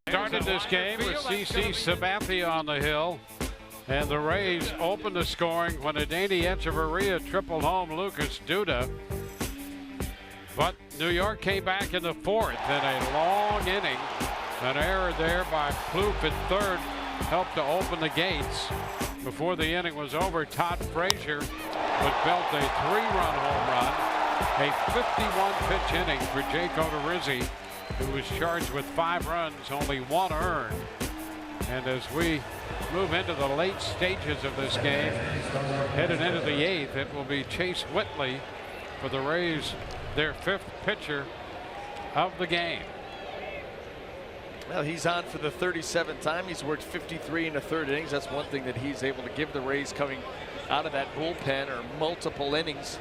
Started this game with CC Sabathia on the hill, and the Rays opened the scoring when Adeiny Echeverría tripled home Lucas Duda. But New York came back in the 4th in a long inning. An error there by Plouffe at third helped to open the gates. Before the inning was over, Todd Frazier would belt a 3-run home run. A 51-pitch inning for Jake Odorizzi, who was charged with 5 runs, only 1 earned. And as we move into the late stages of this game, headed into the 8th, it will be Chase Whitley for the Rays, their 5th pitcher of the game. Well, he's on for the 37th time. He's worked 53 in the 3rd innings. That's one thing that he's able to give the Rays coming out of that bullpen, or multiple innings.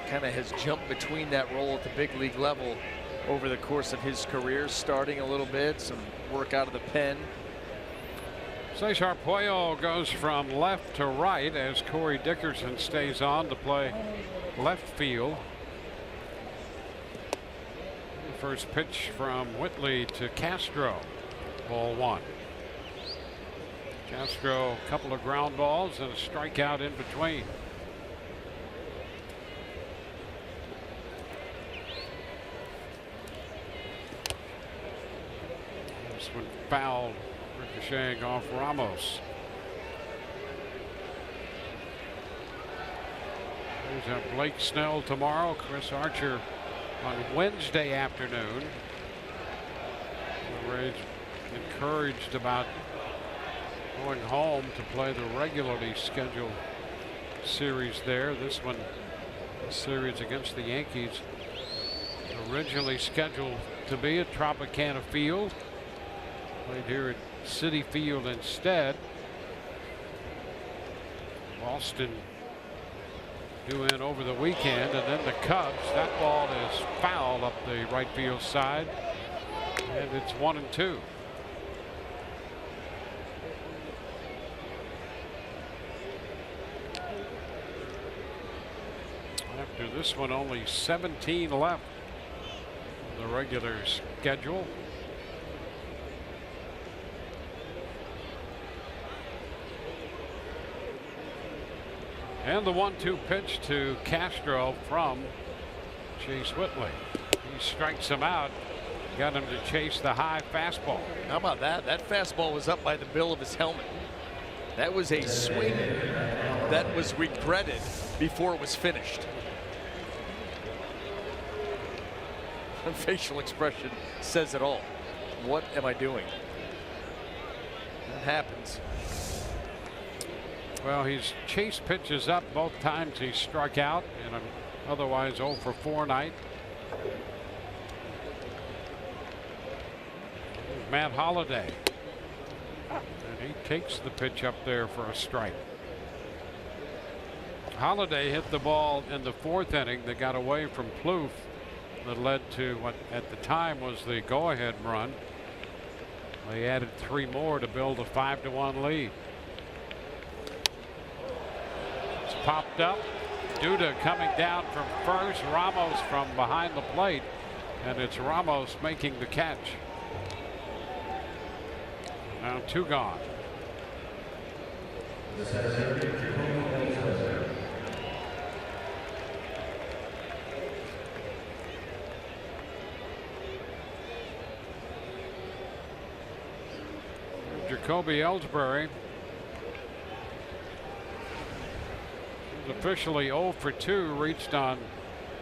Kind of has jumped between that role at the big league level over the course of his career, starting a little bit, some work out of the pen. Cesar Puello goes from left to right as Corey Dickerson stays on to play left field. The first pitch from Whitley to Castro, ball 1. Castro, a couple of ground balls and a strikeout in between. This one fouled, ricocheting off Ramos. There's a Blake Snell tomorrow, Chris Archer on Wednesday afternoon. The Rays encouraged about going home to play the regularly scheduled series there. This one, the series against the Yankees, originally scheduled to be at Tropicana Field. Played here at Citi Field instead. Boston due in over the weekend, and then the Cubs. That ball is fouled up the right field side, and it's 1-2. After this one, only 17 left in the regular schedule. And the 1-2 pitch to Castro from Chase Whitley. He strikes him out. Got him to chase the high fastball. How about that? That fastball was up by the bill of his helmet. That was a swing that was regretted before it was finished. The facial expression says it all. What am I doing? That happens. Well, he's chased pitches up both times he struck out in an otherwise 0 for 4 night. Matt Holliday. And he takes the pitch up there for a strike. Holliday hit the ball in the 4th inning that got away from Plouffe that led to what at the time was the go-ahead run. They added 3 more to build a 5-1 lead. It's popped up. Duda coming down from first. Ramos from behind the plate. And it's Ramos making the catch. Now 2 gone. Jacoby Ellsbury is officially 0 for 2, reached on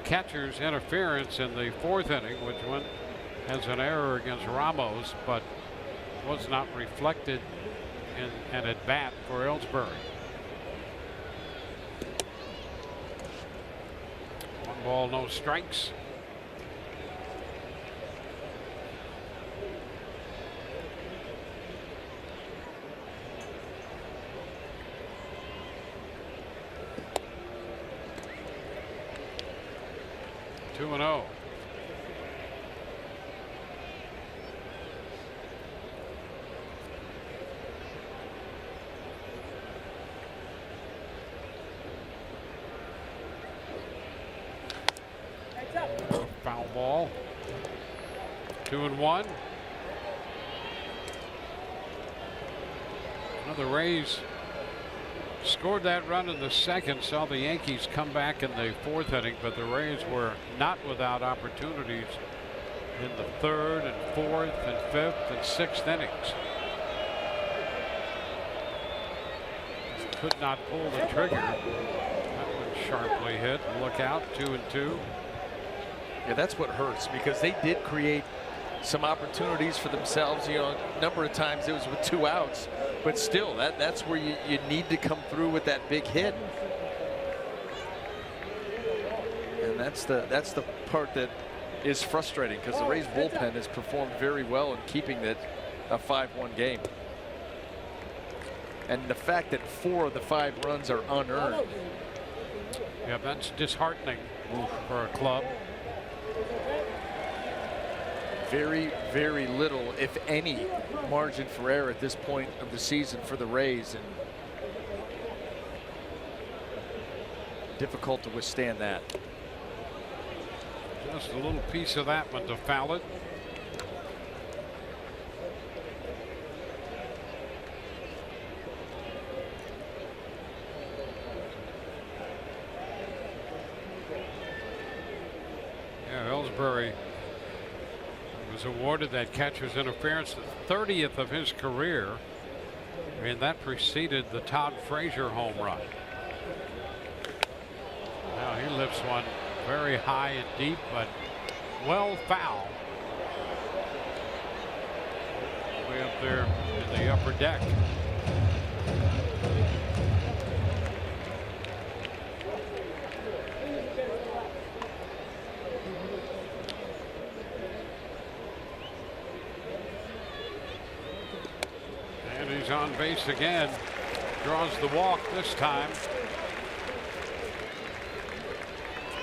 catcher's interference in the 4th inning, which went as an error against Ramos, but was not reflected in an at bat for Ellsbury. 1 ball, no strikes. Two and 0. Foul ball. 2 and 1. The Rays scored that run in the 2nd, saw the Yankees come back in the 4th inning, but the Rays were not without opportunities in the 3rd and 4th and 5th and 6th innings. Could not pull the trigger. That one sharply hit. Look out. 2 and 2. Yeah, that's what hurts, because they did create some opportunities for themselves. You know, a number of times it was with 2 outs, but still, that's where you need to come through with that big hit. And that's the part that is frustrating, because the Rays bullpen has performed very well in keeping it a 5-1 game. And the fact that 4 of the 5 runs are unearned. Yeah, that's disheartening for a club. Very, very little, if any, margin for error at this point of the season for the Rays, and difficult to withstand that. Just a little piece of that one to foul it. Yeah, Ellsbury was awarded that catcher's interference, the 30th of his career, and that preceded the Todd Frazier home run. Now he lifts one very high and deep, but well foul. Way up there in the upper deck. On base again, draws the walk this time.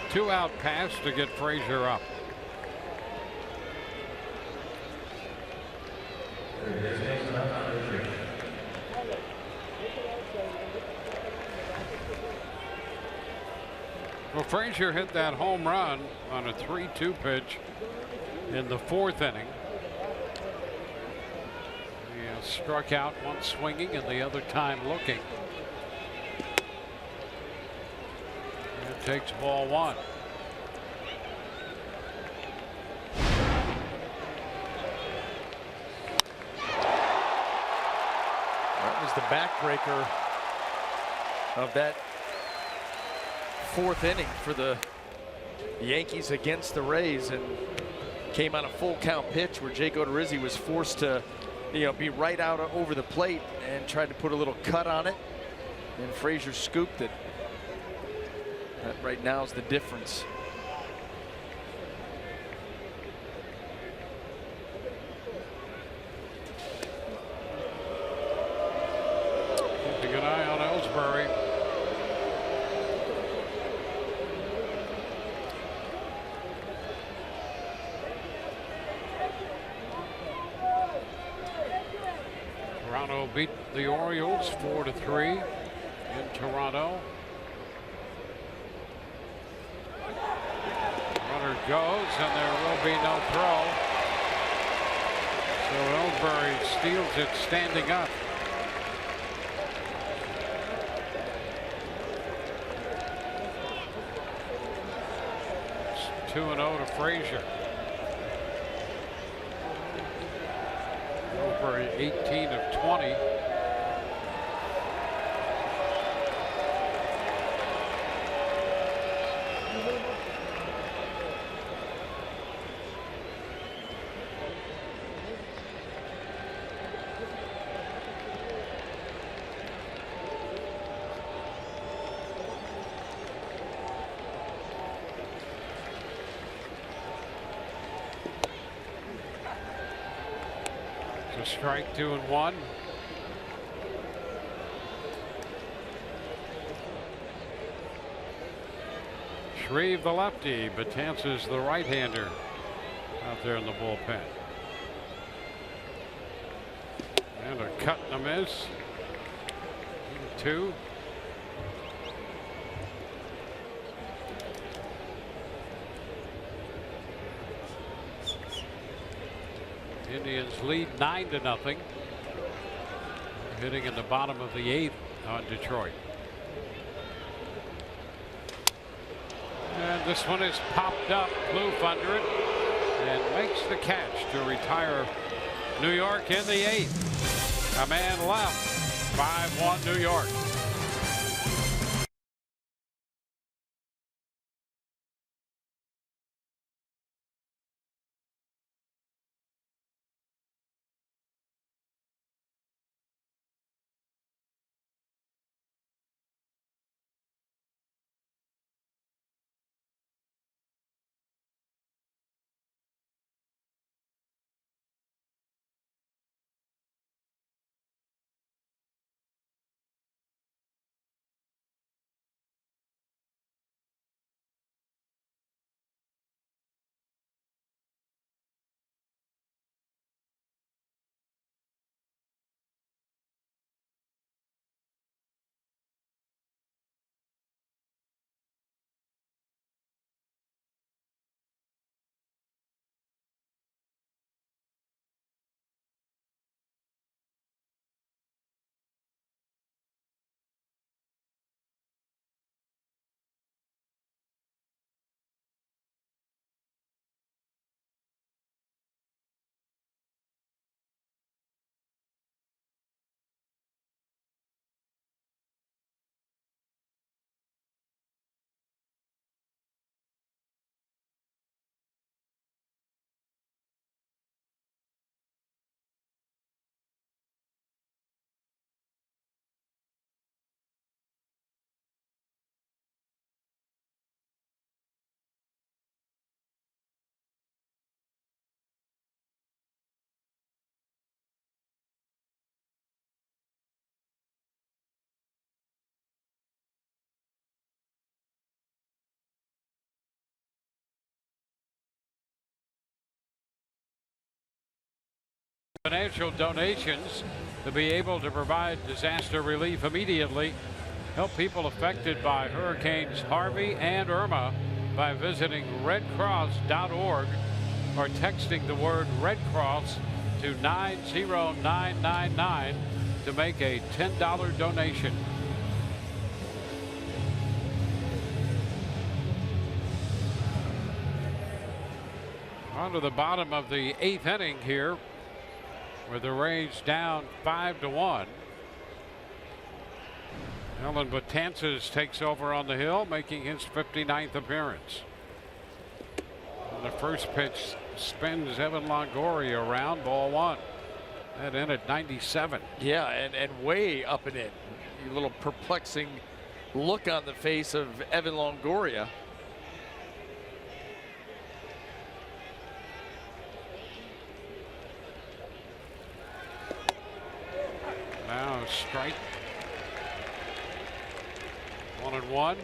2-out pass to get Frazier up. Well, Frazier hit that home run on a 3-2 pitch in the 4th inning. Struck out once swinging and the other time looking. And takes ball 1. That was the backbreaker of that fourth inning for the Yankees against the Rays, and came on a full count pitch where Jake Odorizzi was forced to, be right out over the plate and tried to put a little cut on it, and Frazier scooped it. That right now is the difference. Keeping an eye on Ellsbury. Toronto beat the Orioles 4-3 in Toronto. Runner goes, and there will be no throw. So Ellsbury steals it standing up. It's 2-0 to Frazier. Ellsbury 18 of 20. Strike 2-1. Shreve the lefty, Betances the right-hander out there in the bullpen. And a cut and a miss. 2. Indians lead 9-0. Hitting in the bottom of the 8th on Detroit. And this one is popped up, Kloof under it, and makes the catch to retire New York in the 8th. A man left. 5-1 New York. Financial donations to be able to provide disaster relief immediately. Help people affected by Hurricanes Harvey and Irma by visiting redcross.org or texting the word Red Cross to 90999 to make a $10 donation. On to the bottom of the 8th inning here, with the Rays down 5-1. Alan Betances takes over on the hill, making his 59th appearance. And the first pitch spins Evan Longoria around, ball one. That in at 97. Yeah, and way up and in. A little perplexing look on the face of Evan Longoria. Now a strike. 1-1.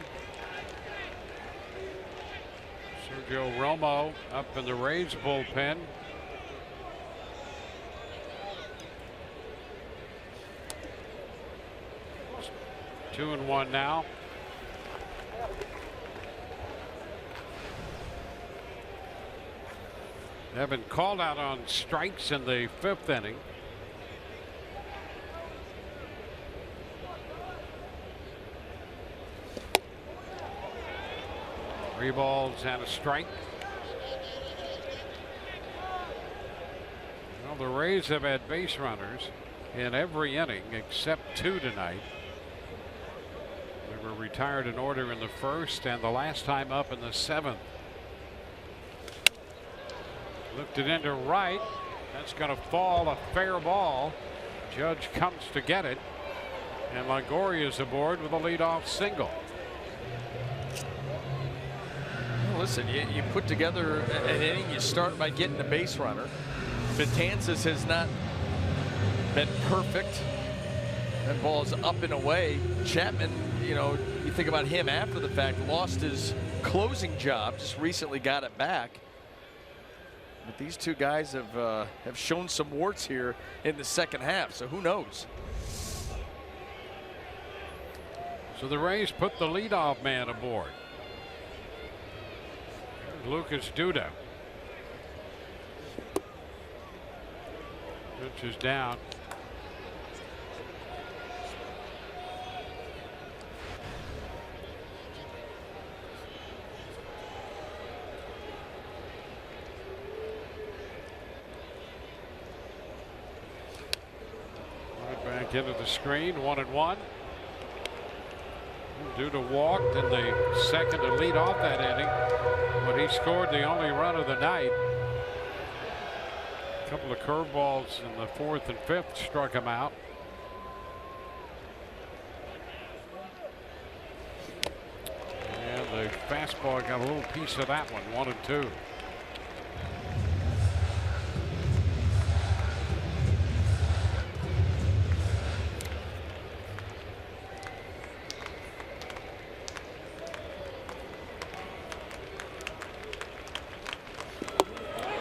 Sergio Romo up in the Rays bullpen. It's 2-1 now. Evan called out on strikes in the 5th inning. 3 balls and a strike. Well, the Rays have had base runners in every inning except 2 tonight. They were retired in order in the 1st and the last time up in the 7th. Lifted into right. That's going to fall, a fair ball. Judge comes to get it, and Longoria is aboard with a leadoff single. Listen, you put together an inning, you start by getting a base runner. Betances has not been perfect. That ball is up and away. Chapman, you know, you think about him after the fact, lost his closing job, just recently got it back. But these two guys have shown some warts here in the 2nd half, so who knows? So the Rays put the leadoff man aboard. Lucas Duda. Pitch is down. Right back into the screen, 1-1. Duda walked in the 2nd to lead off that inning, but he scored the only run of the night. A couple of curveballs in the 4th and 5th struck him out. And the fastball got a little piece of that one, 1-2.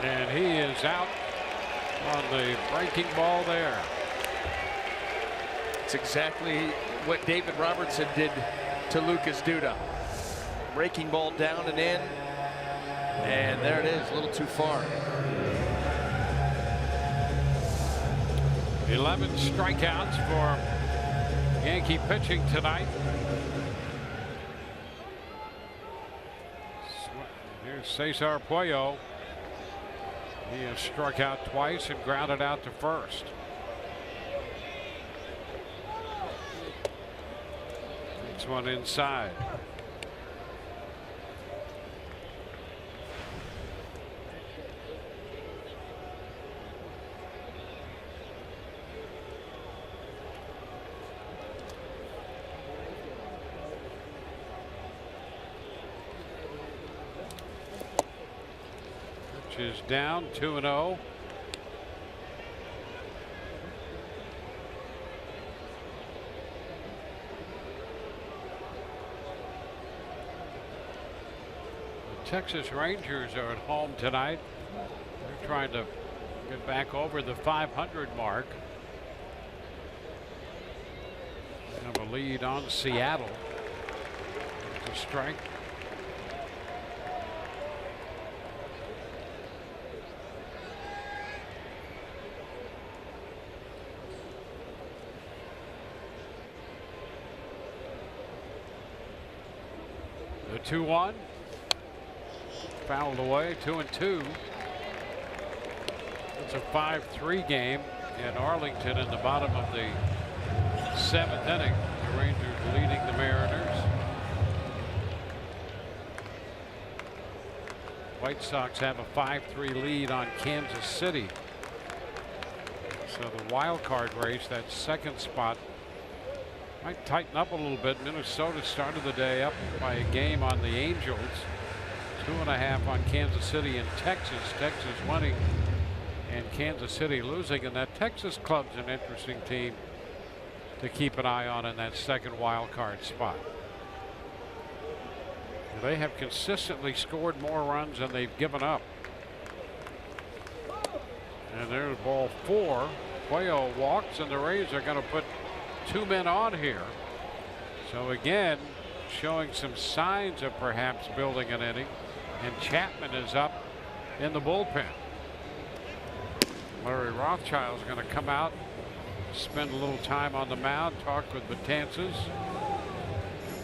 And he is out on the breaking ball there. It's exactly what David Robertson did to Lucas Duda. Breaking ball down and in. And there it is, a little too far. 11 strikeouts for Yankee pitching tonight. Here's Cesar Puello. He has struck out twice and grounded out to first. Next one inside. Is down 2-0. The Texas Rangers are at home tonight. They're trying to get back over the 500 mark. They have a lead on Seattle. It's a strike. The 2-1 fouled away, 2-2. It's a 5-3 game in Arlington in the bottom of the 7th inning. The The Rangers leading the Mariners. White Sox have a 5-3 lead on Kansas City. So the wild card race, that second spot, might tighten up a little bit. Minnesota started the day up by a game on the Angels. 2.5 on Kansas City and Texas. Texas winning and Kansas City losing. And that Texas club's an interesting team to keep an eye on in that second wild card spot. They have consistently scored more runs than they've given up. And there's ball 4. Cuello walks, and the Rays are going to put 2 men on here. So again, showing some signs of perhaps building an inning. And Chapman is up in the bullpen. Larry Rothschild's going to come out, spend a little time on the mound, talk with Betances.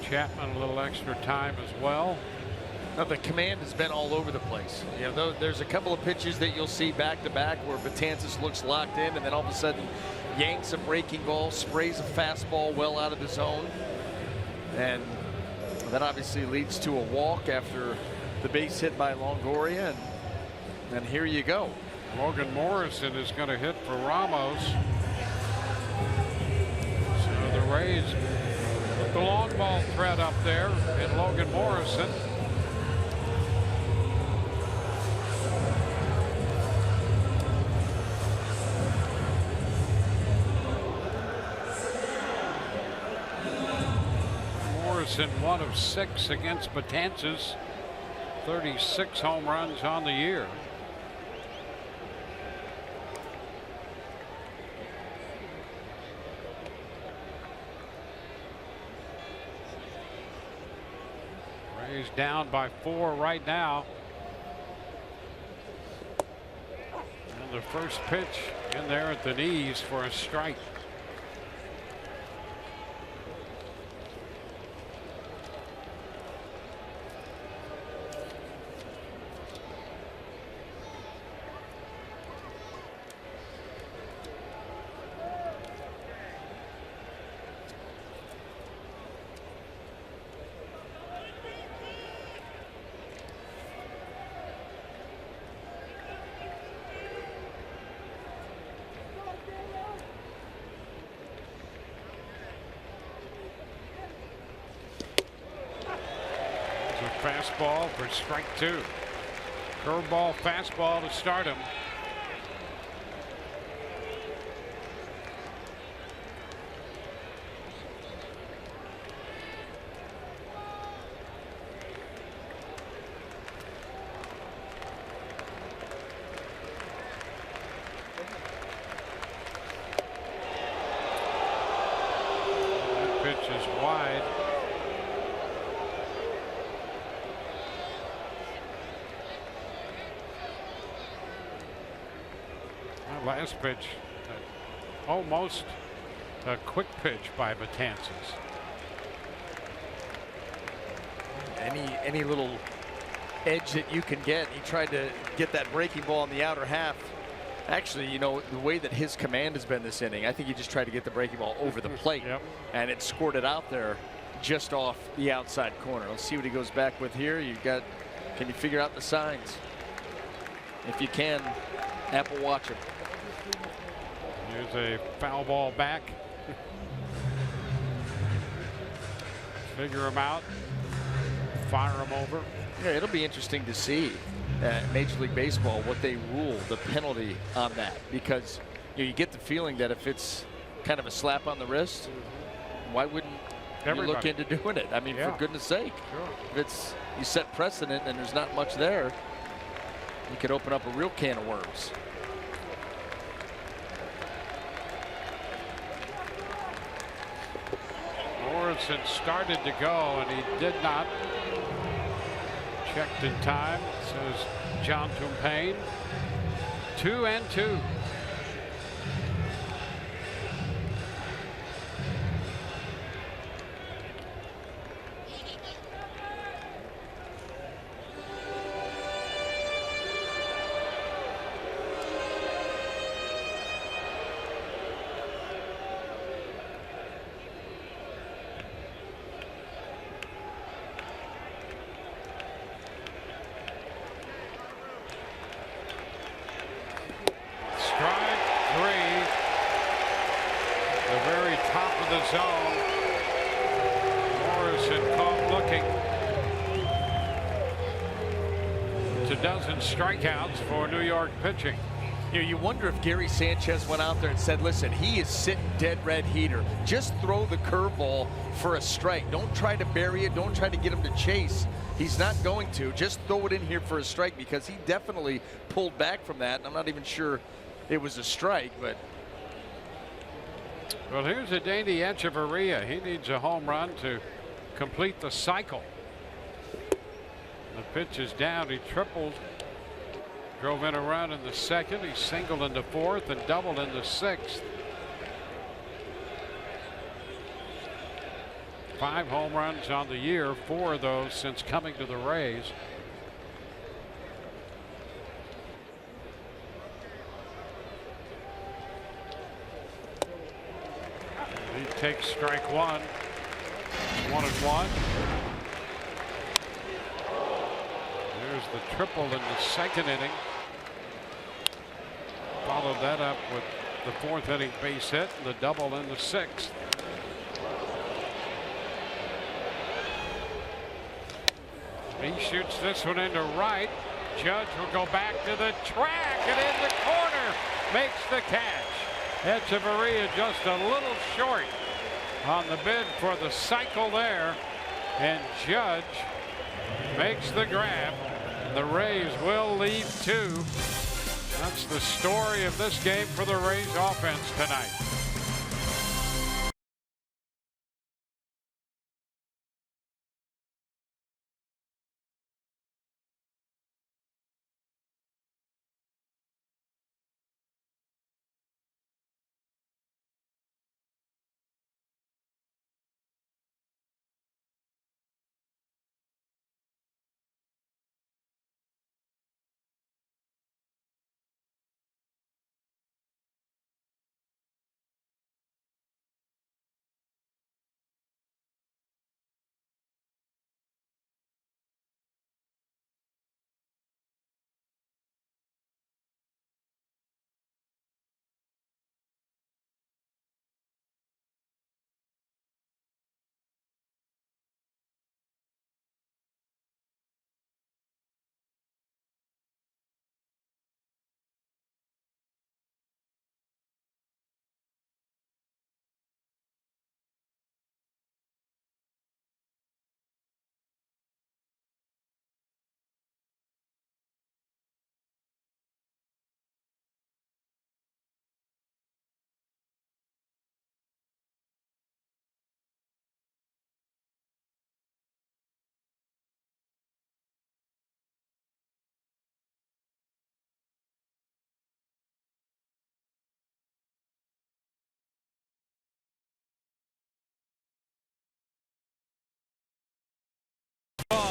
Chapman a little extra time as well. Now the command has been all over the place. You know, there's a couple of pitches that you'll see back to back where Betances looks locked in, and then all of a sudden yanks a breaking ball, sprays a fastball well out of the zone, and that obviously leads to a walk after the base hit by Longoria, and here you go. Logan Morrison is going to hit for Ramos. So the Rays put the long ball threat up there, and Logan Morrison. Morrison 1 of 6 against Betances. 36 home runs on the year. Rays down by 4 right now. And the first pitch in there at the knees for a strike. Fastball for strike 2. Curveball, fastball to start him. That pitch is wide. Last pitch, almost a quick pitch by Betances. Any little edge that you can get. He tried to get that breaking ball in the outer half. Actually, you know, the way that his command has been this inning, I think he just tried to get the breaking ball over the plate. Yep. And it scored it out there just off the outside corner. Let's see what he goes back with here. Can you figure out the signs? If you can, Apple Watch it. Here's a foul ball back. Figure him out. Fire him over. Yeah, it'll be interesting to see Major League Baseball what they rule the penalty on that, because you get the feeling that if it's kind of a slap on the wrist, why wouldn't you look into doing it? I mean, for goodness sake. Sure. If it's you set precedent and there's not much there, you could open up a real can of worms. Morrison started to go, and he did not. Checked in time, says John Tumpain. 2-2. the zone. Morrison caught looking. It's a dozen strikeouts for New York pitching. You wonder if Gary Sanchez went out there and said, listen, he is sitting dead red heater. Just throw the curveball for a strike. Don't try to bury it. Don't try to get him to chase. He's not going to. Just throw it in here for a strike, because he definitely pulled back from that. I'm not even sure it was a strike, but. Well, here's a Danny Echeverría. He needs a home run to complete the cycle. The pitch is down. He tripled. Drove in a run in the second. He singled in the fourth and doubled in the sixth. 5 home runs on the year, 4 of those since coming to the Rays. He takes strike 1. 1-1. There's the triple in the second inning. Followed that up with the 4th inning base hit and the double in the 6th. He shoots this one into right. Judge will go back to the track and in the corner makes the catch. Echeverría just a little short on the bid for the cycle there, and Judge makes the grab. The Rays will lead 2. That's the story of this game for the Rays offense tonight.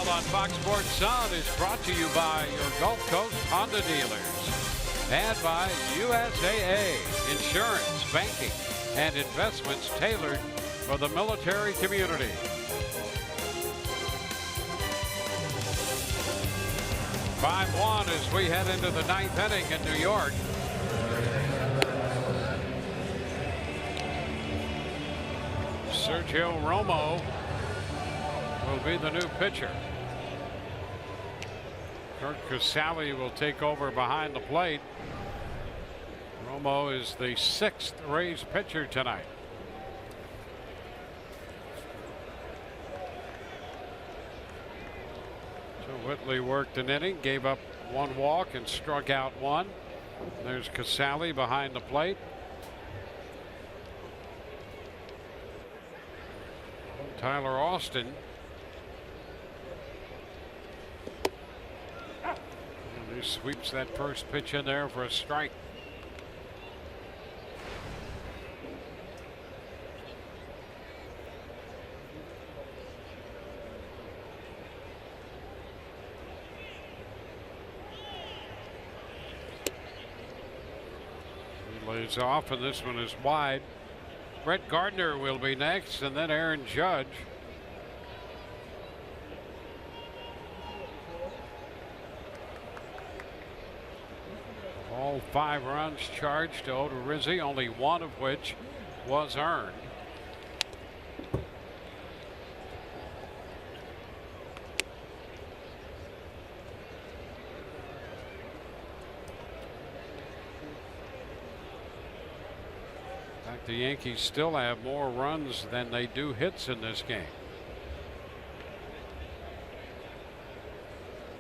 On Fox Sports Sun is brought to you by your Gulf Coast Honda dealers and by USAA Insurance, Banking, and Investments tailored for the military community. (5-1) as we head into the 9th inning in New York. Sergio Romo will be the new pitcher. Kurt Casale will take over behind the plate. Romo is the 6th Rays pitcher tonight. So Whitley worked an inning, gave up 1 walk and struck out 1. There's Casale behind the plate. Tyler Austin. He sweeps that first pitch in there for a strike. He lays off, and this one is wide. Brett Gardner will be next, and then Aaron Judge. All 5 runs charged to Odorizzi, only 1 of which was earned. Like the Yankees still have more runs than they do hits in this game.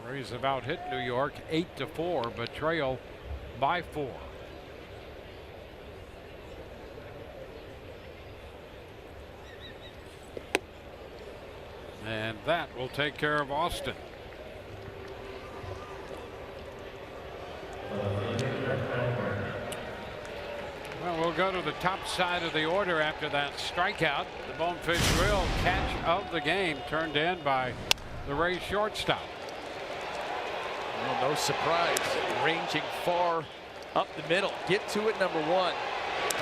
Rays have out hit New York 8-4, but trail by 4. And that will take care of Austin. Well, we'll go to the top side of the order after that strikeout. The Bonefish Grill catch of the game turned in by the Rays shortstop. Well, no surprise, ranging far up the middle. Get to it, number 1.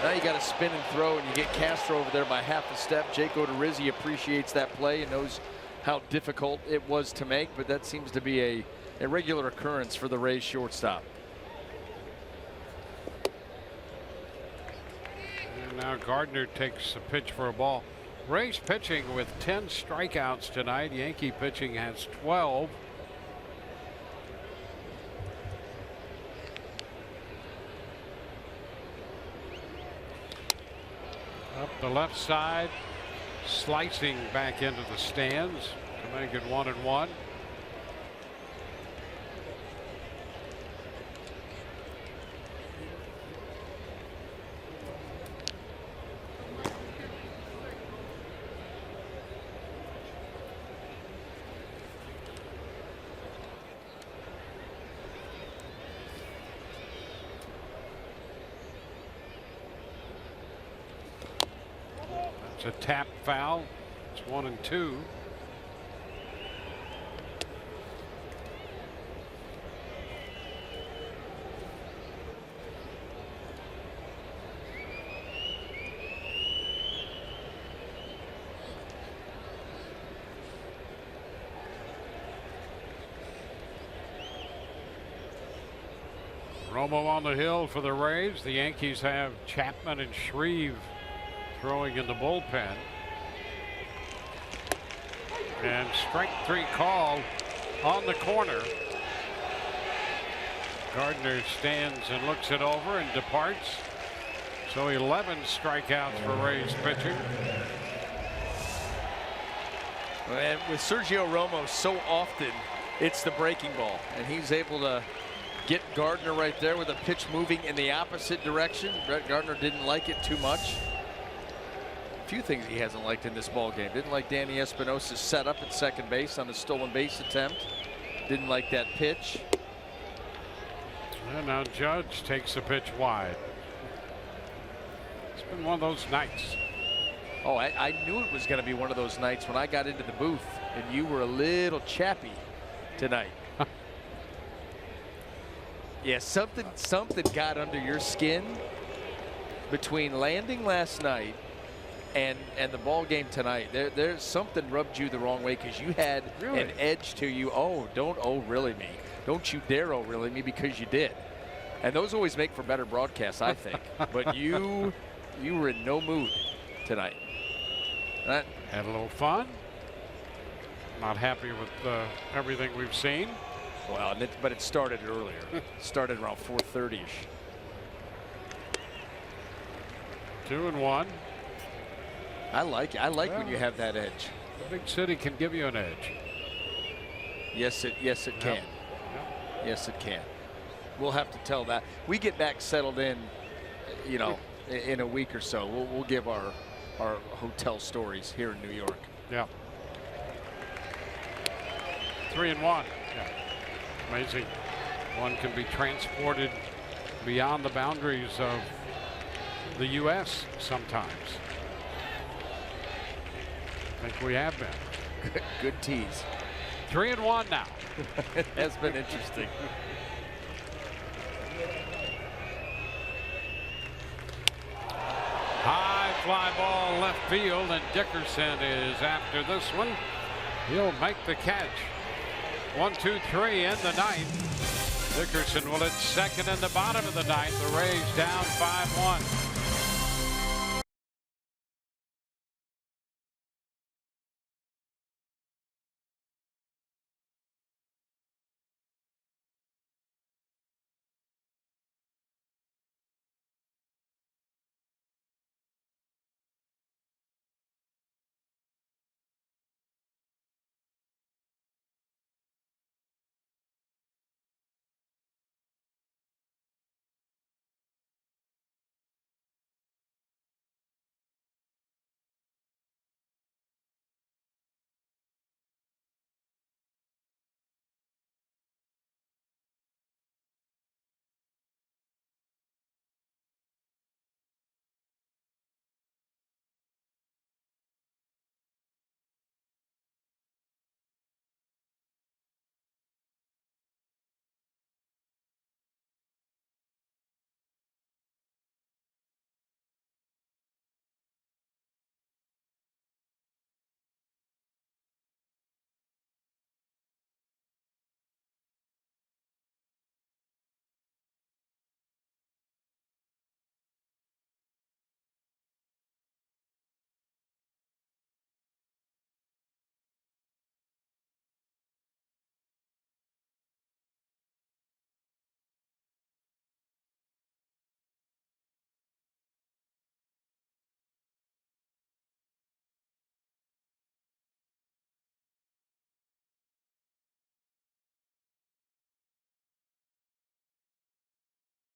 Now you got to spin and throw, and you get Castro over there by half a step. Jake Odorizzi appreciates that play and knows how difficult it was to make, but that seems to be a regular occurrence for the Rays shortstop. And now Gardner takes a pitch for a ball. Rays pitching with 10 strikeouts tonight. Yankee pitching has 12. Up the left side, slicing back into the stands to make it 1-1. A tap foul. It's 1-2. Romo on the hill for the Rays. The Yankees have Chapman and Shreve throwing in the bullpen. And strike 3 call on the corner. Gardner stands and looks it over and departs. So 11 strikeouts for Rays pitching. And with Sergio Romo, so often it's the breaking ball, and he's able to get Gardner right there with a pitch moving in the opposite direction. Brett Gardner didn't like it too much. A few things he hasn't liked in this ball game. Didn't like Danny Espinosa's setup at second base on the stolen base attempt. Didn't like that pitch. And now Judge takes a pitch wide. It's been one of those nights. Oh, I knew it was going to be one of those nights when I got into the booth and you were a little chappy tonight. Yeah, something got under your skin between landing last night and the ball game tonight. There's something rubbed you the wrong way because you had an edge to you. Oh, don't really me. Don't you dare really me, because you did. And those always make for better broadcasts, I think. But you were in no mood tonight. Had a little fun. Not happy with everything we've seen. Well, but it started earlier. It started around 4:30ish. 2-1. I like it. I like when you have that edge. The big city can give you an edge. Yes, it can. Yep. Yes, it can. We'll have to tell that. We get back settled in, you know, in a week or so. We'll give our hotel stories here in New York. Yeah. 3-1. Yeah. Amazing. One can be transported beyond the boundaries of the U.S. sometimes. I think we have been. Good tease. 3-1 now. It has been interesting. High fly ball left field, and Dickerson is after this one. He'll make the catch. 1, 2, 3 in the ninth. Dickerson will hit second in the bottom of the ninth. The Rays down 5-1.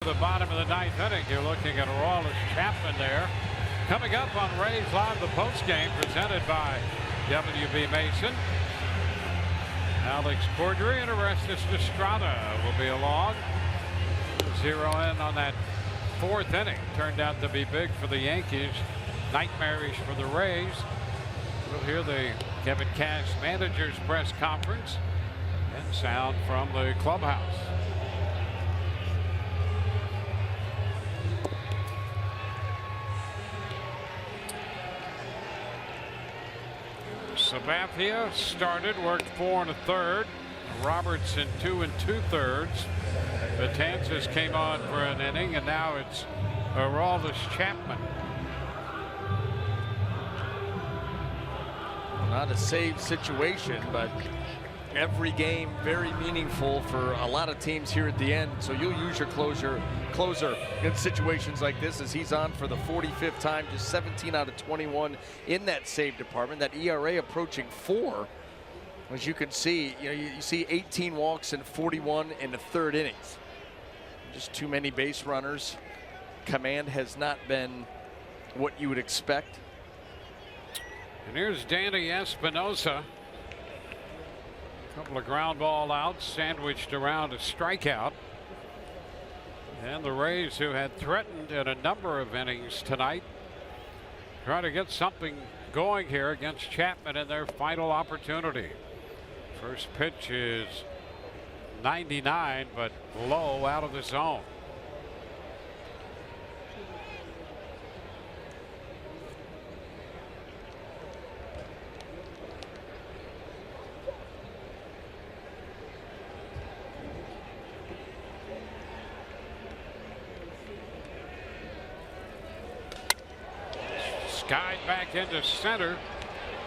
the bottom of the ninth inning. You're looking at Aroldis Chapman there. Coming up on Rays Live, the postgame presented by WB Mason. Alex Cordry and Orestes Estrada will be along. Zero in on that fourth inning. Turned out to be big for the Yankees. Nightmarish for the Rays. We'll hear the Kevin Cash manager's press conference and sound from the clubhouse. Sabathia started, worked 4 1/3. Robertson 2 2/3. Betances came on for an inning, and now it's Aroldis Chapman. Not a save situation, but every game very meaningful for a lot of teams here at the end. So you'll use your closer in situations like this, as he's on for the 45th time, just 17 out of 21 in that save department. That ERA approaching 4. As you can see, you see 18 walks and 41 in the third innings. Just too many base runners. Command has not been what you would expect. And here's Danny Espinosa. A couple of ground ball outs sandwiched around a strikeout. And the Rays, who had threatened in a number of innings tonight, try to get something going here against Chapman in their final opportunity. First pitch is 99, but low, out of the zone. Skied back into center.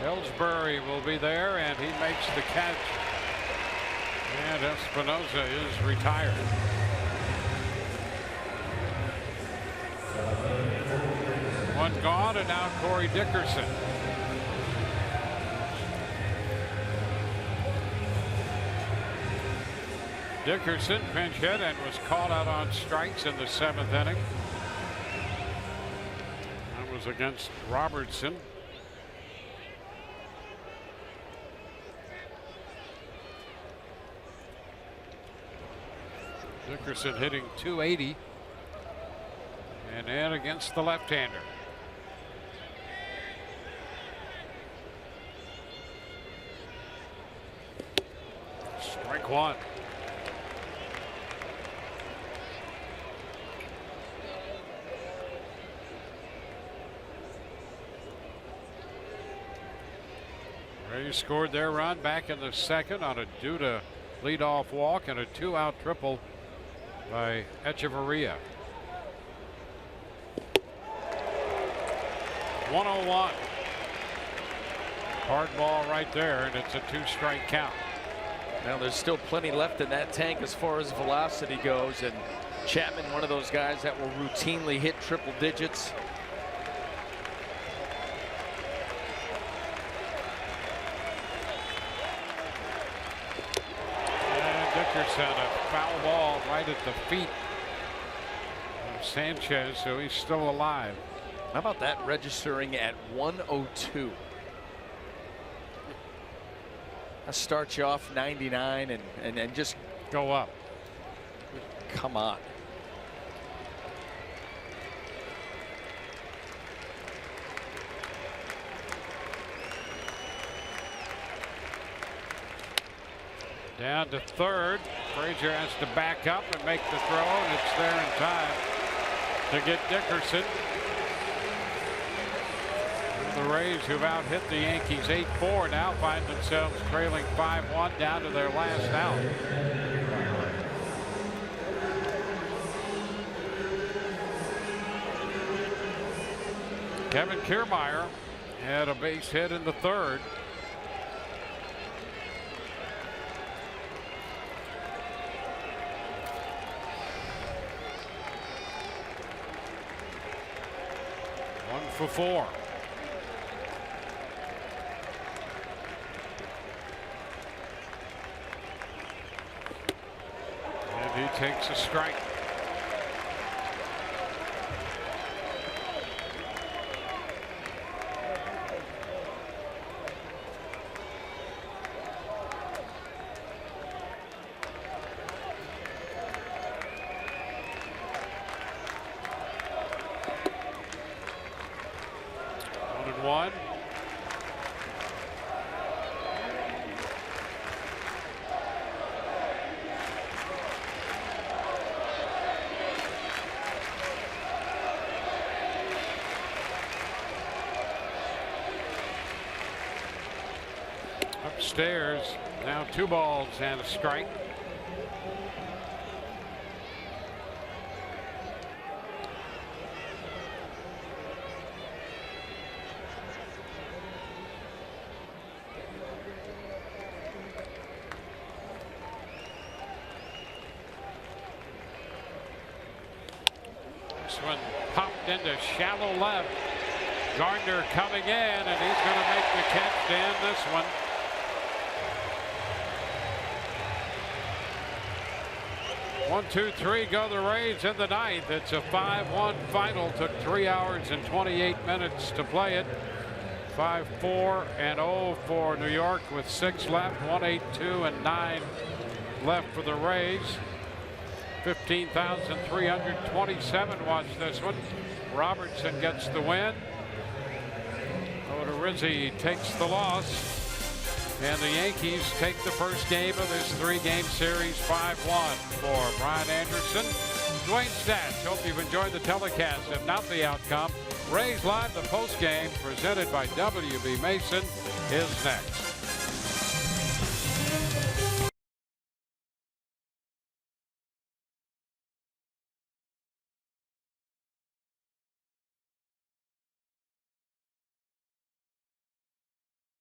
Ellsbury will be there, and he makes the catch. And Espinosa is retired. One gone, and now Corey Dickerson. Dickerson pinch hit and was called out on strikes in the 7th inning. That was against Robertson. Dickerson hitting .280 and in against the left-hander. Strike one. Rays scored their run back in the 2nd on a due to leadoff walk and a 2-out triple by Echeverría. 1-0-1. Hard ball right there, and it's a 2-strike count. Now there's still plenty left in that tank as far as velocity goes, and Chapman, one of those guys that will routinely hit triple digits. Dickerson, a foul ball right at the feet of Sanchez, so he's still alive. How about that registering at 102? That starts you off 99 and just go up. Come on. Down to third. Frazier has to back up and make the throw, and it's there in time to get Dickerson. The Rays, who've out-hit the Yankees 8-4, now find themselves trailing 5-1 down to their last out. Kevin Kiermaier had a base hit in the 3rd. For 4. And he takes a strike. 1. Upstairs, now 2 balls and a strike. This one popped into shallow left. Gardner coming in, and he's going to make the catch to end this one. 1, 2, 3 go the Rays in the 9th. It's a 5-1 final. Took 3 hours and 28 minutes to play it. 5-4-0 for New York with 6 left. 1-8-2 and 9 left for the Rays. 15,327 watched this one. Robertson gets the win. Odorizzi takes the loss. And the Yankees take the first game of this 3-game series 5-1. For Brian Anderson, Dwayne Stats. Hope you've enjoyed the telecast. If not the outcome, Rays Live, the postgame presented by WB Mason is next.